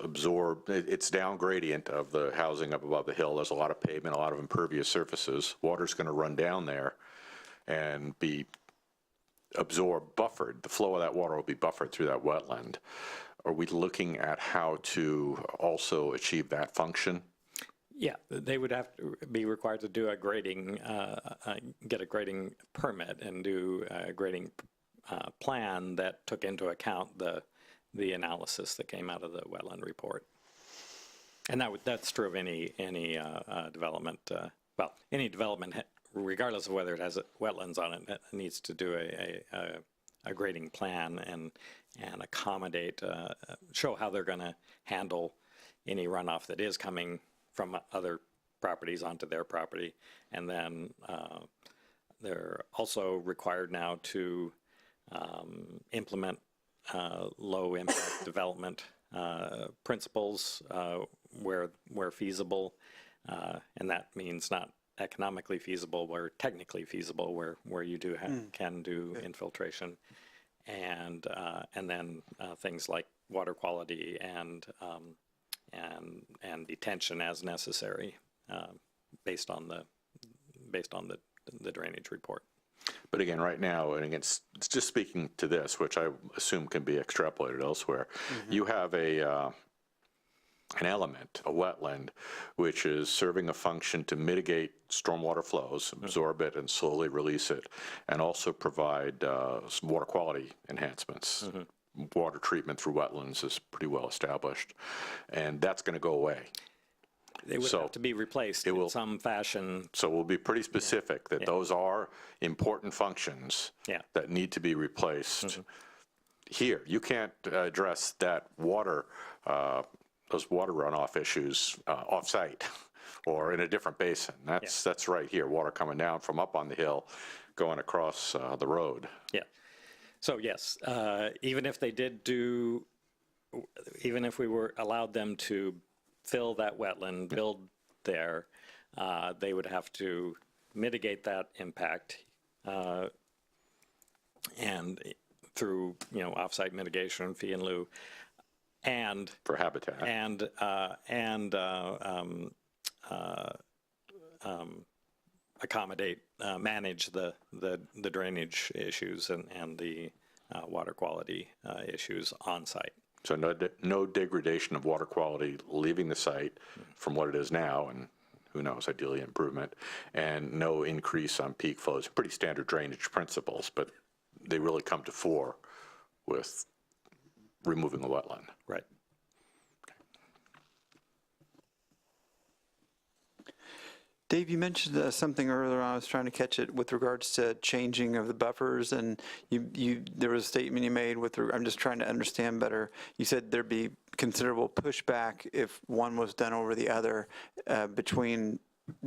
it's down gradient of the housing up above the hill. There's a lot of pavement, a lot of impervious surfaces. Water's going to run down there and be buffered. The flow of that water will be buffered through that wetland. Are we looking at how to also achieve that function? Yeah, they would have to be required to do a grading, get a grading permit and do a grading plan that took into account the analysis that came out of the wetland report. And that's true of any development. Well, any development, regardless of whether it has wetlands on it, needs to do a grading plan and accommodate, show how they're going to handle any runoff that is coming from other properties onto their property. And then they're also required now to implement low impact development principles where feasible, and that means not economically feasible, where technically feasible, where you can do infiltration, and then things like water quality and detention as necessary, based on the drainage report. But again, right now, and again, it's just speaking to this, which I assume can be extrapolated elsewhere, you have an element, a wetland, which is serving a function to mitigate stormwater flows, absorb it and slowly release it, and also provide some water quality enhancements. Water treatment through wetlands is pretty well established, and that's going to go away. They would have to be replaced in some fashion. So we'll be pretty specific that those are important functions that need to be replaced. Here, you can't address that water, those water runoff issues off-site or in a different basin. That's right here, water coming down from up on the hill, going across the road. Yeah. So yes, even if they did even if we were allowed them to fill that wetland, build there, they would have to mitigate that impact, and through, offsite mitigation, fee in lieu, and For habitat. accommodate, manage the drainage issues and the water quality issues on site. So no degradation of water quality leaving the site from what it is now, and who knows, ideally improvement, and no increase on peak flows. Pretty standard drainage principles, but they really come to fore with removing the wetland. Right. Dave, you mentioned something earlier on. I was trying to catch it with regards to changing of the buffers, and there was a statement you made I'm just trying to understand better. You said there'd be considerable pushback if one was done over the other between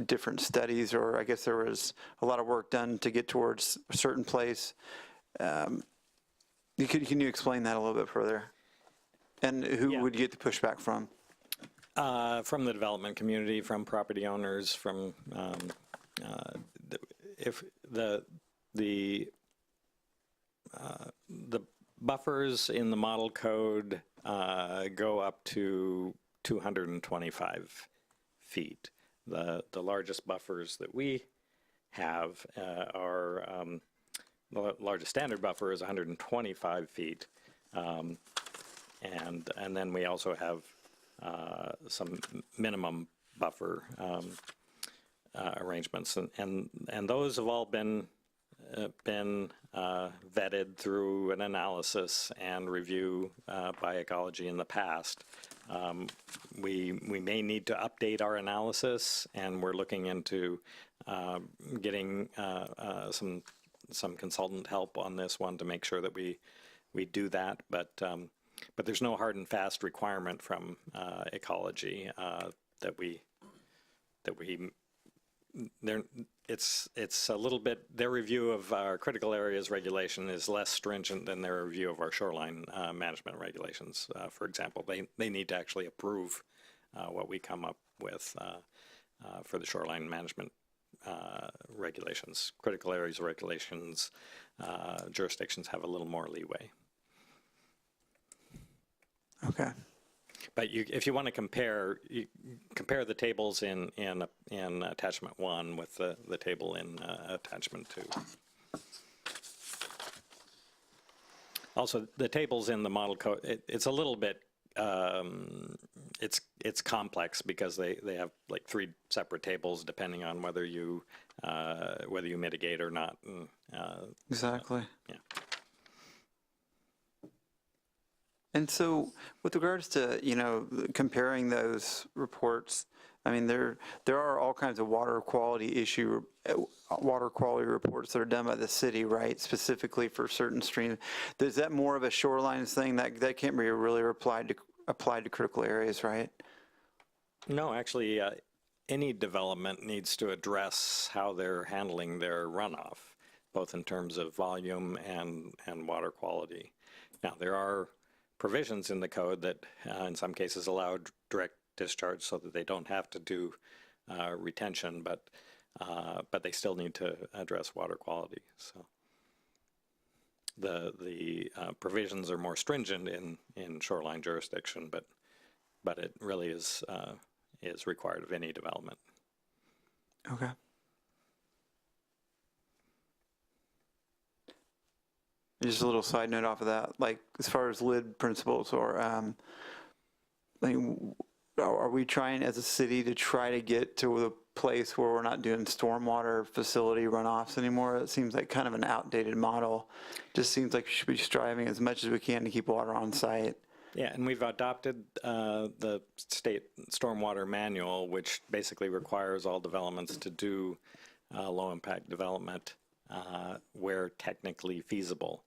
different studies, or I guess there was a lot of work done to get towards a certain place. Can you explain that a little bit further? And who would you get the pushback from? From the development community, from property owners, from if the buffers in the model code go up to 225 feet. The largest buffers that we have are the largest standard buffer is 125 feet, and then we also have some minimum buffer arrangements, and those have all been vetted through an analysis and review by ecology in the past. We may need to update our analysis, and we're looking into getting some consultant help on this one to make sure that we do that, but there's no hard and fast requirement from ecology it's a little bit, their review of our critical areas regulation is less stringent than their review of our shoreline management regulations. For example, they need to actually approve what we come up with for the shoreline management regulations. Critical areas regulations, jurisdictions have a little more leeway. Okay. But if you want to compare the tables in attachment 1 with the table in attachment 2. Also, the tables in the model code, it's a little bit, it's complex because they have like 3 separate tables depending on whether you mitigate or not. And, Exactly. Yeah. And so with regards to, comparing those reports, I mean, there are all kinds of water quality reports that are done by the city, right? Specifically for certain streams. Is that more of a shoreline thing that can't be really applied to critical areas, right? No, actually, any development needs to address how they're handling their runoff, both in terms of volume and water quality. Now, there are provisions in the code that in some cases allow direct discharge so that they don't have to do retention, but they still need to address water quality. So the provisions are more stringent in shoreline jurisdiction, but it really is required of any development. Okay. Just a little side note off of that, like as far as lid principles, or are we trying as a city to try to get to the place where we're not doing stormwater facility runoffs anymore? It seems like kind of an outdated model. Just seems like we should be striving as much as we can to keep water on site. Yeah, and we've adopted the state stormwater manual, which basically requires all developments to do low impact development where technically feasible.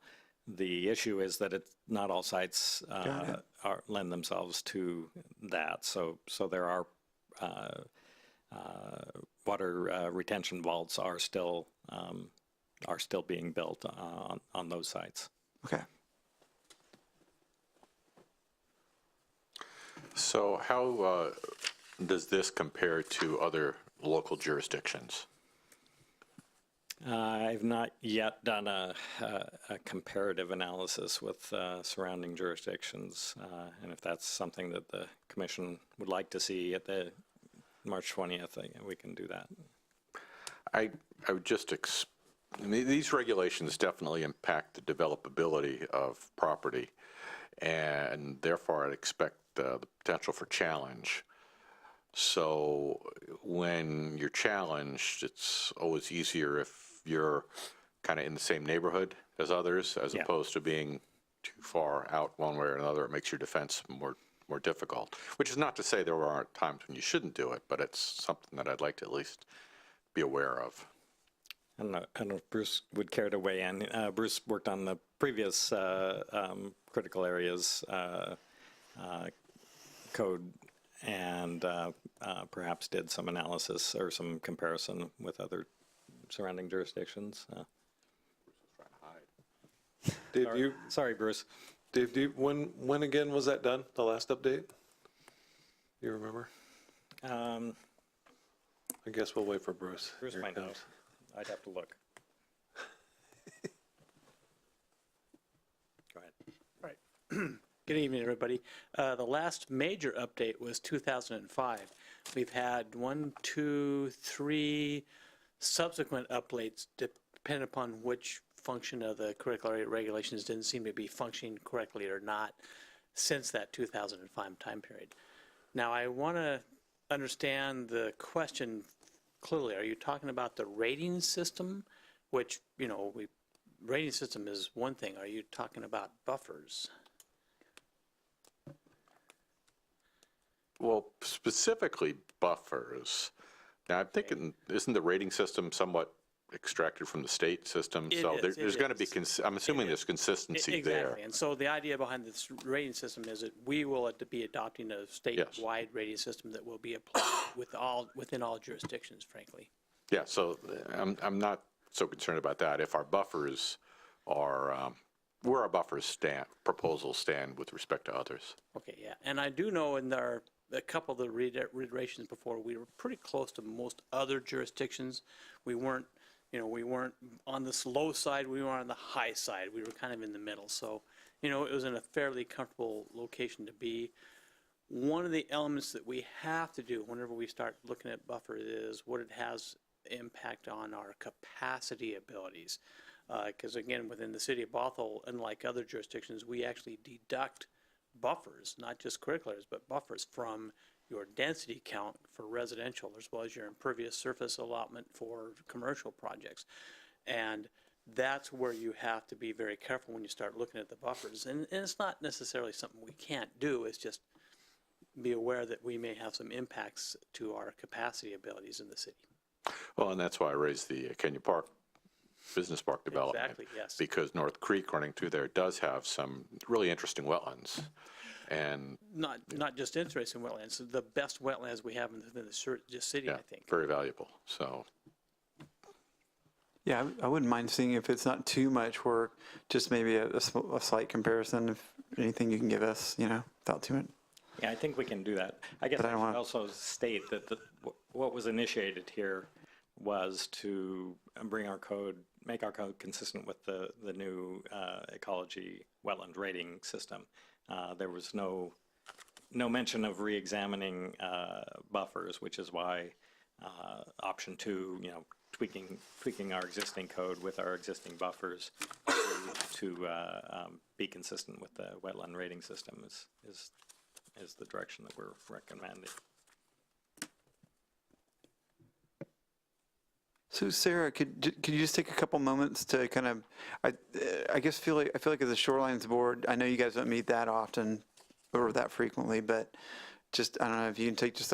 The issue is that not all sites lend themselves to that. So there are water retention vaults are still being built on those sites. Okay. So how does this compare to other local jurisdictions? I've not yet done a comparative analysis with surrounding jurisdictions, and if that's something that the commission would like to see at the March 20th, we can do that. I would just, I mean, these regulations definitely impact the developability of property, and therefore I'd expect the potential for challenge. So when you're challenged, it's always easier if you're kind of in the same neighborhood as others, as Yeah. opposed to being too far out one way or another. It makes your defense more difficult, which is not to say there aren't times when you shouldn't do it, but it's something that I'd like to at least be aware of. I don't know if Bruce would care to weigh in. Bruce worked on the previous critical areas code and perhaps did some analysis or some comparison with other surrounding jurisdictions. Sorry, Bruce. Dave, when again was that done, the last update? You remember? I guess we'll wait for Bruce. Bruce Here might he know. comes. I'd have to look. Go ahead. Good evening, everybody. The last major update was 2005. We've had 1, 2, 3 subsequent updates depending upon which function of the critical area regulations didn't seem to be functioning correctly or not since that 2005 time period. Now, I want to understand the question clearly. Are you talking about the rating system, which, you know, rating system is one thing. Are you talking about buffers? Well, specifically buffers. Now, I'm thinking, isn't the rating system somewhat extracted from the state system? It So is, there's it going to be, is. I'm assuming there's consistency there. Exactly. And so the idea behind this rating system is that we will be adopting a statewide rating system that will be applied within all jurisdictions, frankly. Yeah, so I'm not so concerned about that. If our buffers are, where our buffers proposals stand with respect to others. Okay, yeah. And I do know in a couple of the reiterations before, we were pretty close to most other jurisdictions. We weren't on this low side, we weren't on the high side. We were kind of in the middle. So, it was in a fairly comfortable location to be. One of the elements that we have to do whenever we start looking at buffers is what it has impact on our capacity abilities. Because again, within the city of Bothell, unlike other jurisdictions, we actually deduct buffers, not just critical areas, but buffers from your density count for residential as well as your impervious surface allotment for commercial projects. And that's where you have to be very careful when you start looking at the buffers. And it's not necessarily something we can't do, it's just be aware that we may have some impacts to our capacity abilities in the city. Well, and that's why I raised the Kenya Park Business Park development. Exactly, yes. Because North Creek running through there does have some really interesting wetlands. And Not just interesting wetlands, the best wetlands we have within the city, yeah, I think. very valuable. So Yeah, I wouldn't mind seeing if it's not too much work, just maybe a slight comparison, if anything you can give us, without too much. Yeah, I think we can do that. I guess But I I don't should wanna- also state that what was initiated here was to make our code consistent with the new ecology wetland rating system. There was no mention of re-examining buffers, which is why option 2, tweaking our existing code with our existing buffers to be consistent with the wetland rating system is the direction that we're recommending. So Sarah, could you just take a couple moments to kind of, I guess I feel like as a Shorelines Board, I know you guys don't meet that often or that frequently, but just, I don't know if you can take just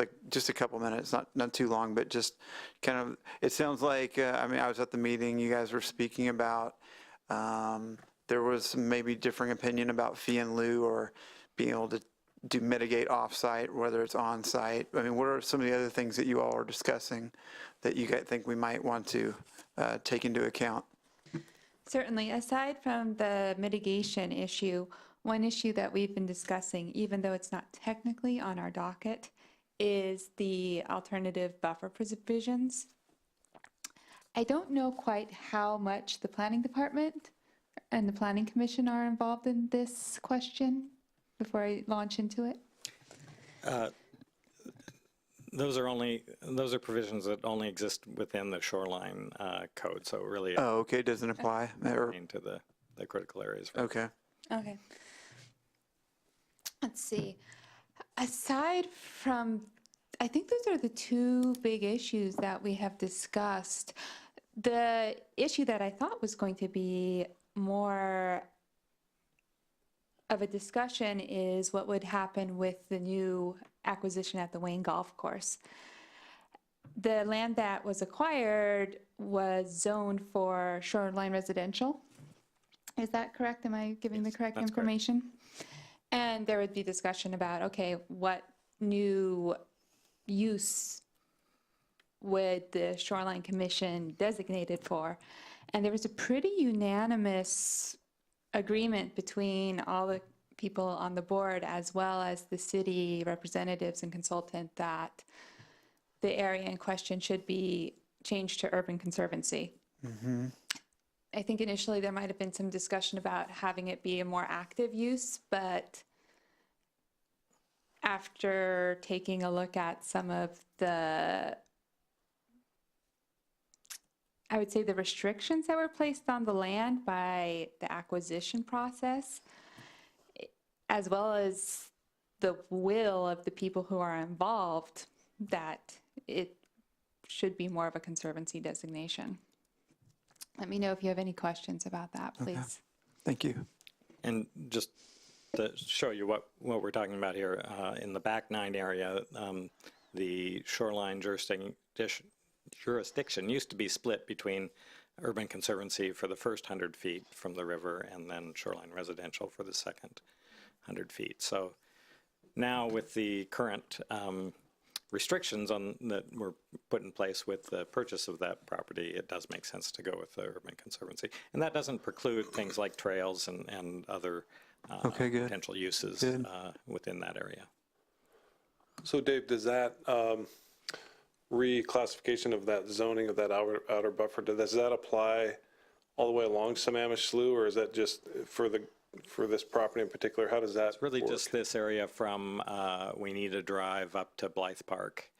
a couple minutes, not too long, but just kind of, it sounds like, I was at the meeting you guys were speaking about, there was some maybe differing opinion about fee and lieu or being able to mitigate off-site, whether it's on-site. I mean, what are some of the other things that you all are discussing that you guys think we might want to take into account? Certainly. Aside from the mitigation issue, one issue that we've been discussing, even though it's not technically on our docket, is the alternative buffer provisions. I don't know quite how much the planning department and the planning commission are involved in this question before I launch into it. Those are provisions that only exist within the shoreline code, so really Oh, okay, doesn't apply, or, into the critical areas. okay. Okay. Let's see. Aside from, I think those are the two big issues that we have discussed. The issue that I thought was going to be more of a discussion is what would happen with the new acquisition at the Wayne Golf Course. The land that was acquired was zoned for shoreline residential. Is that correct? Am I giving the correct that's correct. information? And there would be discussion about, okay, what new use would the Shoreline Commission designate it for? And there was a pretty unanimous agreement between all the people on the board as well as the city representatives and consultant that the area in question should be changed to urban conservancy. I think initially there might have been some discussion about having it be a more active use, but after taking a look at some of the, I would say the restrictions that were placed on the land by the acquisition process, as well as the will of the people who are involved, that it should be more of a conservancy designation. Let me know if you have any questions about that, please. Thank you. And just to show you what we're talking about here, in the back 9 area, the shoreline jurisdiction used to be split between urban conservancy for the first 100 feet from the river and then shoreline residential for the second 100 feet. So now with the current restrictions that were put in place with the purchase of that property, it does make sense to go with the urban conservancy. And that doesn't preclude things like trails and other Okay, good. potential uses Good. within that area. So Dave, does that reclassification of that zoning of that outer buffer, does that apply all the way along Sammamish Slough, or is that just for this property in particular? How does that It's really work? just this area from We Need a Drive up to Blythe Park.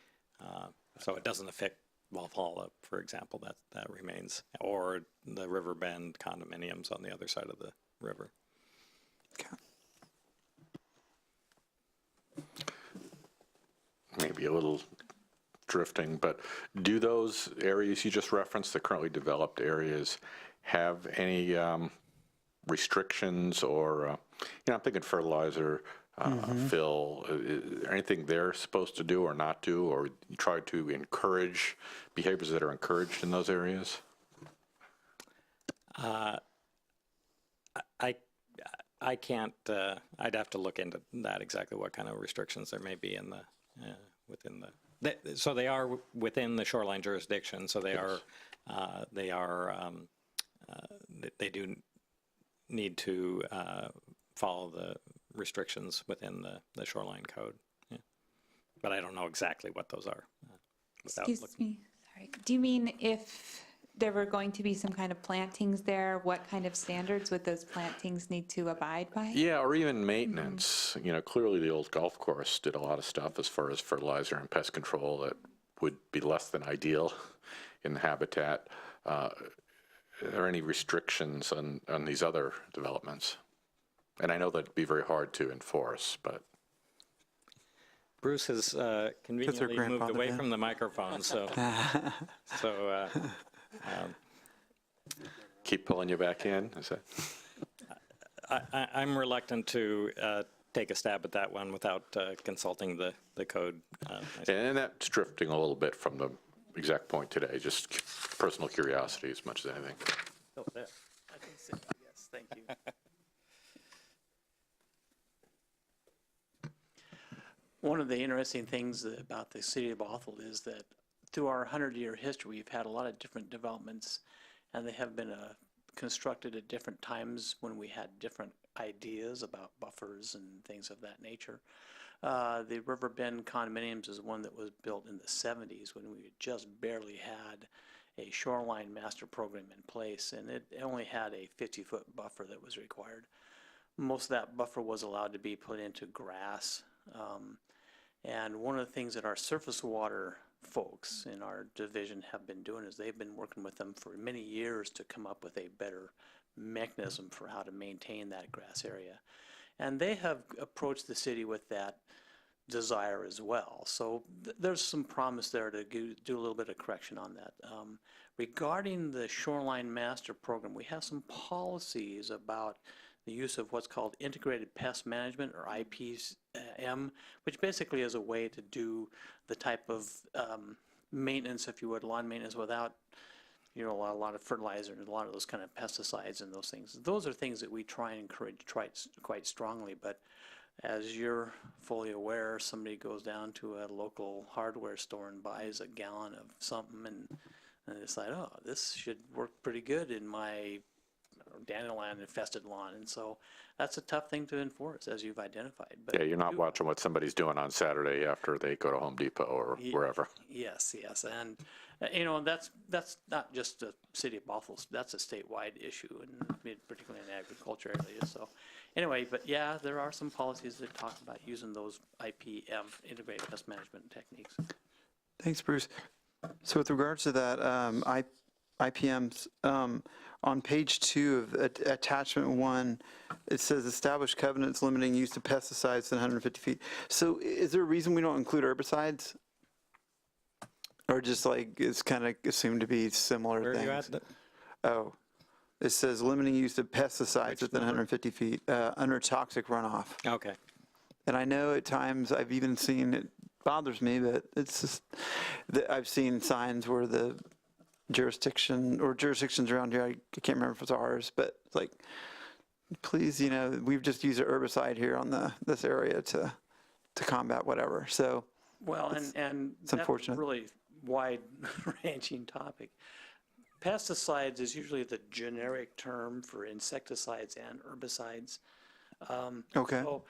So it doesn't affect Bothell, for example, that remains, or the River Bend condominiums on the other side of the river. Okay. Maybe a little drifting, but do those areas you just referenced, the currently developed areas, have any restrictions or, I'm thinking fertilizer, fill, is there anything they're supposed to do or not do, or try to encourage behaviors that are encouraged in those areas? I can't, I'd have to look into that exactly, what kind of restrictions there may be in the, within the, so they are within the shoreline jurisdiction, so they do need to follow the restrictions within the shoreline code. Yeah. But I don't know exactly what those are. Excuse me, sorry. Do you mean if there were going to be some kind of plantings there, what kind of standards would those plantings need to abide by? Yeah, or even maintenance. Clearly the old golf course did a lot of stuff as far as fertilizer and pest control that would be less than ideal in the habitat. Are there any restrictions on these other developments? And I know that'd be very hard to enforce, but. Bruce has conveniently moved grandfather away did. from the microphone, so Keep pulling you back in, is that? I'm reluctant to take a stab at that one without consulting the code. And that's drifting a little bit from the exact point today, just personal curiosity as much as anything. I think so, yes, thank you. One of the interesting things about the city of Bothell is that through our 100-year history, we've had a lot of different developments, and they have been constructed at different times when we had different ideas about buffers and things of that nature. The River Bend condominiums is one that was built in the 70s when we just barely had a shoreline master program in place, and it only had a 50-foot buffer that was required. Most of that buffer was allowed to be put into grass. And one of the things that our surface water folks in our division have been doing is they've been working with them for many years to come up with a better mechanism for how to maintain that grass area. And they have approached the city with that desire as well. So there's some promise there to do a little bit of correction on that. Regarding the Shoreline Master Program, we have some policies about the use of what's called Integrated Pest Management, or IPM, which basically is a way to do the type of maintenance, if you would, lawn maintenance without, a lot of fertilizer and a lot of those kind of pesticides and those things. Those are things that we try and encourage quite strongly, but as you're fully aware, somebody goes down to a local hardware store and buys a gallon of something and they decide, oh, this should work pretty good in my dandelion infested lawn. And so that's a tough thing to enforce, as you've identified. But Yeah, you're not watching what somebody's doing on Saturday after they go to Home Depot or wherever. Yes. And, that's not just the city of Bothell, that's a statewide issue, and particularly in agriculture areas. So anyway, but yeah, there are some policies that talk about using those IPM, Integrated Pest Management techniques. Thanks, Bruce. So with regards to that, IPMs, on page 2 of attachment 1, it says establish covenants limiting use of pesticides within 150 feet. So is there a reason we don't include herbicides? Or just like it's kind of assumed to be similar Where are you things? at? Oh, it says limiting use of pesticides within 150 feet under toxic runoff. Okay. And I know at times I've even seen, it bothers me, but it's just that I've seen signs where the jurisdictions around here, I can't remember if it's ours, but it's like, please, we've just used an herbicide here on this area to combat whatever. So Well, and it's that's a unfortunate. really wide-ranging topic. Pesticides is usually the generic term for insecticides and herbicides. Okay. So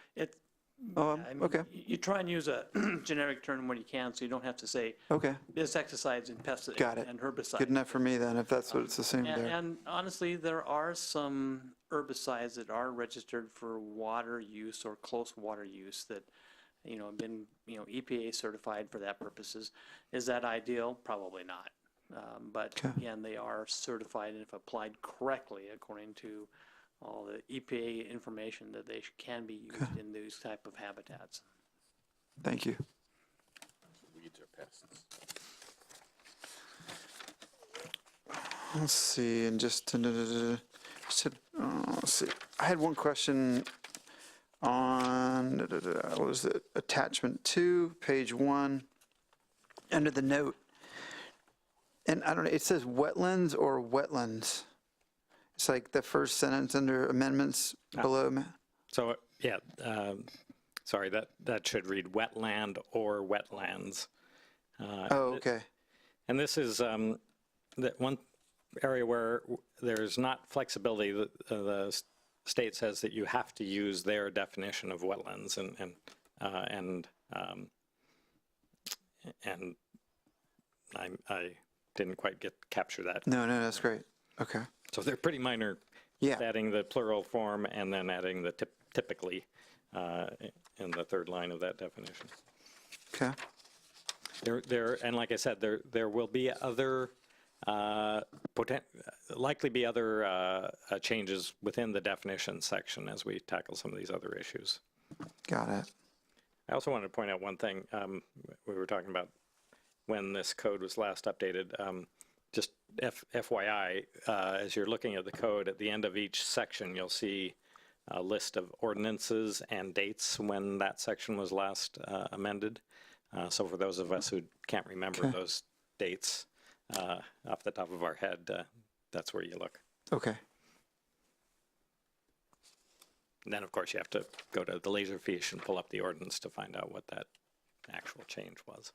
Okay. you try and use a generic term when you can, so you don't have to say Okay. insecticides and pesticides Got it. and herbicides. Good enough for me then, if that's what it's assumed there. And honestly, there are some herbicides that are registered for water use or close water use that, have been, EPA certified for that purposes. Is that ideal? Probably not. But Okay. again, they are certified, and if applied correctly, according to all the EPA information, that they can be used in these type of habitats. Thank you. Weeds are pests. Let's see, and let's see. I had one question on, what was it? Attachment 2, page 1, under the note. And I don't know, it says wetlands or wetlands. It's like the first sentence under amendments below. So, yeah, sorry, that should read wetland or wetlands. Oh, okay. And this is that one area where there's not flexibility. The state says that you have to use their definition of wetlands, and I didn't quite capture that. No, that's great. Okay. So they're pretty minor. Yeah. Adding the plural form and then adding the typically in the third line of that definition. Okay. And like I said, there will be other likely be other changes within the definition section as we tackle some of these other issues. Got it. I also wanted to point out one thing. We were talking about when this code was last updated. Just FYI, as you're looking at the code, at the end of each section, you'll see a list of ordinances and dates when that section was last amended. So for those of us who can't remember those dates off the top of our head, that's where you look. Okay. And then, of course, you have to go to the Laserfish and pull up the ordinance to find out what that actual change was.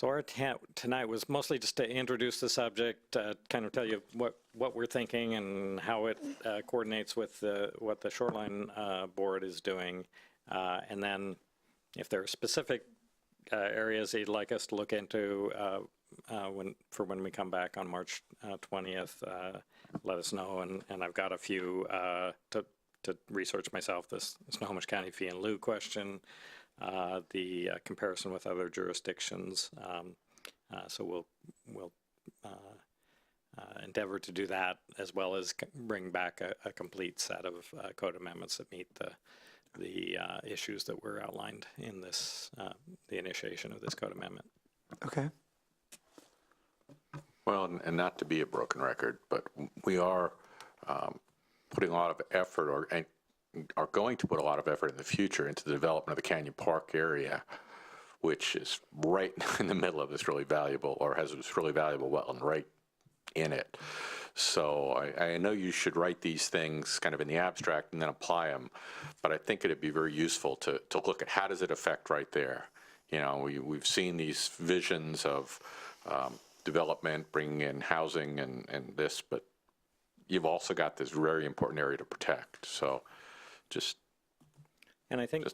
So our intent tonight was mostly just to introduce the subject, kind of tell you what we're thinking and how it coordinates with what the Shoreline Board is doing. And then if there are specific areas that you'd like us to look into when we come back on March 20th, let us know. And I've got a few to research myself, this Snohomish County fee and lieu question, the comparison with other jurisdictions. So we'll endeavor to do that, as well as bring back a complete set of code amendments that meet the issues that were outlined in this, the initiation of this code amendment. Okay. Well, and not to be a broken record, but we are putting a lot of effort, and are going to put a lot of effort in the future into the development of the Canyon Park area, which is right in the middle of this really valuable, or has this really valuable wetland right in it. So I know you should write these things kind of in the abstract and then apply them, but I think it'd be very useful to look at how does it affect right there. You know, we've seen these visions of development, bringing in housing and this, but you've also got this very important area to protect. So just. And I think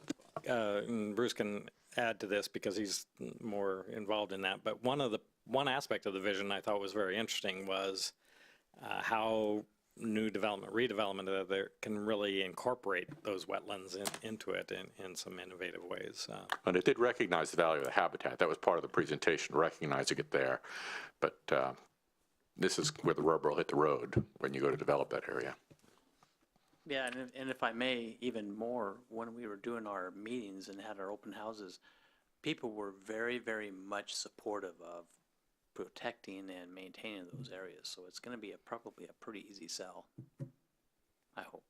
Bruce can add to this because he's more involved in that. But one aspect of the vision I thought was very interesting was how new development, redevelopment there can really incorporate those wetlands into it in some innovative ways. And it did recognize the value of the habitat. That was part of the presentation, recognizing it there. But this is where the rubber will hit the road when you go to develop that area. Yeah, and if I may, even more, when we were doing our meetings and had our open houses, people were very, very much supportive of protecting and maintaining those areas. So it's going to be probably a pretty easy sell, I hope.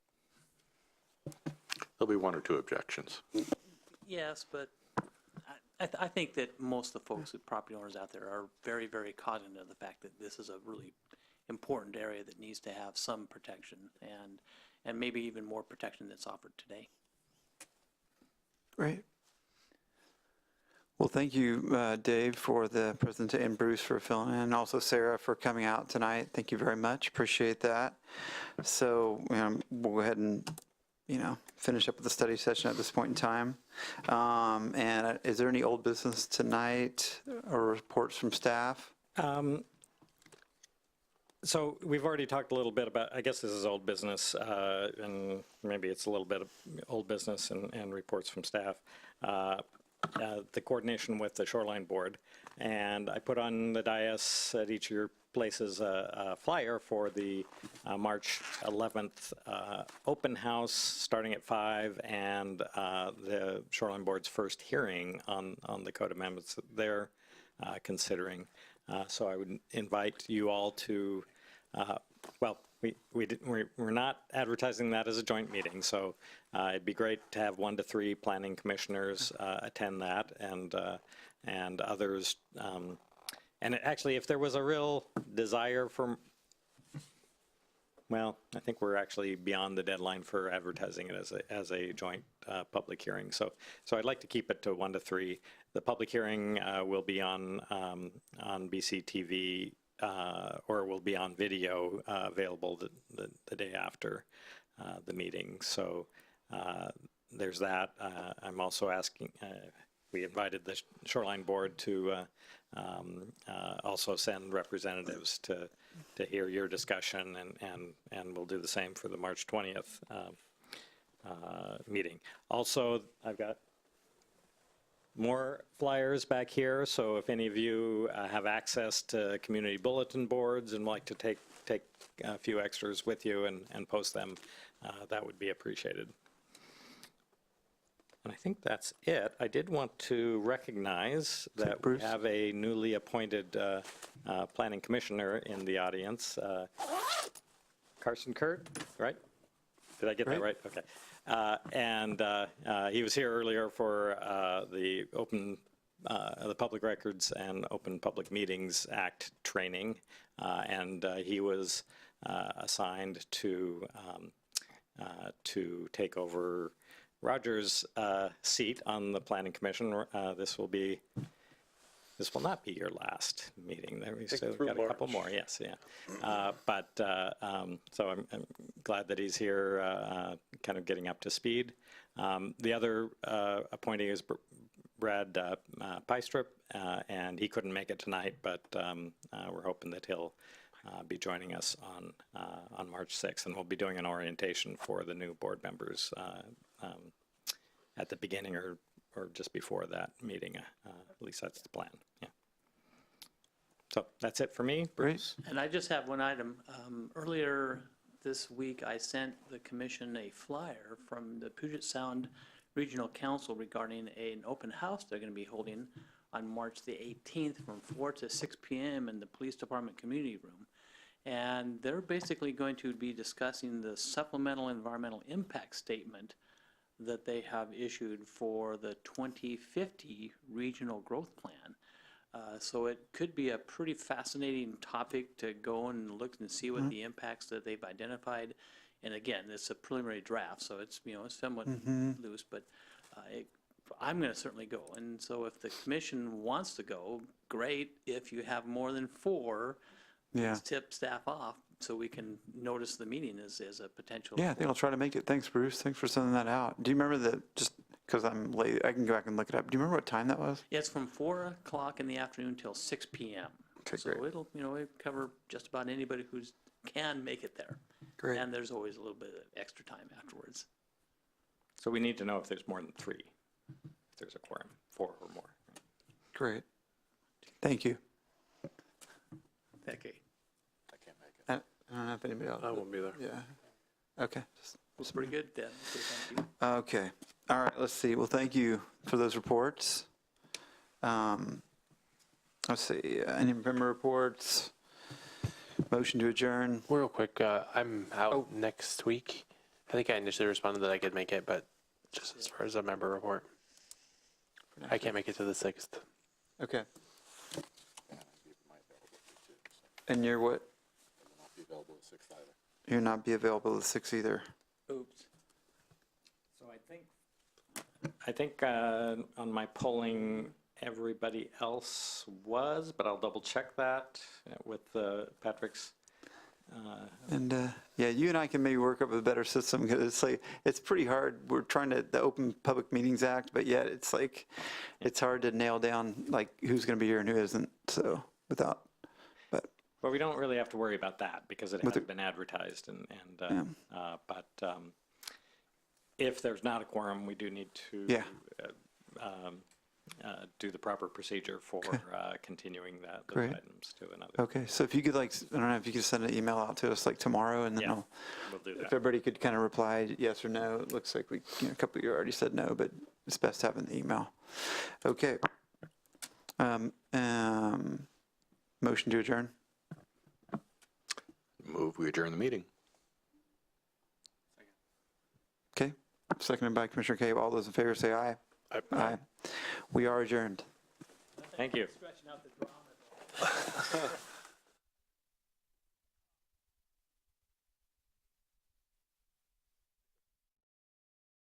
There'll be one or two objections. Yes, but I think that most of the folks, the property owners out there, are very, very cognizant of the fact that this is a really important area that needs to have some protection, and maybe even more protection that's offered today. Great. Well, thank you, Dave, for the presentation, and Bruce for filling in, and also Sarah for coming out tonight. Thank you very much. Appreciate that. So we'll go ahead and finish up with the study session at this point in time. And is there any old business tonight or reports from staff? So we've already talked a little bit about, I guess this is old business, and maybe it's a little bit of old business and reports from staff. The coordination with the Shoreline Board. And I put on the dais at each of your places a flyer for the March 11th open house starting at 5 and the Shoreline Board's first hearing on the code amendments that they're considering. So I would invite you all to, well, we're not advertising that as a joint meeting, so it'd be great to have 1 to 3 planning commissioners attend that, and others. And actually, if there was a real desire for, well, I think we're actually beyond the deadline for advertising it as a joint public hearing. So I'd like to keep it to 1 to 3. The public hearing will be on BCTV. Or will be on video available the day after the meeting. So there's that. I'm also asking, we invited the Shoreline Board to also send representatives to hear your discussion, and we'll do the same for the March 20th meeting. Also, I've got more flyers back here, so if any of you have access to community bulletin boards and like to take a few extras with you and post them, that would be appreciated. And I think that's it. I did want to recognize that we have a newly appointed planning commissioner in the audience, Carson Kurt, right? Did I get that right? Okay. And he was here earlier for the Public Records and Open Public Meetings Act training, and he was assigned to take over Roger's seat on the Planning Commission. This will be this will not be your last meeting. There, we still through got a couple March. more, yes, yeah. So I'm glad that he's here, kind of getting up to speed. The other appointee is Brad Pystrup, and he couldn't make it tonight, but we're hoping that he'll be joining us on March 6th, and we'll be doing an orientation for the new board members at the beginning or just before that meeting. At least that's the plan. Yeah. So that's it for me. Bruce. And I just have one item. Earlier this week, I sent the commission a flyer from the Puget Sound Regional Council regarding an open house they're going to be holding on March the 18th from 4 to 6 p.m. in the Police Department Community Room. And they're basically going to be discussing the supplemental environmental impact statement that they have issued for the 2050 Regional Growth Plan. So it could be a pretty fascinating topic to go and look and see what the impacts that they've identified. And again, it's a preliminary draft, so it's, you know, it's somewhat loose, but I'm going to certainly go. And so if the commission wants to go, great. If you have more than 4, Yeah. let's tip staff off so we can notice the meeting as a potential. Yeah, I think I'll try to make it. Thanks, Bruce. Thanks for sending that out. Do you remember just because I'm late, I can go back and look it up. Do you remember what time that was? Yeah, it's from 4 o'clock in the afternoon till 6 p.m. Okay, So great. it'll, you know, it'll cover just about anybody who can make it there. Great. And there's always a little bit of extra time afterwards. So we need to know if there's more than 3, if there's a quorum, 4 or more. Great. Thank you. Okay. I don't know if anybody else. I won't be there. Yeah. Okay. Well, pretty good then. Okay, thank you. Okay. All right. Let's see. Well, thank you for those reports. Let's see. Any member reports? Motion to adjourn. Real quick, I'm out next week. I think I initially responded that I could make it, but just as far as a member report, I can't make it to the 6th. Okay. And you're what? You're not be available the 6th either. Oops. So I think on my polling, everybody else was, but I'll double check that with Patrick's. And yeah, you and I can maybe work up a better system because it's like it's pretty hard. We're trying to the Open Public Meetings Act, but yet it's like it's hard to nail down like who's going to be here and who isn't. So without, but Well, we don't really have to worry about that because it With has the- been advertised but if there's not a quorum, we do need to Yeah. do the proper procedure for continuing those Great. items to another. okay. So if you could like, I don't know if you could send an email out to us like tomorrow, and then Yeah. I'll, We'll do if that. everybody could kind of reply yes or no. It looks like a couple of you already said no, but it's best to have an email. Okay. Motion to adjourn. Move, we adjourn the meeting. Okay. Seconded by Commissioner Cave. All those in favor say aye. Aye. We are adjourned. Thank you. Stretching out the drama.